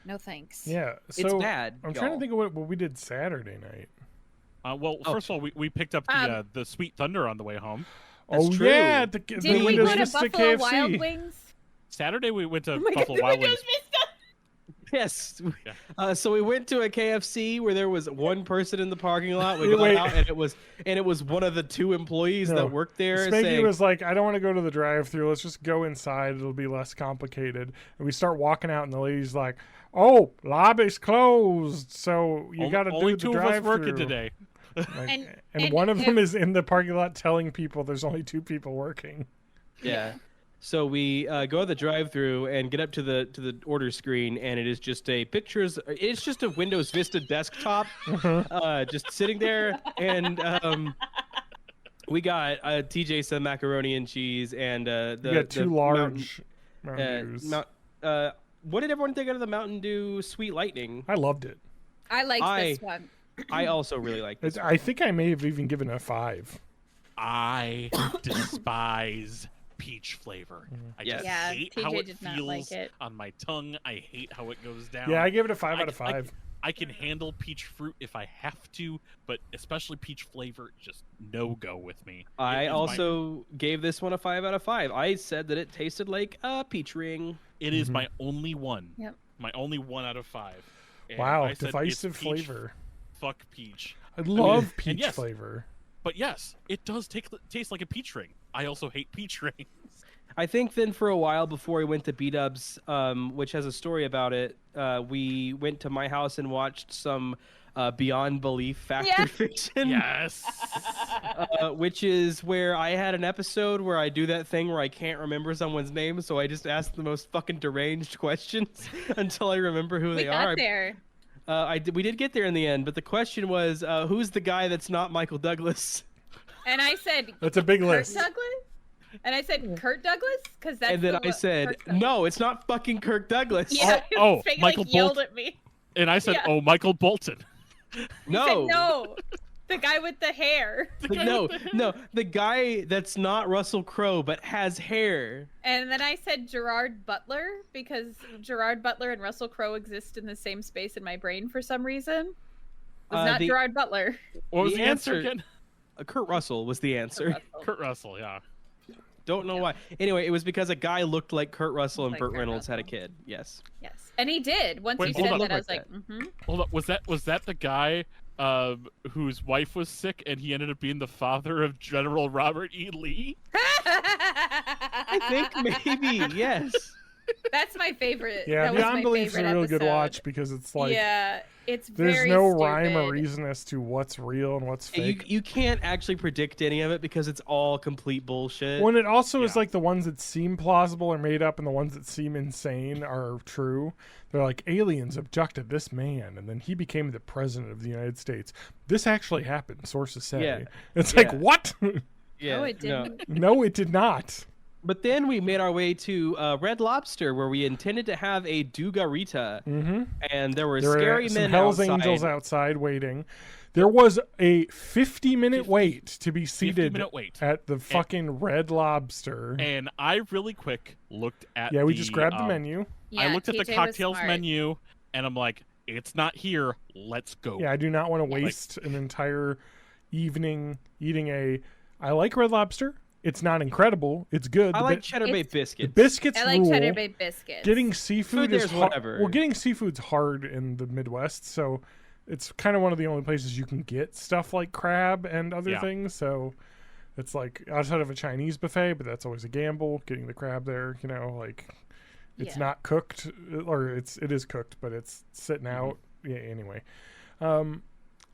No thanks. Yeah. So It's bad. I'm trying to think of what we did Saturday night. First of all, we picked up the Sweet Thunder on the way home. That's true. Yeah, the Did we Windows go to Vista Buffalo KFC. Wild Wings? Saturday we went to Oh my Buffalo God, Wild the Wings. Windows Vista! Yes. Yeah. So we went to a KFC where there was one person in the parking lot. We got out, and it was one of the two employees that worked there. Spanky saying, was like, I don't want to go to the drive-thru. Let's just go inside. It'll be less complicated. And we start walking out, and the lady's like, "Oh, lobby's closed, so you got to do only the two drive-thru." of us working today. And one of them is in the parking lot telling people there's only two people working. Yeah. So we go to the drive-thru and get up to the order screen, and it is just it's just a Windows Vista desktop, just sitting there, and we got TJ some macaroni and cheese, and We got two large Mountain Dews. what did everyone think of the Mountain Dew Sweet Lightning? I loved it. I liked this one. I also really liked this. I think I may have even given it a 5. I despise peach flavor. I just hate how TJ it did not feels like it. on my tongue. I hate how it goes down. Yeah, I gave it a 5 out of 5. I can handle peach fruit if I have to, but especially peach flavor, just no go with me. I also gave this one a 5 out of 5. I said that it tasted like a peach ring. It is my only one. Yep. My only 1 out of 5. And Wow, I said divisive it's peach, flavor. Fuck peach. I love and peach yes, flavor. But yes, it does taste like a peach ring. I also hate peach rings. I think then for a while before we went to B-Dubs, which has a story about it, we went to my house and watched some Beyond Belief Factor Fiction. Yes. Which is where I had an episode where I do that thing where I can't remember someone's name, so I just ask the most fucking deranged questions until I remember who they are. There. We did get there in the end, but the question was, who's the guy that's not Michael Douglas? And I said, That's a big Kurt list. Douglas? And I said, Kurt Douglas? Because that's And then I said, no, it's not fucking Kirk Douglas. Yeah, Spanky, Michael yelled Bolt. at me. And I said, Yeah. Michael Bolton. No. He said, no. The guy with the hair. No, the guy that's not Russell Crowe but has hair. And then I said Gerard Butler because Gerard Butler and Russell Crowe exist in the same space in my brain for some reason. It was not Gerard Butler. What was The the answer answer- again? Kurt Russell was the answer. Kurt Russell, yeah. Don't know why. Anyway, it was because a guy looked like Kurt Russell and Like Burt Kurt Reynolds had a Russell. kid. Yes. Yes. And he did. Once Wait, you hold said on. that, I was Looked like, like Hold up, was that the guy whose wife was sick and he ended up being the father of General Robert E. Lee? I think maybe, yes. That's my favorite. Yeah, that was Beyond my Belief's a favorite really good episode. watch because it's like yeah, it's there's very no stupid. rhyme or reason as to what's real and what's fake. You can't actually predict any of it because it's all complete bullshit. When it also is Yeah. like the ones that seem plausible are made up and the ones that seem insane are true. They're like aliens abducted this man and then he became the president of the United States. This actually happened, sources say. Yeah. It's Yeah. like, what? Yeah, No, it didn't. No, it did not. But then we made our way to Red Lobster, where we intended to have a Dugarita, and there were scary some men Hell's outside. Angels outside waiting. There was a 50-minute wait to be seated 50-minute wait. at the fucking Red Lobster. And I really quick looked at We just grabbed the menu. Yeah, I looked at the TJ was cocktails smart. menu, and I'm like, it's not here. Let's go. Yeah, I do not want to waste an entire evening eating I like Red Lobster. It's not incredible. It's good. I like Cheddar Bay the biscuits. biscuits I like rule. Cheddar Bay biscuits. Getting seafood Food is there's hard. whatever. Well, getting seafood's hard in the Midwest, so it's kind of one of the only places you can get stuff like crab and other things. So it's like outside of a Chinese buffet, but that's always a gamble. Getting the crab there, it's not cooked, or it is cooked, but it's sitting out. Yeah. Anyway, So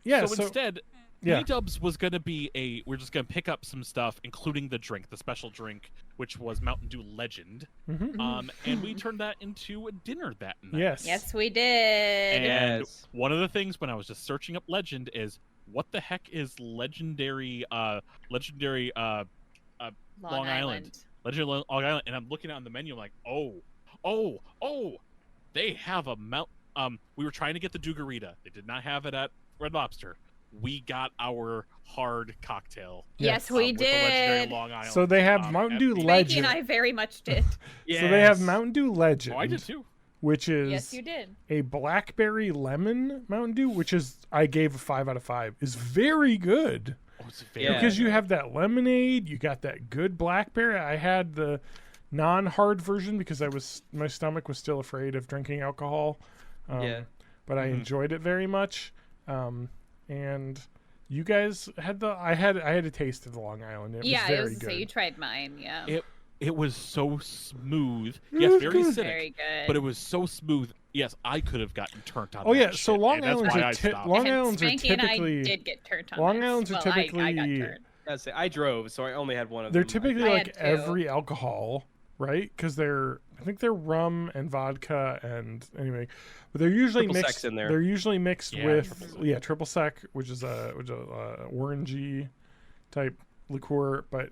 instead, B-Dubs was going to be we're just going to pick up some stuff, including the drink, the special drink, which was Mountain Dew Legend. And we turned that into a dinner that night. Yes, we did. And one of the things when I was just searching up Legend is, what the heck is legendary Long Island? Legendary Long Island. And I'm looking on the menu, I'm like, oh, they have a we were trying to get the Dugarita. They did not have it at Red Lobster. We got our hard cocktail. Yes, we with the legendary did. Long Island. So they have Mountain Dew Spanky Legend. and I very much did. So they have Mountain Dew Legend. Oh, I did too. Which is Yes, you did. a blackberry lemon Mountain Dew, which is I gave a 5 out of 5. Is very good. Oh, it's very Because you have that lemonade, you got that good blackberry. I had the non-hard version because my stomach was still afraid of drinking alcohol. But I enjoyed it very much. And you guys had I had a taste of the Long Island. It was very good. So you tried mine. Yeah. It was so smooth. Yes, very good. acidic. Very good. But it was so smooth. Yes, I could have gotten turned on. Oh that yeah, so shit, Long and that's Island's why are I stopped. Long And Islands are Spanky and I typically did get turned on. Long this. Islands are Well, I got typically turned. I drove, so I only had one of they're them. typically I like had two. every alcohol, right? Because I think they're rum and vodka and anyway, but they're usually Triple mixed. sec in there. They're usually mixed Yeah, with triple sec, which is a orangey type liqueur, but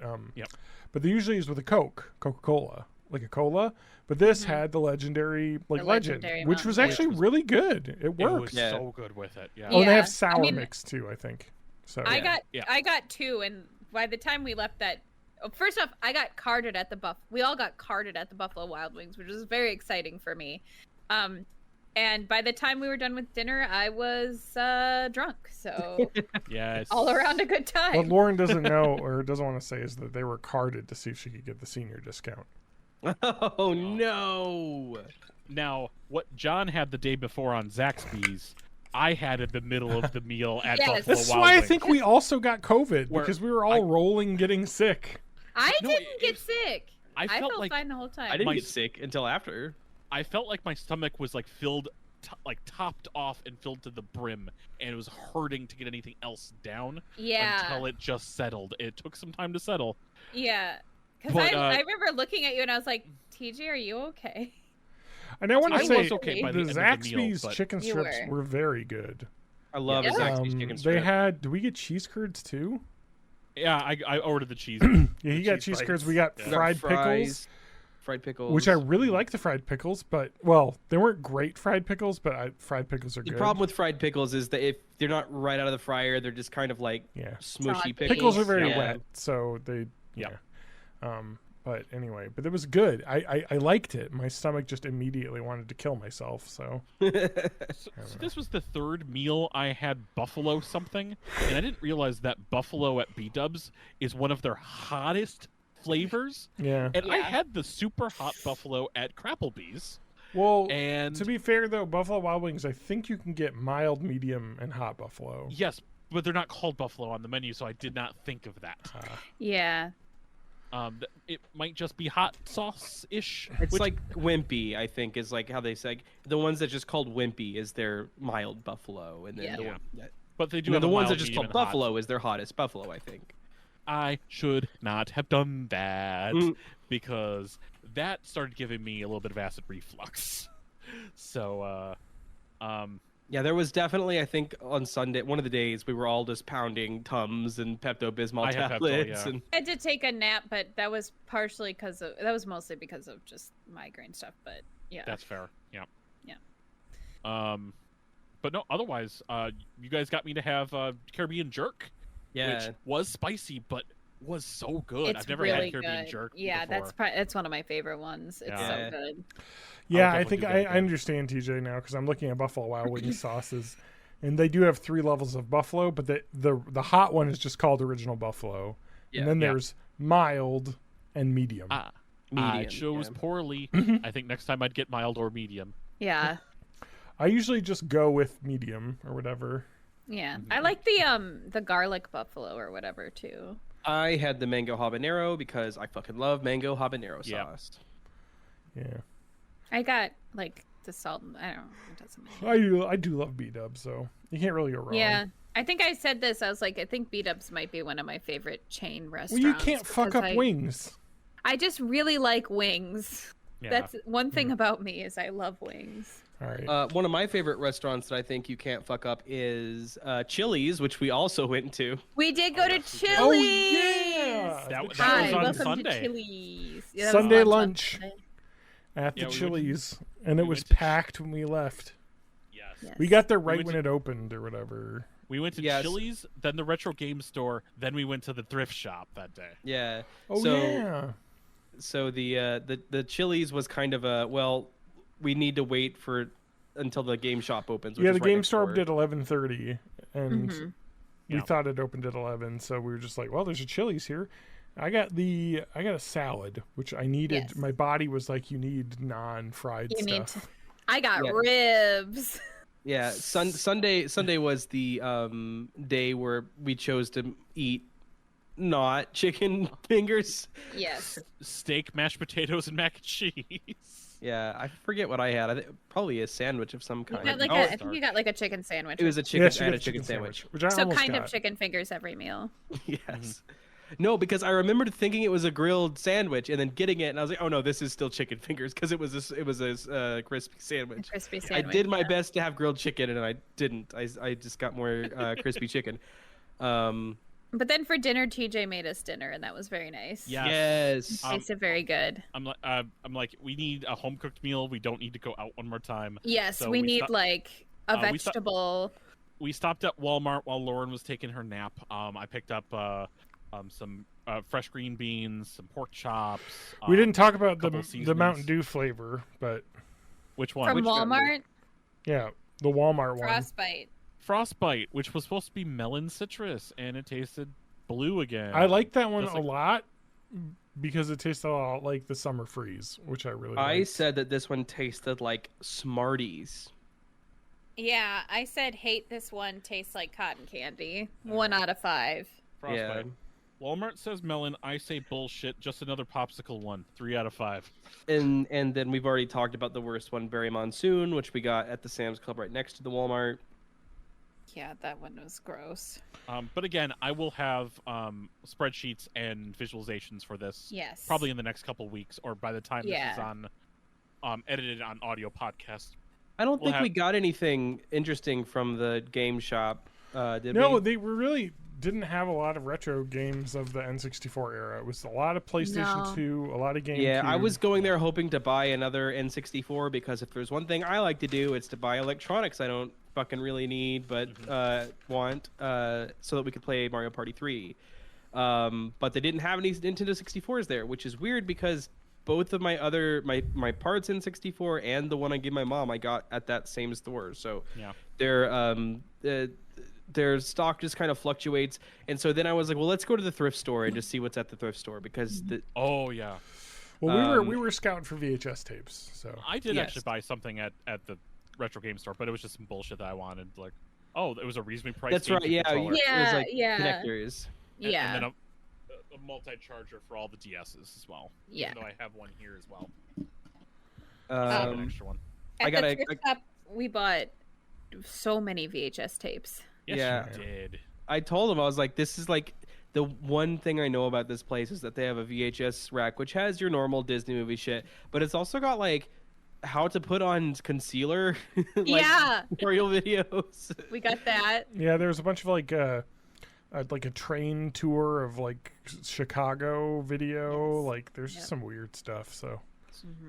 but they usually is with a Coca-Cola, like a cola. But this had the legendary Legend, legendary which was Mountain actually really good. It It was worked. so good with it. Yeah. Oh, and they Yeah, have sour I mean, mix too, I think. So I Yeah. got 2, and by the time we left that, first off, I got carded at the We all got carded at the Buffalo Wild Wings, which was very exciting for me. And by the time we were done with dinner, I was drunk. So Yes. all around a good time. what Lauren doesn't know or doesn't want to say is that they were carded to see if she could get the senior discount. Oh no! Now, what John had the day before on Zaxby's, I had in the middle of the meal at Yes. Buffalo That's Wild why I Wings. think we also got COVID Where because we were all rolling, getting sick. I No, didn't it get was- sick. I I felt felt like fine the whole time. I didn't My- get sick until after. I felt like my stomach was like filled, topped off and filled to the brim, and it was hurting to get anything else down Yeah. until it just settled. It took some time to settle. Yeah. Because But, I remember looking at you and I was like, TJ, are you okay? And I want I to say was okay by the the end of the meal, Zaxby's but- chicken You strips were. were very good. I love Yeah. a Zaxby's chicken They strip. had. Did we get cheese curds too? Yeah, I ordered the cheese. Yeah, the he got cheese curds. We got Yeah. fried pickles, fried pickles, which I really like the fried pickles, but they weren't great fried pickles, but fried pickles are The good. problem with fried pickles is that if they're not right out of the fryer, they're just kind of like smushy Soggy. pickles. Pickles are very Yeah. wet, so they Yeah. But anyway, but it was good. I liked it. My stomach just immediately wanted to kill myself. So So this was the third meal I had buffalo something, and I didn't realize that buffalo at B-Dubs is one of their hottest flavors. yeah. And I Yeah. had the super hot buffalo at Crapplebee's. Well, And to be fair though, Buffalo Wild Wings, I think you can get mild, medium, and hot buffalo. yes, but they're not called buffalo on the menu, so I did not think of that. Yeah. It might just be hot sauce-ish. It's like wimpy, I think, is like how they say the ones that just called wimpy is their mild buffalo, and then Yeah. the, Yeah. one, but they do the have a ones that mild, just medium, called and hot. buffalo is their hottest buffalo, I think. I should not have done that Mm. because that started giving me a little bit of acid reflux. So, Yeah, there was definitely, I think, on Sunday, one of the days, we were all just pounding Tums and Pepto-Bismol I had Pepto, tablets. yeah. And I had to take a nap, but that was mostly because of just migraine stuff. But yeah, That's fair. Yeah. Yeah. But no, otherwise, you guys got me to have Caribbean jerk, yeah, which was spicy, but was so good. it's I've never really had Caribbean good. jerk Yeah, before. that's one of my favorite ones. It's Yeah. so good. Yeah, I definitely think do that I again. understand TJ now because I'm looking at Buffalo Wild Wings sauces, and they do have 3 levels of buffalo, but the hot one is just called original buffalo, and then Yeah. there's mild and medium. I medium. chose yeah. poorly. I think next time I'd get mild or medium. Yeah, I usually just go with medium or whatever. yeah. I like the garlic buffalo or whatever too. I had the mango habanero because I fucking love mango habanero Yeah. sauce. Yeah, I got like the salt. I don't know. It doesn't matter. I do love B-dubs, so you can't really go wrong. Yeah. I think I said this. I was like, I think B-Dubs might be one of my favorite chain Well, restaurants. you can't fuck because up wings. I just really like wings. Yeah. That's one thing about me is I love wings. All right. One of my favorite restaurants that I think you can't fuck up is Chili's, which we also went to. We did go to yes, we did. Chili's. Oh, yeah! That Hi, was on welcome Sunday. to Chili's. Yeah, that was Sunday on lunch. Sunday. At Yeah, the we went to- Chili's, and it we was went to- packed when we left. Yes. Yes. We got there right went when to- it opened or whatever. We went to Yes. Chili's, then the retro game store, then we went to the thrift shop that day. Yeah. Oh so, yeah. So the Chili's was kind of a, well, we need to wait for until the game shop opens. Which Yeah, is the right game next store door. opened at 11:30, and Mhm. we Yeah. thought it opened at 11, so we were just like, "Well, there's a Chili's here." I got a salad, which I needed. Yes. My body was like, "You need non-fried You need stuff." I got Yeah. ribs. Yeah, Sunday was the day where we chose to eat not chicken fingers. Yes. Steak, mashed potatoes, and mac and cheese. Yeah, I forget what I had. I think probably a sandwich of some You kind. got like Oh, I it's think you got like a chicken sandwich. It was a chicken. Yeah, she I had got a chicken sandwich. which I so almost kind got. of chicken fingers every meal. Yes. No, because I remembered thinking it was a grilled sandwich and then getting it, and I was like, "Oh no, this is still chicken fingers," because it was a crispy sandwich. Crispy I sandwich. did my yeah. best to have grilled chicken, and I didn't. I just got more crispy chicken. But then for dinner, TJ made us dinner, and that was very nice. Yes. Yes. Tasted very good. I'm like, we need a home cooked meal. We don't need to go out one more time. Yes, So we we need sto- like a we sto- vegetable. We stopped at Walmart while Lauren was taking her nap. I picked up some fresh green beans, some pork chops. We didn't talk about couple the seasonings. Mountain Dew flavor, but Which one? From Which one? Walmart, yeah, the Walmart one. Frostbite. Frostbite, which was supposed to be melon citrus, and it tasted blue again. I like that one Just a like- lot because it tastes a lot like the Summer Freeze, which I really I like. said that this one tasted like Smarties. Yeah, I said hate this one. Tastes like cotton candy. 1 out of 5. Frostbite. Walmart says melon. I say bullshit. Just another popsicle one. 3 out of 5. And then we've already talked about the worst one, Berry Monsoon, which we got at the Sam's Club right next to the Walmart. Yeah, that one was gross. But again, I will have spreadsheets and visualizations for this. Yes. Probably in the next couple weeks, or by the time Yeah. this is on edited on audio podcast. I don't We'll think we have- got anything interesting from the game shop, did No, we? they really didn't have a lot of retro games of the N64 era. It was a lot of PlayStation No. 2, a lot of GameCube. Yeah, I was going there hoping to buy another N64 because if there's one thing I like to do, it's to buy electronics I don't fucking really need but want, so that we could play Mario Party 3. But they didn't have any Nintendo 64s there, which is weird because both of my other my parts N64 and the one I gave my mom I got at that same store. So Yeah. their stock just kind of fluctuates, and so then I was like, well, let's go to the thrift store and just see what's at the thrift store because Oh yeah. Well, we were scouting for VHS tapes, so I did Yes. actually buy something at the retro game store, but it was just some bullshit that I wanted. Like, oh, it was a reasonably priced. that's right. GameCube Yeah, controller. it was Yeah, like yeah. connectors. Yeah. And then a multi-charger for all the DSs as well. Yeah. Even though I have one here as well. I have an extra one. I At gotta- the thrift shop, we bought so many VHS tapes. Yes, Yeah. you did. I told him, I was like, this is like the one thing I know about this place is that they have a VHS rack, which has your normal Disney movie shit, but it's also got like how to put on concealer like Yeah. tutorial videos. We got that. Yeah, there was a bunch of like a train tour of like Chicago video. Yes. Like there's Yep. some weird stuff. So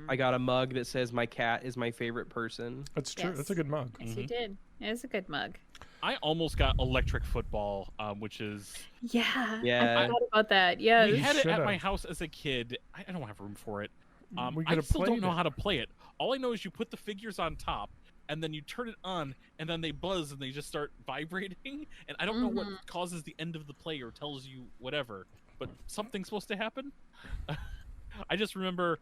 I got a mug that says my cat is my favorite person. that's true. Yes. That's a good mug. Yes, you did. It is a good mug. I almost got electric football, which is Yeah. Yeah. I forgot about that. Yes. we had it at should've. my house as a kid. I don't have room for it. We I could have still don't played know it. how to play it. All I know is you put the figures on top, and then you turn it on, and then they buzz and they just start vibrating. And I don't know what causes the end of the play or tells you whatever, but something's supposed to happen. I just remember,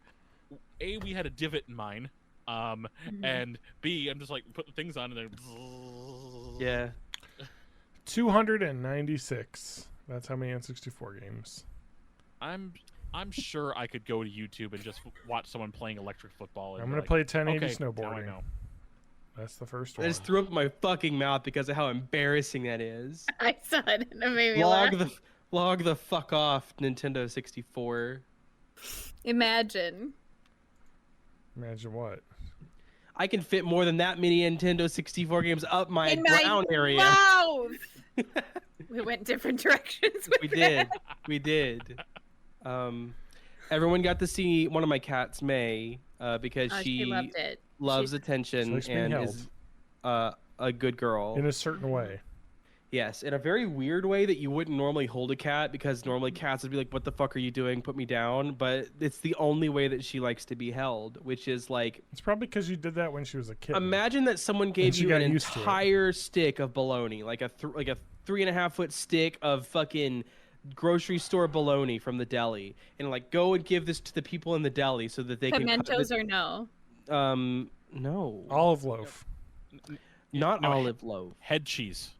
A, we had a divot in mine, and B, I'm just like put the things on and then. Yeah. 296. That's how many N64 games. I'm sure I could go to YouTube and just watch someone playing electric football. And I'm be gonna like, play 1080 okay, now I snowboarding. know. That's the first I one. just threw up my fucking mouth because of how embarrassing that is. I saw it and it made me laugh. Log the fuck off, Nintendo 64. Imagine. Imagine what? I can fit more than that many Nintendo 64 games up my In my brown area. mouth. We went different directions. With We did. We did. Everyone got to see one of my cats, May, because Oh, she loved it. loves She's- attention She likes being and held. is a good girl. In a certain way. Yes, in a very weird way that you wouldn't normally hold a cat, because normally cats would be like, "What the fuck are you doing? Put me down." But it's the only way that she likes to be held, which is like, It's probably because you did that when she was a kid. imagine that someone gave she you got an used to it. entire stick of bologna, like a 3.5 foot stick of fucking grocery store bologna from the deli, and like go and give this to the people in the deli so that they Pimentos can or no? no, Olive loaf. not no, olive loaf. Head cheese.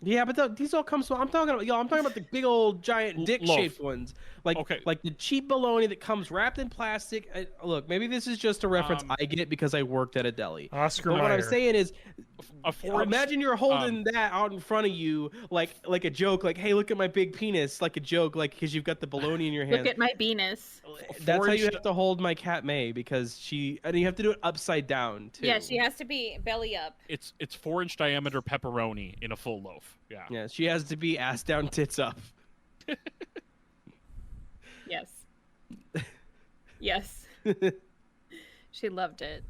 Yeah, but these all come. So I'm talking about the big old giant dick-shaped ones, like Okay. like the cheap bologna that comes wrapped in plastic. Look, maybe this is just a reference I get because I worked at a deli. Oscar But what I'm Mayer. saying is, A 4-inch, imagine you're holding that out in front of you, like a joke, like, "Hey, look at my big penis," like a joke, like because you've got the bologna in your hand. Look at my penis. That's how you 4-inch have to hold my cat May, because and you have to do it upside down too. Yeah, she has to be belly up. It's 4-inch diameter pepperoni in a full loaf. Yeah. Yeah, she has to be ass down, tits up. Yes. Yes. She loved it.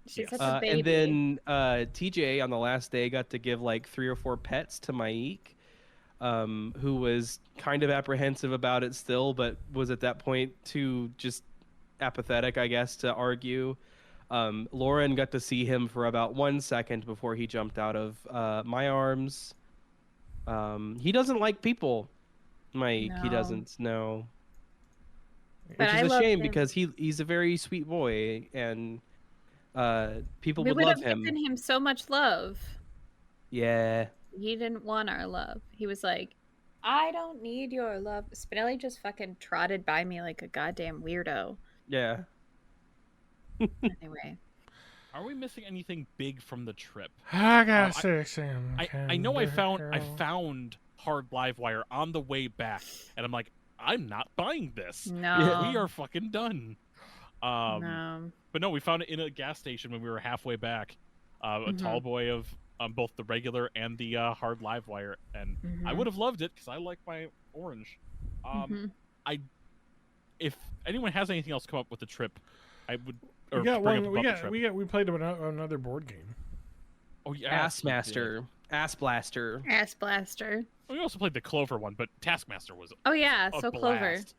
She's Yes. such a baby. And then TJ on the last day got to give like 3 or 4 pets to Maik, who was kind of apprehensive about it still, but was at that point too just apathetic, I guess, to argue. Lauren got to see him for about 1 second before he jumped out of my arms. He doesn't like people, Mike. He No. doesn't. No. But Which I is a loved shame him. because he's a very sweet boy, and people we would would love have him. given him so much love. Yeah. He didn't want our love. He was like, I don't need your love. Spinelli just fucking trotted by me like a goddamn weirdo. Yeah. Anyway. Are we missing anything big from the trip? I got I- 6 in I know I found Canberra. Hard Livewire on the way back, and I'm like, I'm not buying this. No. We are fucking done. No. But no, we found it in a gas station when we were halfway back. A tall boy of both the regular and the Hard Livewire, and I would have loved it because I like my orange. If anyone has anything else come up with the trip, I would. Or We got bring one. up We about the got. trip. We played another board game. Oh yeah, Ass we did. Master. Ass Blaster. Ass blaster. We also played the Clover one, but Taskmaster was Oh yeah, a so Clover. blast.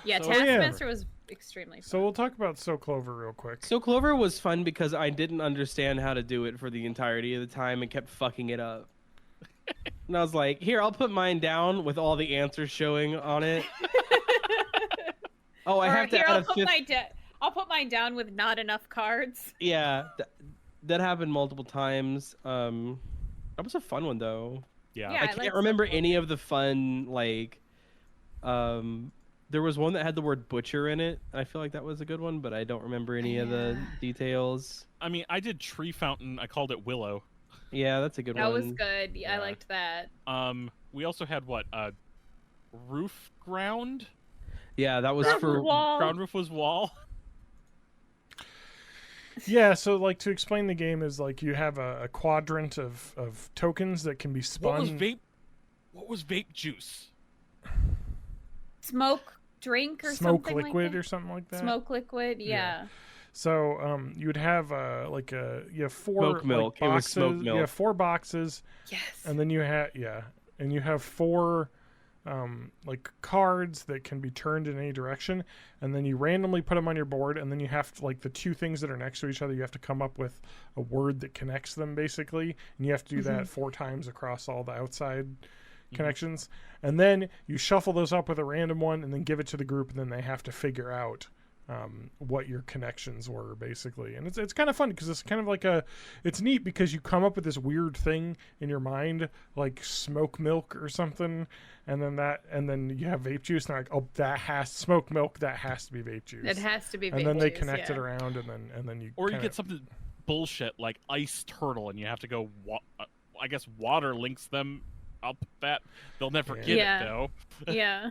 Yeah, So- Taskmaster was extremely fun. So we'll talk about So Clover real quick. So Clover was fun because I didn't understand how to do it for the entirety of the time and kept fucking it up. And I was like, here, I'll put mine down with all the answers showing on it. Oh, I Or have to here, add I'll a put fifth. I'll put mine down with not enough cards. Yeah, that happened multiple times. That was a fun one though. Yeah. Yeah. I I can't like remember Clover. any of the fun there was one that had the word butcher in it. I feel like that was a good one, but I don't remember any of the details. I mean, I did Tree Fountain. I called it Willow. Yeah, that's a good That one. was good. Yeah, I Yeah. liked that. We also had what? Roof ground. Yeah, that was Ground for wall. Ground roof was wall. Yeah, so like to explain the game is like you have a quadrant of tokens that can be spun. What was vape juice? Smoke drink or Smoke something liquid like that? or something like that. Smoke liquid, yeah. So you would have you have 4 Smoke milk. Like, It was boxes. smoke milk. You have 4 boxes, Yes. and then you have 4 like cards that can be turned in any direction, and then you randomly put them on your board, and then you have to, like, the 2 things that are next to each other, you have to come up with a word that connects them basically, and you have to do that 4 times across all the outside connections, and then you shuffle those up with a random one and then give it to the group, and then they have to figure out what your connections were basically. And it's kind of fun because it's kind of like it's neat because you come up with this weird thing in your mind, like smoke milk or something, and then you have vape juice, and they're like, oh, that has smoke milk, that has to be vape juice. It has to be vape and then they juice, connect it yeah. around, and then you Or you kinda- get something bullshit like ice turtle, and you have to go. I guess water links them up. That they'll never get Yeah. it though. Yeah.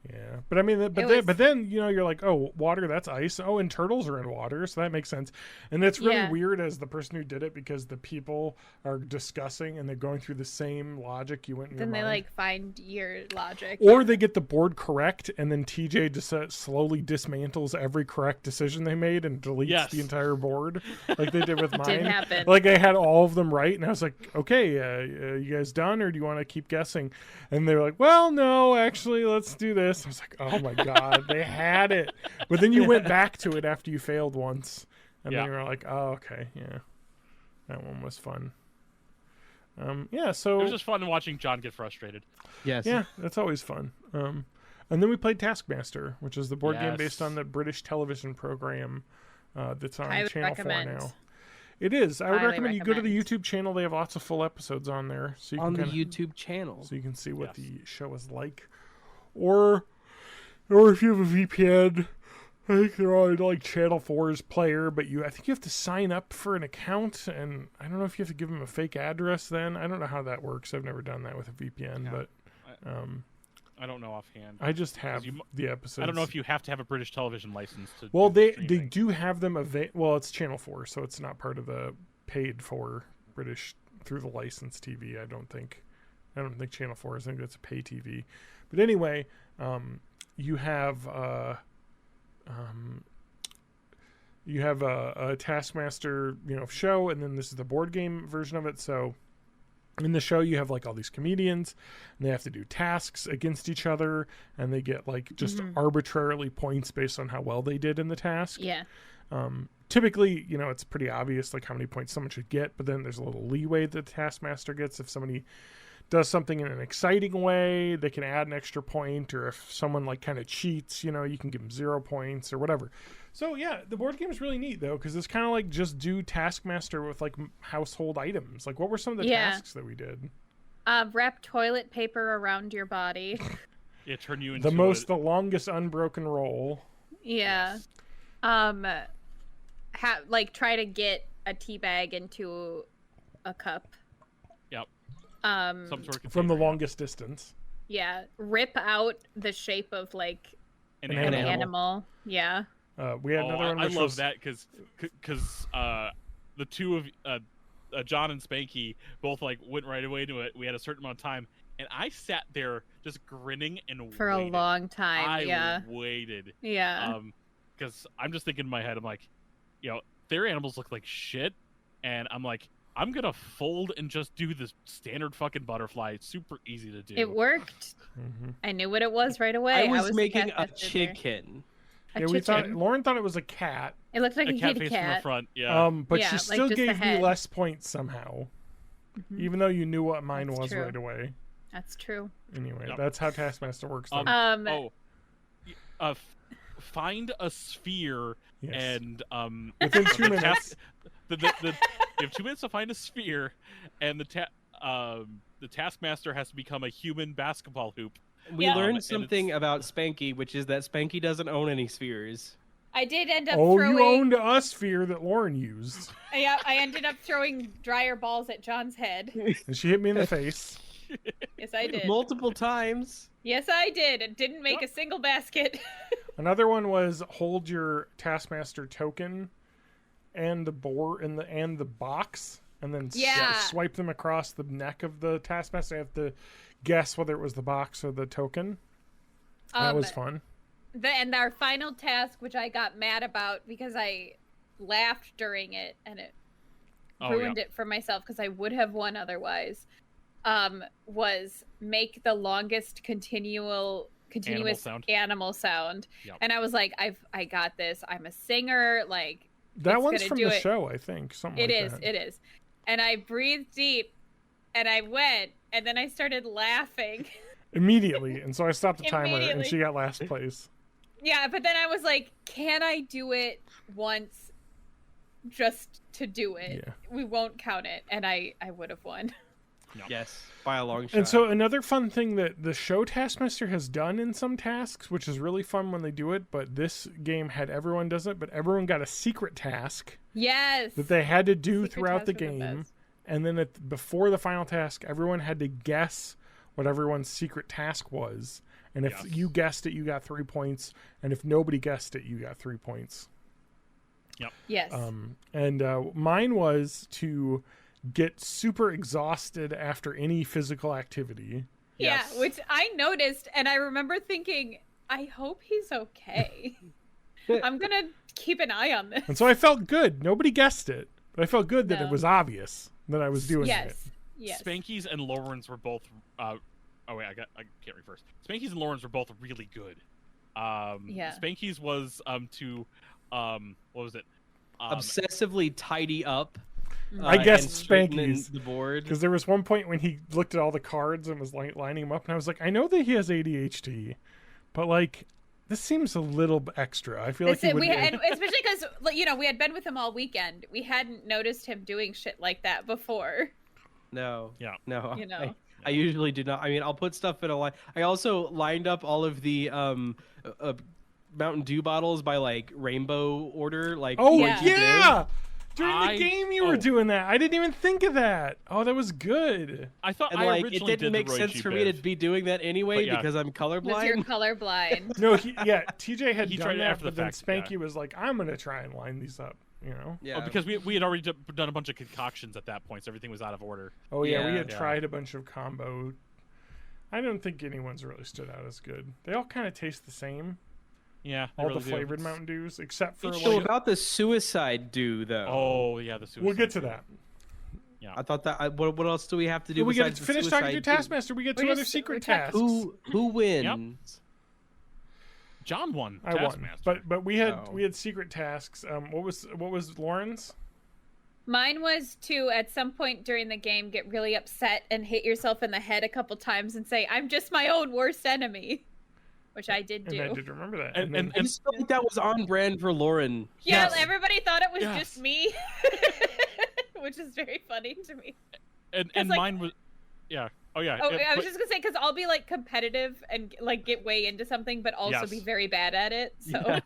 Yeah, but I mean, but then you know, you're like, oh, water, that's ice. Oh, and turtles are in water, so that makes sense. And that's really weird as the person who did it, because the people are discussing and they're going through the same logic you went in your Then they mind. like find your logic. Or they get the board correct, and then TJ just slowly dismantles every correct decision they made and deletes the entire board, like they did with mine. Didn't happen. Like I had all of them right, and I was like, okay, you guys done, or do you want to keep guessing? And they were like, well, no, actually, let's do this. I was like, oh my god, they had it. But then you went back to it after you failed once, and then you were like, oh, okay, yeah, that one was fun. So It was just fun watching John get frustrated. Yes. yeah, that's always fun. And then we played Taskmaster, which is the board game based on the British television program that's on Highly Channel recommend. 4 now. It is. I would Highly recommend you go to the recommend. YouTube channel. They have lots of full episodes on there, so you On can the kinda, YouTube channel. so you can see what the show is like. Or if you have a VPN, I think they're on like Channel 4's player, but I think you have to sign up for an account, and I don't know if you have to give them a fake address then. I don't know how that works. I've never done that with a VPN, but I don't know offhand. I just have the episodes. I don't know if you have to have a British television license to. Well, do the they streaming. do have them well, it's Channel 4, so it's not part of the paid for British through the licensed TV. I don't think Channel 4 is. I think that's a pay TV. But anyway, you have a Taskmaster, show, and then this is the board game version of it. So in the show, you have like all these comedians, and they have to do tasks against each other, and they get like just arbitrarily points based on how well they did in the task. Yeah. Typically, it's pretty obvious like how many points someone should get, but then there's a little leeway that the Taskmaster gets. If somebody does something in an exciting way, they can add an extra point, or if someone like kind of cheats, you can give them 0 points or whatever. So yeah, the board game is really neat though, because it's kind of like just do Taskmaster with like household items. Like, what were some of the tasks that we did? Wrap toilet paper around your body. Yeah, turn you into the longest unbroken roll. Yeah. Try to get a tea bag into a cup. Yep. Some sort of From the container. longest distance. Yeah, rip out the shape of like An an animal. animal. Yeah. We had another one. I Which love was, that because the two of John and Spanky both like went right away to it. We had a certain amount of time, and I sat there just grinning and For waited. a long time. I yeah. waited. Yeah. Because I'm just thinking in my head, I'm like, their animals look like shit, and I'm like, I'm gonna fold and just do this standard fucking butterfly. It's super easy to do. It worked. Mhm. I knew what it was right away. I was the making a cat messenger. chicken. A Yeah, we thought chicken. Lauren thought it was a cat. It looked like a a cat kitty face from the cat. front. Yeah. But Yeah, she like still just the gave me head. less points somehow, even though you knew what mine That's was true. right away. That's true. Anyway, Yep. that's how Taskmaster works. Then. Find a sphere Yes. and Within 2 the minutes. you have 2 minutes to find a sphere, and the Taskmaster has to become a human basketball hoop. We Yeah. learned And something about Spanky, which is that Spanky doesn't own any spheres. I did end up Oh, throwing. you owned a sphere that Lauren used, Yeah, I ended up throwing dryer balls at John's head. and she hit me in the face. Yes, I did. Multiple times. Yes, I did. It didn't make a single basket. Another one was hold your Taskmaster token, and the board and the box, and then Yeah. swipe them across the neck of the taskmaster. I have to guess whether it was the box or the token. That was fun. And our final task, which I got mad about because I laughed during it and it ruined it for myself because I would have won otherwise, was make the longest continuous animal sound. Yep. And I was like, I got this. I'm a singer. Like, That one's from the show, I think. Something it like is. that. It is. And I breathed deep, and I went, and then I started laughing. Immediately, and so I stopped the timer, and Immediately. she got last place. Yeah, but then I was like, can I do it once just to do it? Yeah. We won't count it. And I would have won. No. Yes, by a long shot. And so another fun thing that the show Taskmaster has done in some tasks, which is really fun when they do it, but this game had everyone does it, but everyone got a secret task Yes. that they had to do Secret throughout the tasks are the game. best. And then before the final task, everyone had to guess what everyone's secret task was. And if Yes. you guessed it, you got 3 points. And if nobody guessed it, you got 3 points. Yes. And mine was to get super exhausted after any physical activity. yeah, Yes. which I noticed, and I remember thinking, I hope he's okay. I'm going to keep an eye on this. And so I felt good. Nobody guessed it, but I felt good that No. it was obvious that I was doing it. Yes. Yes. Spanky's and Lauren's were both. I can't read first. Spanky's and Lauren's were both really good. Yeah. Spanky's was what was it? obsessively tidy up. I guessed and straighten Spanky's. the board. Because there was one point when he looked at all the cards and was lining them up, and I was like, I know that he has ADHD, but like, this seems a little extra. I feel like he would. and especially because we had been with him all weekend. We hadn't noticed him doing shit like that before. No. Yeah. No. You know. I usually do not. I mean, I'll put stuff in a line. I also lined up all of the Mountain Dew bottles by like rainbow order. Like, Oh Yeah. yeah! During I- the game, you were doing that. I didn't even think of that. Oh, that was good. I thought And I like, it originally didn't did make the Roy sense G. for me to Biv. be doing that anyway But yeah. because I'm Because you're colorblind. colorblind. No, TJ had He done tried it that, after the but then fact, Spanky yeah. was like, I'm gonna try and line these up. You know? Yeah. Oh, because we had already done a bunch of concoctions at that point, so everything was out of order. Oh yeah, we Yeah. had Yeah. tried a bunch of combo. I don't think anyone's really stood out as good. They all kind of taste the same. Yeah, they All really the do. flavored Mountain Dews, except for Each So like. about the suicide do though. Oh yeah, the suicide. We'll get to that. I thought that. What else do we have to do? We get besides to the finish talking to suicide your do? Taskmaster. We get We two other just- secret we talked- tasks. Who wins? John won. I won, Taskmaster. but we had Oh. secret tasks. What was Lauren's? Mine was to, at some point during the game, get really upset and hit yourself in the head a couple times and say, I'm just my own worst enemy. Which I did And I do. did remember that. And- then- I just felt like that was on brand for Lauren. Yeah, Yes. everybody thought it was Yes. just me. Which is very funny to me. and like- mine was, yeah. Oh yeah. Oh, it- I was but- just gonna say, because I'll be like competitive and like get way into something, but also Yes. be very bad at it. So Yeah.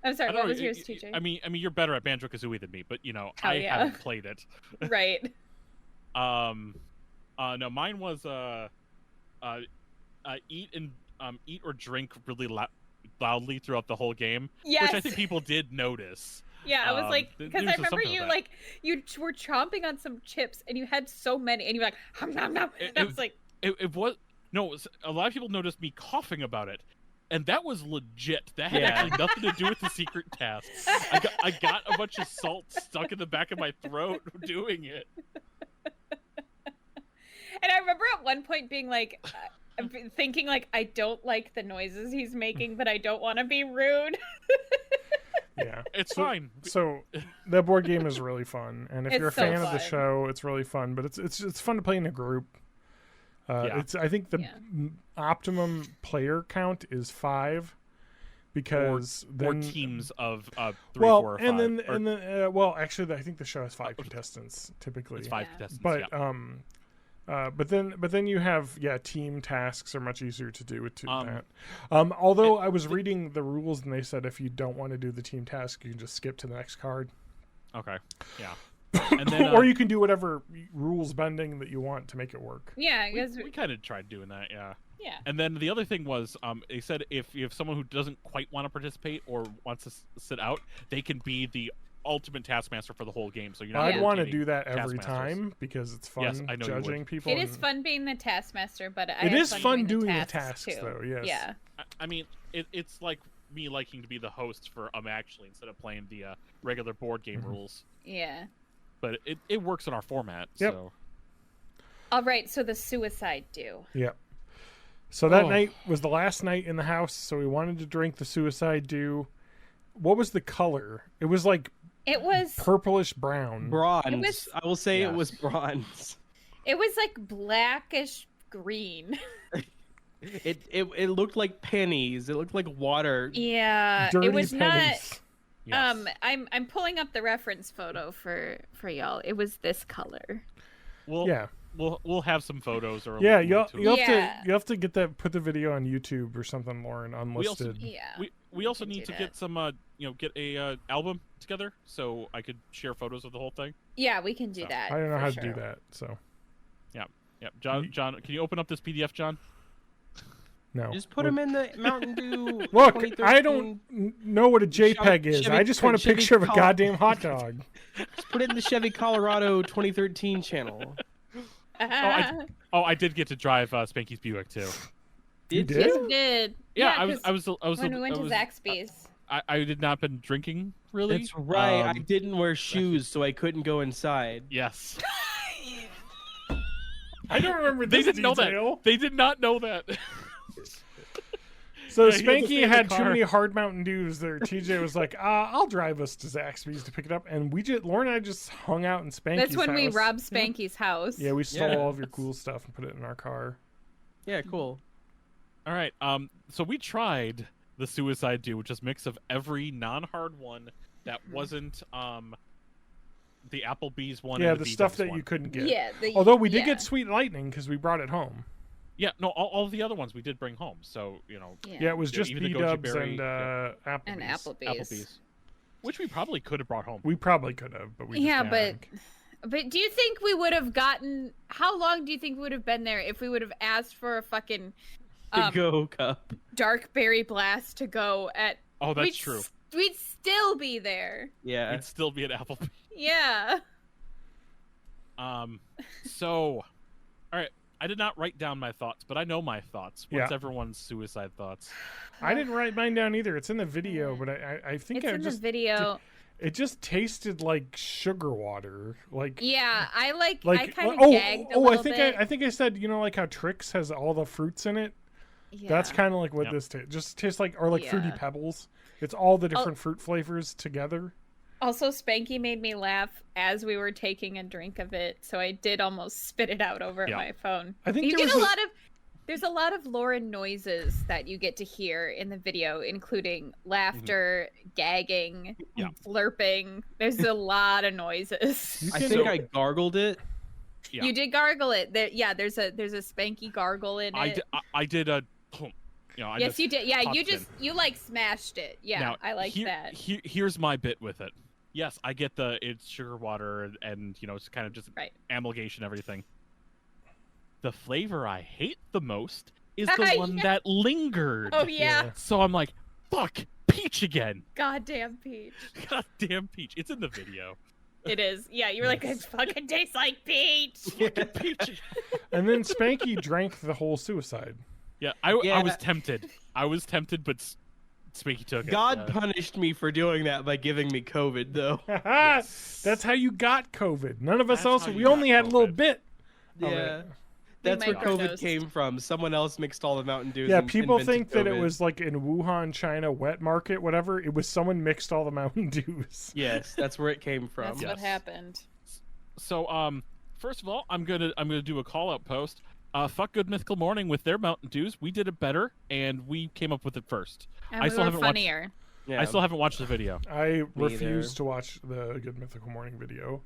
I'm sorry, I what don't was know, yours, it- TJ? I mean, you're better at Banjo Kazooie than me, but Hell I yeah. haven't played it. Right. No, mine was eat or drink really loudly throughout the whole game, Yes. which I think people did notice. Yeah, I was like, th- because I there's remember something you about like you were chomping on some chips and you had so many and you were like, hum nom nom. And I was like, It was no. It was, a lot of people noticed me coughing about it, and that was legit. That had Yeah. actually nothing to do with the secret task. I got a bunch of salt stuck in the back of my throat doing it. and I remember at one point being like, thinking like, I don't like the noises he's making, but I don't want to be rude. yeah. It's So- fine. So that board game is really fun, and if It's you're a so fan of the fun. show, it's really fun. But it's fun to play in a group. Yeah. I think the Yeah. optimum player count is 5, because Or then teams of 3, well, 4, or 5. and then or, and then well, actually, I think the show has 5 contestants typically. it's 5 Yeah. contestants. But yeah. but then you have team tasks are much easier to do with Um, that. Although I was reading the rules and they said if you don't want to do the team task, you can just skip to the next card, Okay. Yeah. And then, or you can do whatever rules bending that you want to make it work. Yeah, because we kind of tried doing that. Yeah. Yeah. And then the other thing was, they said if you have someone who doesn't quite want to participate or wants to sit out, they can be the ultimate taskmaster for the whole game. So you're not. I'd want to rotating do that every taskmasters. time because it's fun Yes, I know you would. judging people. It is fun being the taskmaster, but It is fun doing the tasks, too. though. Yes. Yeah. I mean, it's like me liking to be the host for actually instead of playing the regular board game rules. Yeah. But it works in our format. Yep. So All right. So the suicide do. Yep. So that Oh. night was the last night in the house, so we wanted to drink the suicide dew. What was the color? It was like It was. purplish brown. Bronze. It was- I will say Yes. it was bronze. It was like blackish green. It looked like pennies. It looked like water. Yeah. Dirty It was pennies. yes. I'm pulling up the reference photo for y'all. It was this color. Yeah. We'll have some photos or Yeah, link you to it. you have to get that, put the video on YouTube or something, Lauren, We also- unlisted. Yeah. We also can need do to that. get some get a album together so I could share photos of the whole thing. Yeah, we can do So, that. I don't know for how sure. to do that, so Yep. John, can you open up this PDF, John? no. Just put them in the Mountain Dew. Look, 2013. I don't know what a JPEG is. Chevy- I just want a Chevy picture of a Col- goddamn hot dog. Just put it in the Chevy Colorado 2013 channel. I did get to drive Spanky's Buick too. You Did did? Yes, we did. Yeah, 'cause I was when we went to was- Zaxby's. I did not been drinking really. That's right. I Um, didn't wear shoes, so I couldn't go inside. Yes. I don't remember They this didn't know detail. that. They did not know that. So Yeah, he had to stay Spanky in the had too car. many hard Mountain Dews there. TJ was like, I'll drive us to Zaxby's to pick it up. And Lauren and I just hung out in Spanky's That's when we house. robbed Spanky's house. Yeah, we stole Yeah. all of your cool stuff and put it in our car. Yeah, cool. All right. So we tried the Suicide Dew, which is a mix of every non-hard one that wasn't the Applebee's one. Yeah, and the the stuff BW's that one. you couldn't get. Yeah. Although we did yeah. get Sweet Lightning because we brought it home. Yeah, no, all the other ones we did bring home. So Yeah, it was Yeah, just even the B-Dubs Goji Berry, and Applebee's. And Applebee's. Applebee's, which we probably could have brought home. We probably could have, but we just Yeah, didn't. but do you think we would have gotten? How long do you think we would have been there if we would have asked for a fucking To go cup. dark berry blast to go at? Oh, that's we'd true. We'd still be there. Yeah. We'd still be at Applebee's. Yeah. So, all right. I did not write down my thoughts, but I know my thoughts. What's Yeah. everyone's suicide thoughts? I didn't write mine down either. It's in the video, but I think It's I in just the video. it just tasted like sugar water. Like Yeah, I I like kind of oh gagged a I little think bit. I think I said, you know, like how Trix has all the fruits in it. Yeah. That's kind of like what Yep. this tastes. Just tastes like, or like Fruity Yeah. Pebbles. It's all the Oh. different fruit flavors together. Also, Spanky made me laugh as we were taking a drink of it, so I did almost spit it out over Yeah. my phone. I think You there get was a lot of. There's a lot of Lauren noises that you get to hear in the video, including laughter, gagging, Yeah. flirping. There's a lot of noises. You I can- think I gargled it. Yeah. You did gargle it. There's a Spanky gargle in it. I did a. I Yes, just you did. Yeah, popped you in. just you like smashed it. Yeah, Now, I like that. Here's my bit with it. Yes, I get it's sugar water and it's kind of just Right. amalgamation everything. The flavor I hate the most is the one Yeah. that lingered. Oh yeah, Yeah. So I'm like, fuck, peach again. goddamn peach. Goddamn peach. It's in the video. It is. Yeah, you were like, it fucking tastes like peach. Peach. And then Spanky drank the whole suicide. Yeah, I Yeah. was tempted. but Spanky took it. God Yeah. punished me for doing that by giving me COVID, though. That's how you got COVID. None of us That's else. how you We got only had a little COVID. bit. of Yeah. it. That's where COVID microdosed. came from. Someone else mixed all the Mountain Dews. Yeah, and people invented think that it COVID. was like in Wuhan, China, wet market, whatever. It was someone mixed all the Mountain Dews. Yes, that's where it came from. That's Yeah. what happened. So, first of all, I'm gonna do a call out post. Fuck Good Mythical Morning with their Mountain Dews. We did it better, and we came up with it first. And I we still were haven't watched- funnier. Yeah. I still haven't watched the video. I refuse either. to watch the Good Mythical Morning video,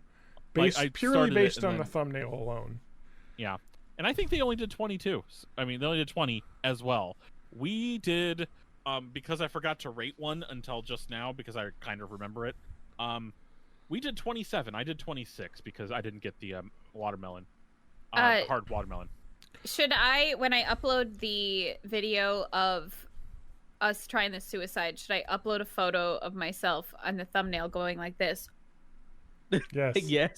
Like, I purely started it based and on the then- thumbnail alone. Yeah, and I think they only did 22. I mean, they only did 20 as well. We did, because I forgot to rate one until just now because I kind of remember it. We did 27. I did 26 because I didn't get the watermelon, hard watermelon. Should I, when I upload the video of us trying the suicide, should I upload a photo of myself on the thumbnail going like this? Yes. Yes.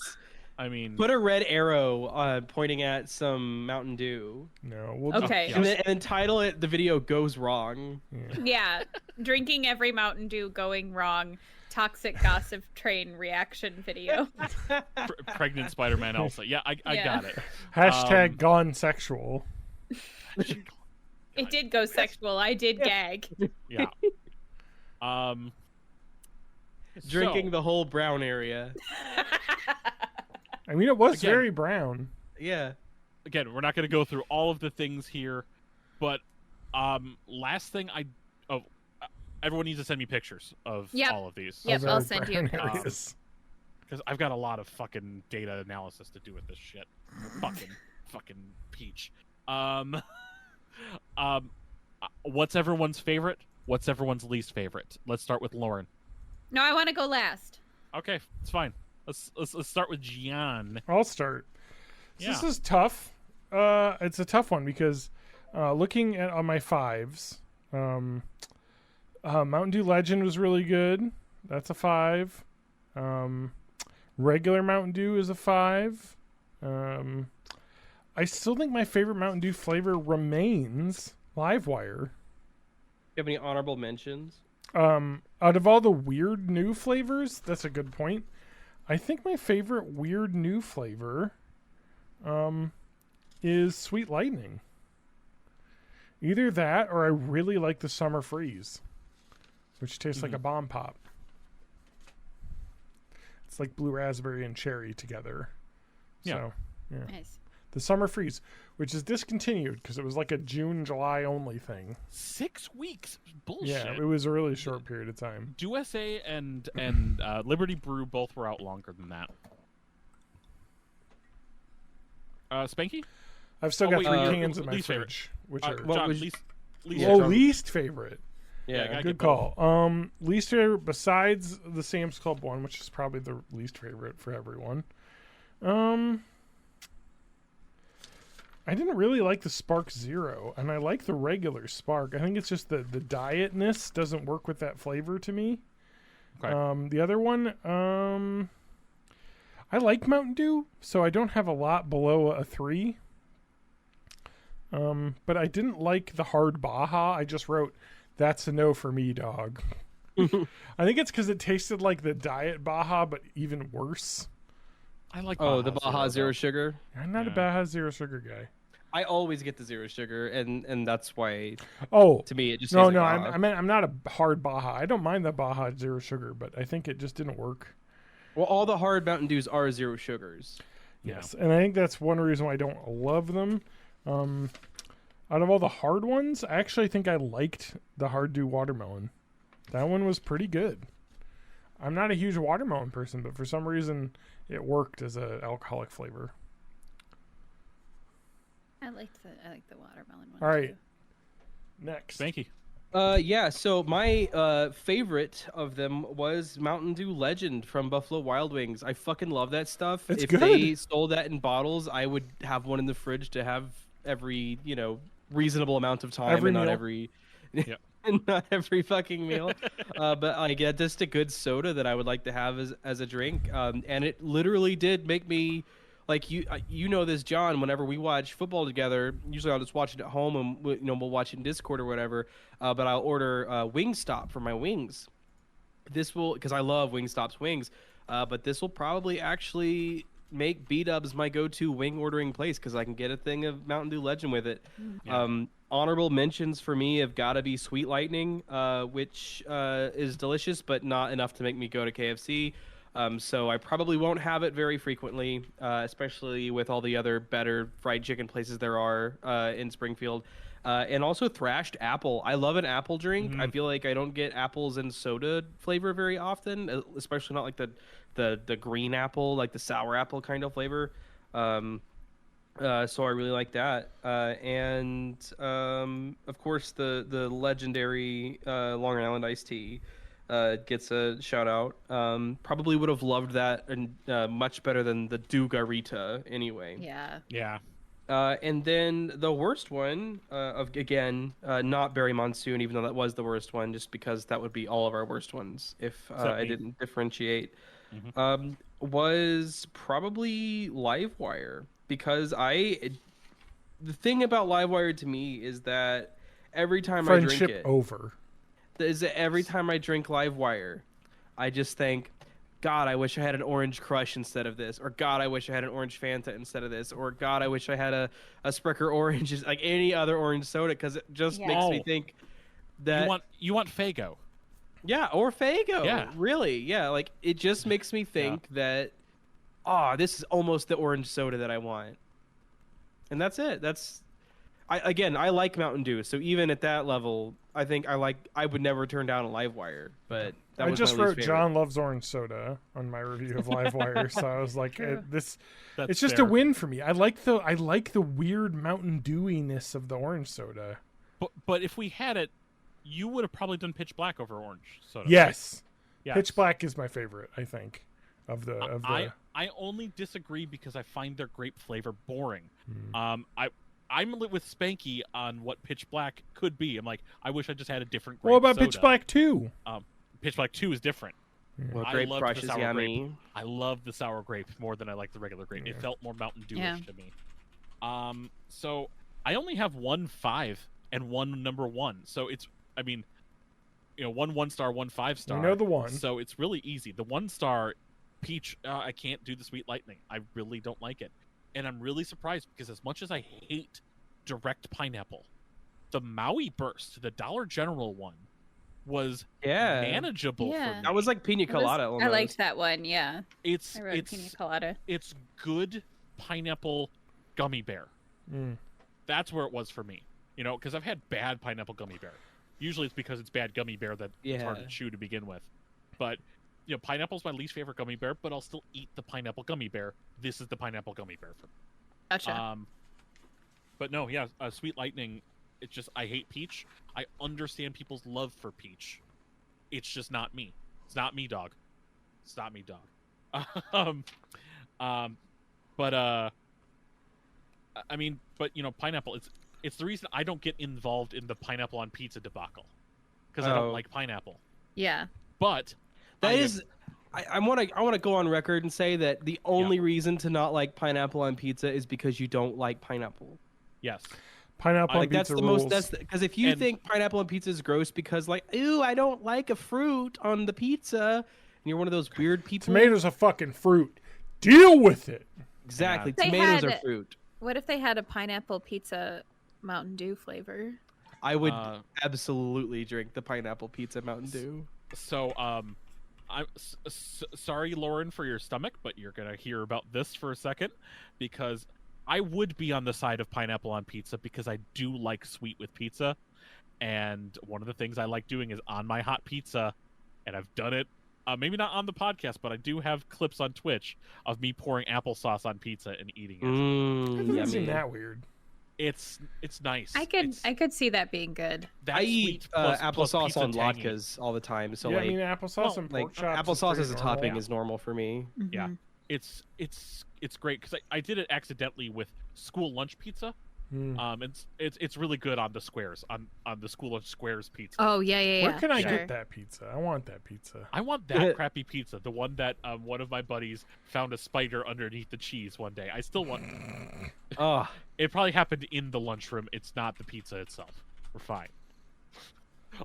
I mean, Put a red arrow pointing at some Mountain Dew. No. We'll Okay. And then title it "The Video Goes Wrong." Yeah. Drinking every Mountain Dew going wrong. Toxic gossip train reaction video. pregnant Spider-Man Elsa. Yeah, I got it. Hashtag gone sexual. It did go sexual. I did gag. Yeah. Drinking the whole brown area. I mean, it was Again. very brown. Yeah. Again, we're not going to go through all of the things here, but last thing everyone needs to send me pictures of all of these. Yep, Of I'll our send you a brown picture. areas. Because I've got a lot of fucking data analysis to do with this shit. fucking peach. What's everyone's favorite? What's everyone's least favorite? Let's start with Lauren. No, I want to go last. Okay, it's fine. Let's start with Jon. I'll start. So Yeah. This is tough. It's a tough one because looking at on my fives, Mountain Dew Legend was really good. That's a 5. Regular Mountain Dew is a 5. I still think my favorite Mountain Dew flavor remains Livewire. You have any honorable mentions? Out of all the weird new flavors, that's a good point. I think my favorite weird new flavor is Sweet Lightning. Either that or I really like the Summer Freeze, which tastes like a bomb pop. It's like blue raspberry and cherry together. Yeah. So, yeah. Nice. The Summer Freeze, which is discontinued because it was like a June, July only thing. 6 weeks? Bullshit. Yeah, it was a really short period of time. USA and Liberty Brew both were out longer than that. Spanky? I've still Oh, got wait, 3 your cans in my least favorite. fridge, which are what John, was- least Yeah, John. least favorite. Yeah, gotta Good get both. call. Least favorite besides the Sam's Club one, which is probably the least favorite for everyone. I didn't really like the Spark Zero, and I like the regular Spark. I think it's just the dietness doesn't work with that flavor to me. Okay. The other one, I like Mountain Dew, so I don't have a lot below a 3. But I didn't like the hard Baja. I just wrote, "That's a no for me, dog." I think it's because it tasted like the diet Baja, but even worse. I like The Baja Zero though. Sugar. I'm not a Yeah. Baja Zero Sugar guy. I always get the Zero Sugar, and that's why Oh, to me it just no, tastes no, like I Baja. meant I'm not a hard Baja. I don't mind the Baja Zero Sugar, but I think it just didn't work. Well, all the hard Mountain Dews are Zero Sugars. Yes, and I think that's one reason why I don't love them. Out of all the hard ones, I actually think I liked the Hard Dew Watermelon. That one was pretty good. I'm not a huge watermelon person, but for some reason it worked as an alcoholic flavor. I like the watermelon one. All right. too. Next. Spanky. Yeah, so my favorite of them was Mountain Dew Legend from Buffalo Wild Wings. I fucking love that stuff. It's if good. they sold that in bottles, I would have one in the fridge to have every, reasonable amount of time Every and not meal. every Yep. and not every fucking meal. But like just a good soda that I would like to have as a drink. And it literally did make me like you know this, John. Whenever we watch football together, usually I'll just watch it at home and we'll watch it in Discord or whatever. But I'll order Wingstop for my wings. This will because I love Wingstop's wings. But this will probably actually make B-Dubs my go-to wing ordering place because I can get a thing of Mountain Dew Legend with it. Yeah. Honorable mentions for me have got to be Sweet Lightning, which is delicious but not enough to make me go to KFC. So I probably won't have it very frequently, especially with all the other better fried chicken places there are in Springfield. And also Thrashed Apple. I love an apple drink. I feel like I don't get apples and soda flavor very often, especially not like the green apple, like the sour apple kind of flavor. So I really like that. And of course the legendary Long Island iced tea gets a shout out. Probably would have loved that and much better than the Dugarita anyway. Yeah. Yeah. And then the worst one, not Berry Monsoon, even though that was the worst one, just because that would be all of our worst ones if I didn't differentiate, was probably Livewire. Because the thing about Livewire to me is that every time I drink it, every time I drink Livewire, I just think, God, I wish I had an Orange Crush instead of this, or God, I wish I had an Orange Fanta instead of this, or God, I wish I had a Sprecher Orange, like any other orange soda, because it just makes me think that you want Faygo. Yeah, or Faygo. Yeah, really. Yeah, like it just makes me think that, this is almost the orange soda that I want, and that's it. I like Mountain Dew, so even at that level, I think I would never turn down a Livewire, but that was just my least wrote favorite. John loves orange soda on my review of Livewire, so I was like, it's just fair. a win for me. I like the weird Mountain Dewiness of the orange soda. But if we had it, you would have probably done Pitch Black over orange soda. Yes. Right? Pitch Black is my favorite, I think, of the. I only disagree because I find their grape flavor boring. I'm with Spanky on what Pitch Black could be. I'm like, I wish I just had a different grape What about soda. Pitch Black 2? Pitch Black 2 is different. Well, Grape Crush is yummy. Grape. I love the sour grape more than I like the regular grape. It felt more Mountain Dew-ish to me. So I only have 1 5 and 1 number 1. So it's, I mean, 1 star, 1 5 star. I know the one. So it's really easy. The 1 star peach, I can't do the Sweet Lightning. I really don't like it. And I'm really surprised because as much as I hate direct pineapple, the Maui Burst, the Dollar General one, was manageable for me. That was like pina colada. I liked that one. Yeah, it's pina colada. It's good pineapple gummy bear. That's where it was for me. Because I've had bad pineapple gummy bear. Usually it's because it's bad gummy bear that it's hard to chew to begin with. But pineapple's my least favorite gummy bear, but I'll still eat the pineapple gummy bear. This is the pineapple gummy bear for me. Gotcha. But no, Sweet Lightning. It's just I hate peach. I understand people's love for peach. It's just not me. It's not me, dog. It's not me, dog. Pineapple. It's the reason I don't get involved in the pineapple on pizza debacle because I don't like pineapple. Yeah. But I want to go on record and say that the only reason to not like pineapple on pizza is because you don't like pineapple. Yes. Pineapple on pizza rules. Because if you think pineapple on pizza is gross because ew, I don't like a fruit on the pizza, and you're one of those weird people. Tomatoes are fucking fruit. Deal with it. Exactly. Tomatoes are fruit. What if they had a pineapple pizza Mountain Dew flavor? I would absolutely drink the pineapple pizza Mountain Dew. So, I'm sorry, Lauren, for your stomach, but you're gonna hear about this for a second, because I would be on the side of pineapple on pizza because I do like sweet with pizza, and one of the things I like doing is on my hot pizza, and I've done it. Maybe not on the podcast, but I do have clips on Twitch of me pouring applesauce on pizza and eating it. It doesn't seem that weird. It's nice. I could see that being good. I eat applesauce on latkes all the time. So applesauce and pork chops. Applesauce as a topping is normal for me. Mm-hmm. Yeah, it's great because I did it accidentally with school lunch pizza. It's really good on the squares on the school lunch squares pizza. Oh yeah. Where can I get that pizza? I want that pizza. I want that crappy pizza. The one that one of my buddies found a spider underneath the cheese one day. I still want. It probably happened in the lunchroom. It's not the pizza itself. We're fine.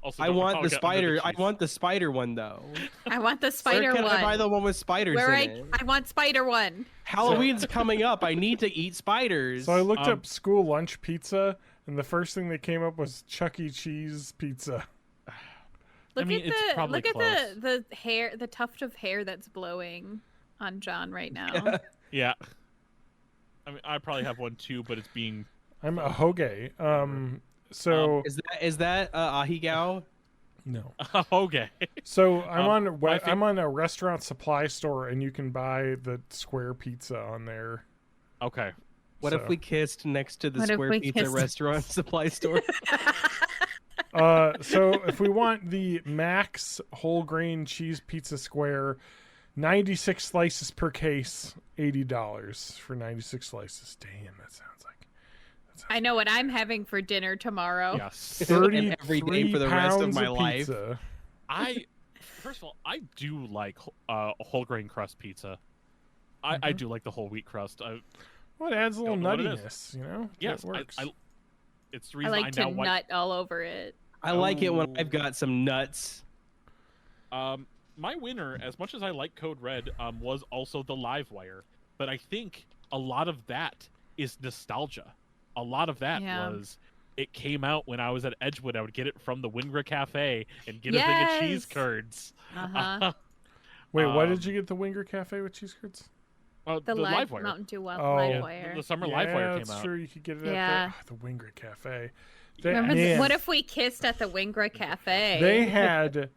Also, I want the spider. I want the spider one though. I want the spider Where can one. I buy the one with spiders in it? I want spider one. Halloween's coming up. I need to eat spiders. So I looked up school lunch pizza, and the first thing that came up was Chuck E. Cheese pizza. Look at the hair, the tuft of hair that's blowing on John right now. Yeah. I mean, I probably have one too, but it's being. I'm a hoge. So is that ahigao? No. Okay. So I'm on a restaurant supply store, and you can buy the square pizza on there. Okay. What if we kissed next to the square pizza restaurant supply store? So if we want the max whole grain cheese pizza square, 96 slices per case, $80 for 96 slices. Damn, that sounds like I know what I'm having for dinner tomorrow. Yes. 33 And every day for the rest of pounds my life. pizza. First of all, I do like a whole grain crust pizza. I do like the whole wheat crust. Well, it adds a little Don't know what it nuttiness, you know? Yes, It works. it's the I reason like I to now want. nut all over it. I like it when Oh. I've got some nuts. My winner, as much as I like Code Red, was also the Live Wire. But I think a lot of that is nostalgia. A lot of that was it came out when I was at Edgewood. I would get it from the Wingra Cafe and get a thing of cheese curds. Uh-huh. Wait, why did you get the Winger Cafe with cheese curds? The Live Wire. Mountain Dew Oh. Live Wire. The summer Live Wire came that's out. true. You could get it Yeah. at the Winger Cafe. Remember, Man, what if we kissed at the Wingra Cafe? they had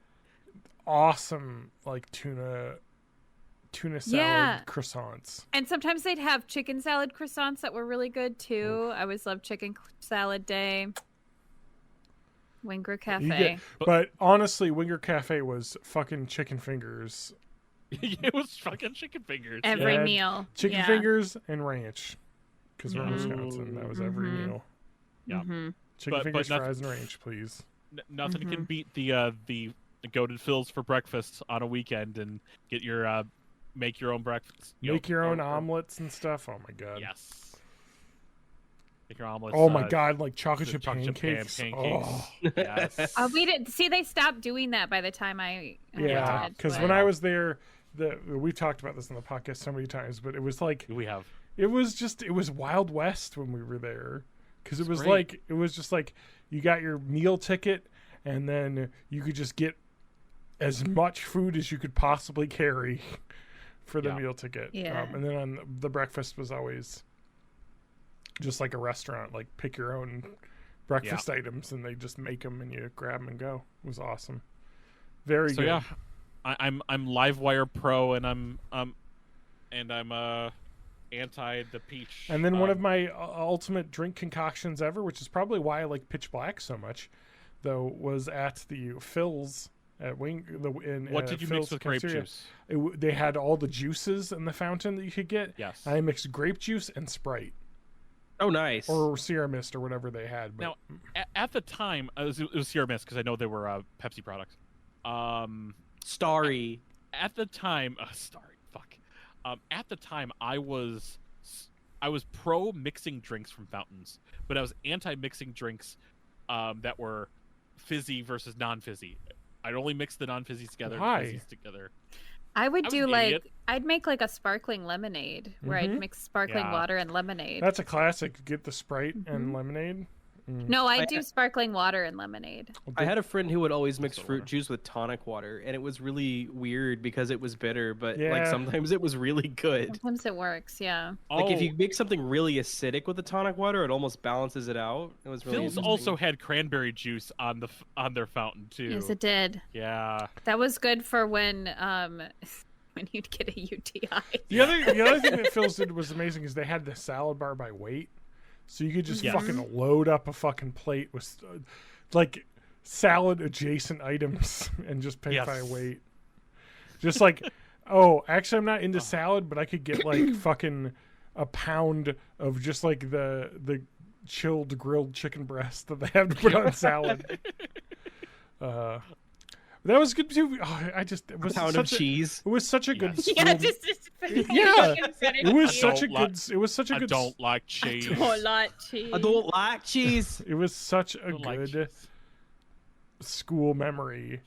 awesome like tuna salad Yeah. croissants. And sometimes they'd have chicken salad croissants that were really good too. I always loved chicken salad day. Wingra Cafe. But honestly, Winger Cafe was fucking chicken fingers. It was fucking chicken fingers. Every Yeah, meal. Chicken Yeah. fingers and ranch. Because we're in Mhm. Wisconsin. That was every Mhm. meal. Yeah. Mm-hmm. Chicken But fingers, nothing- fries, and ranch, please. Nothing can Mhm. beat the goated fills for breakfast on a weekend and get your make your own breakfast. Make your own or- omelets and stuff. Oh my god. Yes. Make your omelets. Oh my god, like chocolate chip chocolate chip pancakes. pancakes. Oh. Yes. We didn't see. They stopped doing that by the time I Yeah, went to because Edgewood. when I was there, we've talked about this on the podcast so many times, but it was like we have. it was Wild West when we were there, because it It's was great. like it was just like you got your meal ticket and then you could just get as much food as you could possibly carry for the Yeah. meal ticket. Yeah. And then on the breakfast was always just like a restaurant, like pick your own breakfast items and they just make them and you grab them and go. It was awesome. Very So good. yeah, I'm Livewire pro and I'm anti the peach. And then one of my ultimate drink concoctions ever, which is probably why I like Pitch Black so much, though, was at the Phil's at what did you Phil's mix with grape cafeteria. juice? They had all the juices in the fountain that you could get. Yes. I mixed grape juice and Sprite Oh, nice. or Sierra Mist or whatever they had. But Now, at the time, it was Sierra Mist because I know they were Pepsi products. Starry. At the time, sorry, fuck. At the time, I was pro mixing drinks from fountains, but I was anti mixing drinks that were fizzy versus non-fizzy. I'd only mix the non-fizzies together. Why? And the fizzies together. I would I was do an like idiot. I'd make like a sparkling lemonade where I'd Mhm. mix sparkling Yeah. water and lemonade. that's a classic. Get the Sprite Mm-hmm. and lemonade. No, I I- do sparkling water and lemonade. I had a friend who would always mix Soda fruit water. juice with tonic water, and it was really weird because it was bitter, but like Yeah. sometimes it was really good. Sometimes it works, yeah. Like if Oh, you make something really acidic with the tonic water, it almost balances it out. It was really Phil's interesting. also had cranberry juice on their fountain too. Yes, it did. Yeah. That was good for when when you'd get a UTI. The other thing that Phil's did was amazing is they had the salad bar by weight, so you could just Yes. fucking load up a fucking plate with like salad adjacent items and just pay Yes. by weight. Just like, oh, actually, I'm not into salad, but I could get like fucking a pound of just like the chilled grilled chicken breast that they have to put on salad. That was good too. Oh, it was pound of cheese. It was such a good Yes. school. Yeah, just Yeah. It was I such a don't like- good. It was such a I good. don't like cheese. Oh, lot cheese. I don't like cheese. It was such a I don't like good cheese. school memory,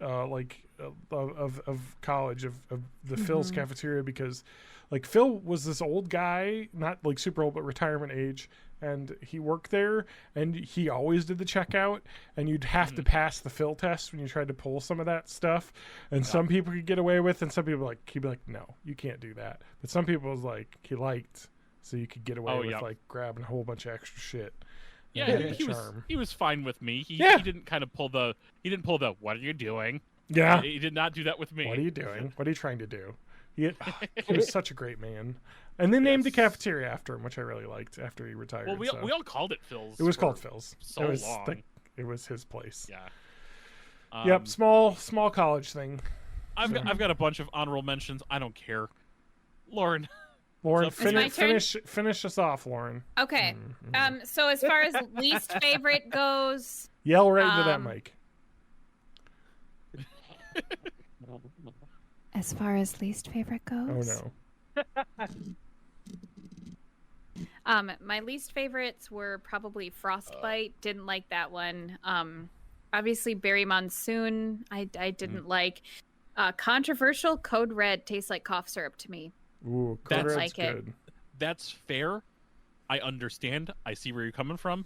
of college of the Phil's cafeteria, because like Phil was this old guy, not like super old but retirement age, and he worked there and he always did the checkout, and you'd have to pass the Phil test when you tried to pull some of that stuff, and some people could get away with, and some people like he'd be like, no, you can't do that, but some people was like he liked, so you could get away with yeah. like grabbing a whole bunch of extra shit. Yeah, Had that he was charm. he was fine with me. He Yeah. didn't kind of pull the what are you doing? Yeah. He did not do that with me. What are you doing? What are you trying to do? He was such a great man. And they named the cafeteria after him, which I really liked after he retired. Well, we so. all called it Phil's. It was for called Phil's. so it was long. it was his place. Yeah. Yep, small college thing. I've got a bunch of honorable mentions. I don't care. Lauren, Lauren, It's my turn? finish us off, Lauren. Okay. So as far as least favorite goes, Yell right into that mic. as far as least favorite goes, Oh no. My least favorites were probably Frostbite. Didn't like that one. Obviously Berry Monsoon. I didn't like. Controversial Code Red tastes like cough syrup to me. Ooh, That's Red's like it. good. That's fair. I understand. I see where you're coming from.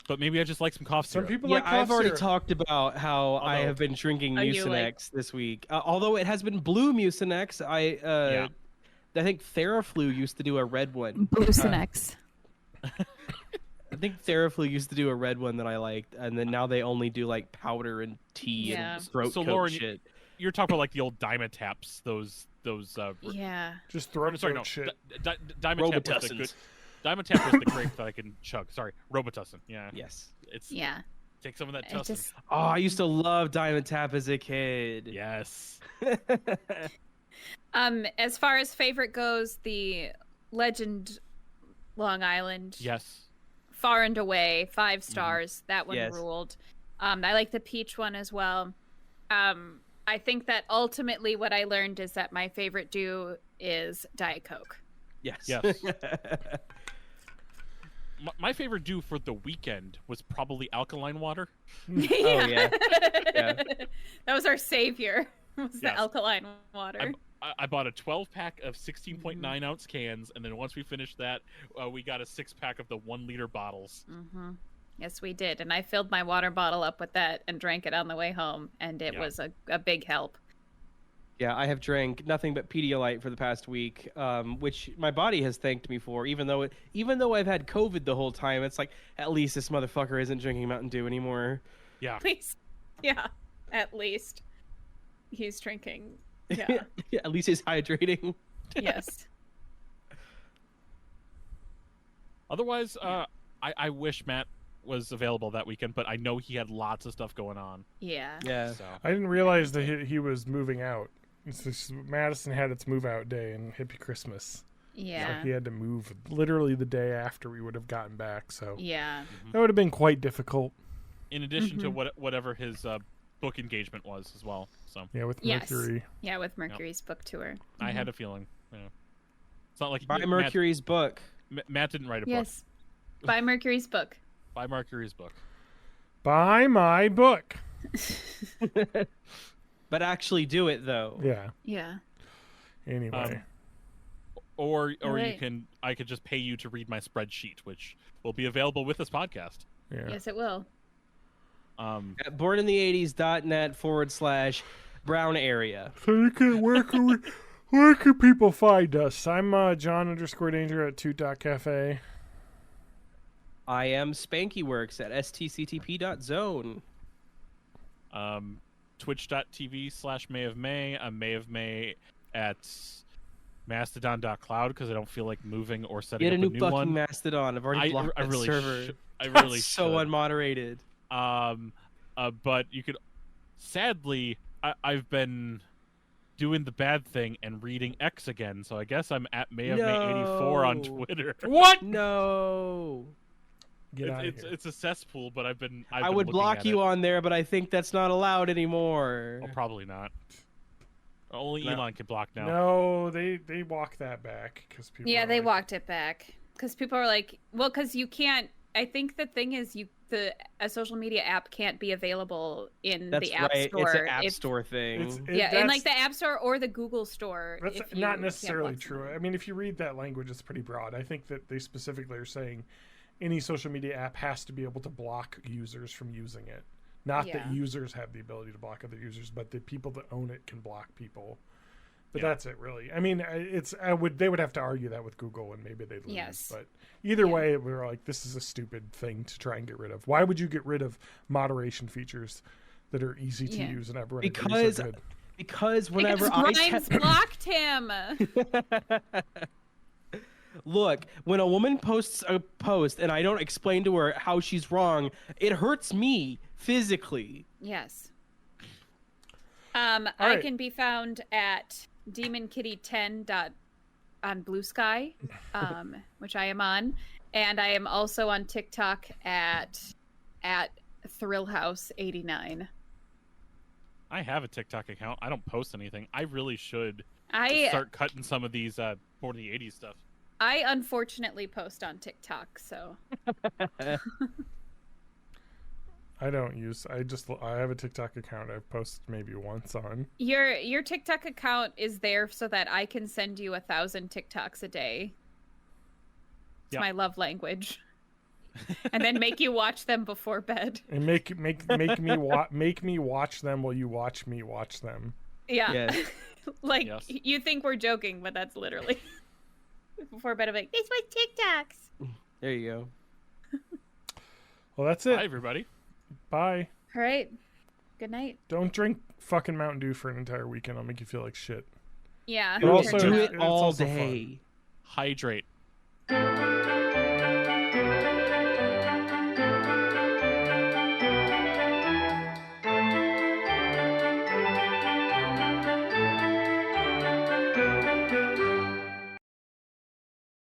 But maybe I just like some cough Some syrup. people Yeah, like cough I've already syrup. talked about how I Although- have been drinking Are you, like- Mucinex this week. Although it has been blue Mucinex, I think Theraflu used to do a red one. Mucinex. I think Theraflu used to do a red one that I liked, and then now they only do like powder and tea Yeah. and throat So, coat Lauren, shit. You're talking about like the old Dimetaps, those Yeah. Just throw sorry, no. shit. Dimetap was the good. Robitussin. Dimetap was the grape that I can chug. Sorry, Robitussin. Yeah. Yes. It's Yeah. take some of that It tussin. just Oh, I used to love Diamond Tap as a kid. Yes. as far as favorite goes, the Legend Long Island. Yes. Far and away, 5 stars. That one Yes. ruled. I like the peach one as well. I think that ultimately what I learned is that my favorite dew is Diet Coke. Yes. Yes. My favorite dew for the weekend was probably alkaline water. yeah. Yeah. That was our savior. Was the Yes. alkaline water. I bought a 12-pack of 16.9-ounce cans, and then once we finished that, we got a 6-pack of the 1-liter bottles. Mm-hmm. Yes, we did. And I filled my water bottle up with that and drank it on the way home, and it Yeah. was a big help. Yeah, I have drank nothing but Pedialyte for the past week, which my body has thanked me for. Even though I've had COVID the whole time, it's like at least this motherfucker isn't drinking Mountain Dew anymore. Yeah. Please. Yeah, at least. He's drinking. Yeah. At least he's hydrating. Yes. Otherwise, I wish Matt was available that weekend, but I know he had lots of stuff going on. Yeah. Yeah. So I didn't realize that he was moving out. Madison had its move out day and Hippie Christmas. Yeah. So he had to move literally the day after we would have gotten back. So Yeah. that would have been quite difficult. in addition to whatever his book engagement was as well. So Yeah, with Yes. Mercury. Yeah, with Mercury's book tour. I had a feeling. Yeah. It's not like Buy Mercury's book. Matt didn't write a book. Yes. Buy Mercury's book. Buy Mercury's book. Buy my book. But actually do it though. Yeah. Yeah. Anyway. Or Right. I could just pay you to read my spreadsheet, which will be available with this podcast. Yeah. Yes, it will. At bornintheeighties.net/brown area. So you can where can people find us? I'm John_Danger at Toot.cafe. I am Spanky Works at stctp.zone. Twitch.tv/May of May. I'm May of May at Mastodon.cloud because I don't feel like moving or setting Get up a new new fucking one. Mastodon. I've already blocked I that really server. I That's really so should. unmoderated. But you could. Sadly, I've been doing the bad thing and reading X again, so I guess I'm at May of May 84 on No. Twitter. What? No. Get out of here. It's a cesspool, but I've been I would block you on there, but I think that's not allowed anymore. Oh, probably not. Only No. Elon can block now. No, they walk that back because people. Yeah, are they like, walked it back because people are like, well, because you can't. I think the thing is, a social media app can't be available in That's the App right. Store. It's an App if- Store thing. Yeah, in that's- like the App Store or the Google Store. That's if you not can't necessarily block true. someone. I mean, if you read that language, it's pretty broad. I think that they specifically are saying any social media app has to be able to block users from using it. Not that Yeah. users have the ability to block other users, but the people that own it can block people. But Yeah. that's it, really. I mean, they would have to argue that with Google, and maybe they'd lose. Yes. But either Yeah. way, we're like, this is a stupid thing to try and get rid of. Why would you get rid of moderation features that are easy to Yeah. use and everyone agrees Because are good? Because whenever Because I Grimes blocked him. Look, when a woman posts a post and I don't explain to her how she's wrong, it hurts me physically. Yes. All I right. can be found at demonkitty10. on Blue Sky, which I am on, and I am also on TikTok at ThrillHouse89. I have a TikTok account. I don't post anything. I really should I start cutting some of these for the 80s stuff. I unfortunately post on TikTok, so I don't use. I have a TikTok account. I've posted maybe once on. your TikTok account is there so that I can send you 1,000 TikToks a day. It's Yep. my love language. And then make you watch them before bed. And make me watch them while you watch me watch them. Yeah. Yes. Like, Yes. you think we're joking, but that's literally before bed. I'm like, it's my TikToks. There you go. Well, that's it. Bye, everybody. Bye. All right. Good night. Don't drink fucking Mountain Dew for an entire weekend. I''ll make you feel like shit. Yeah. But also, do it's it all also day. Hydrate.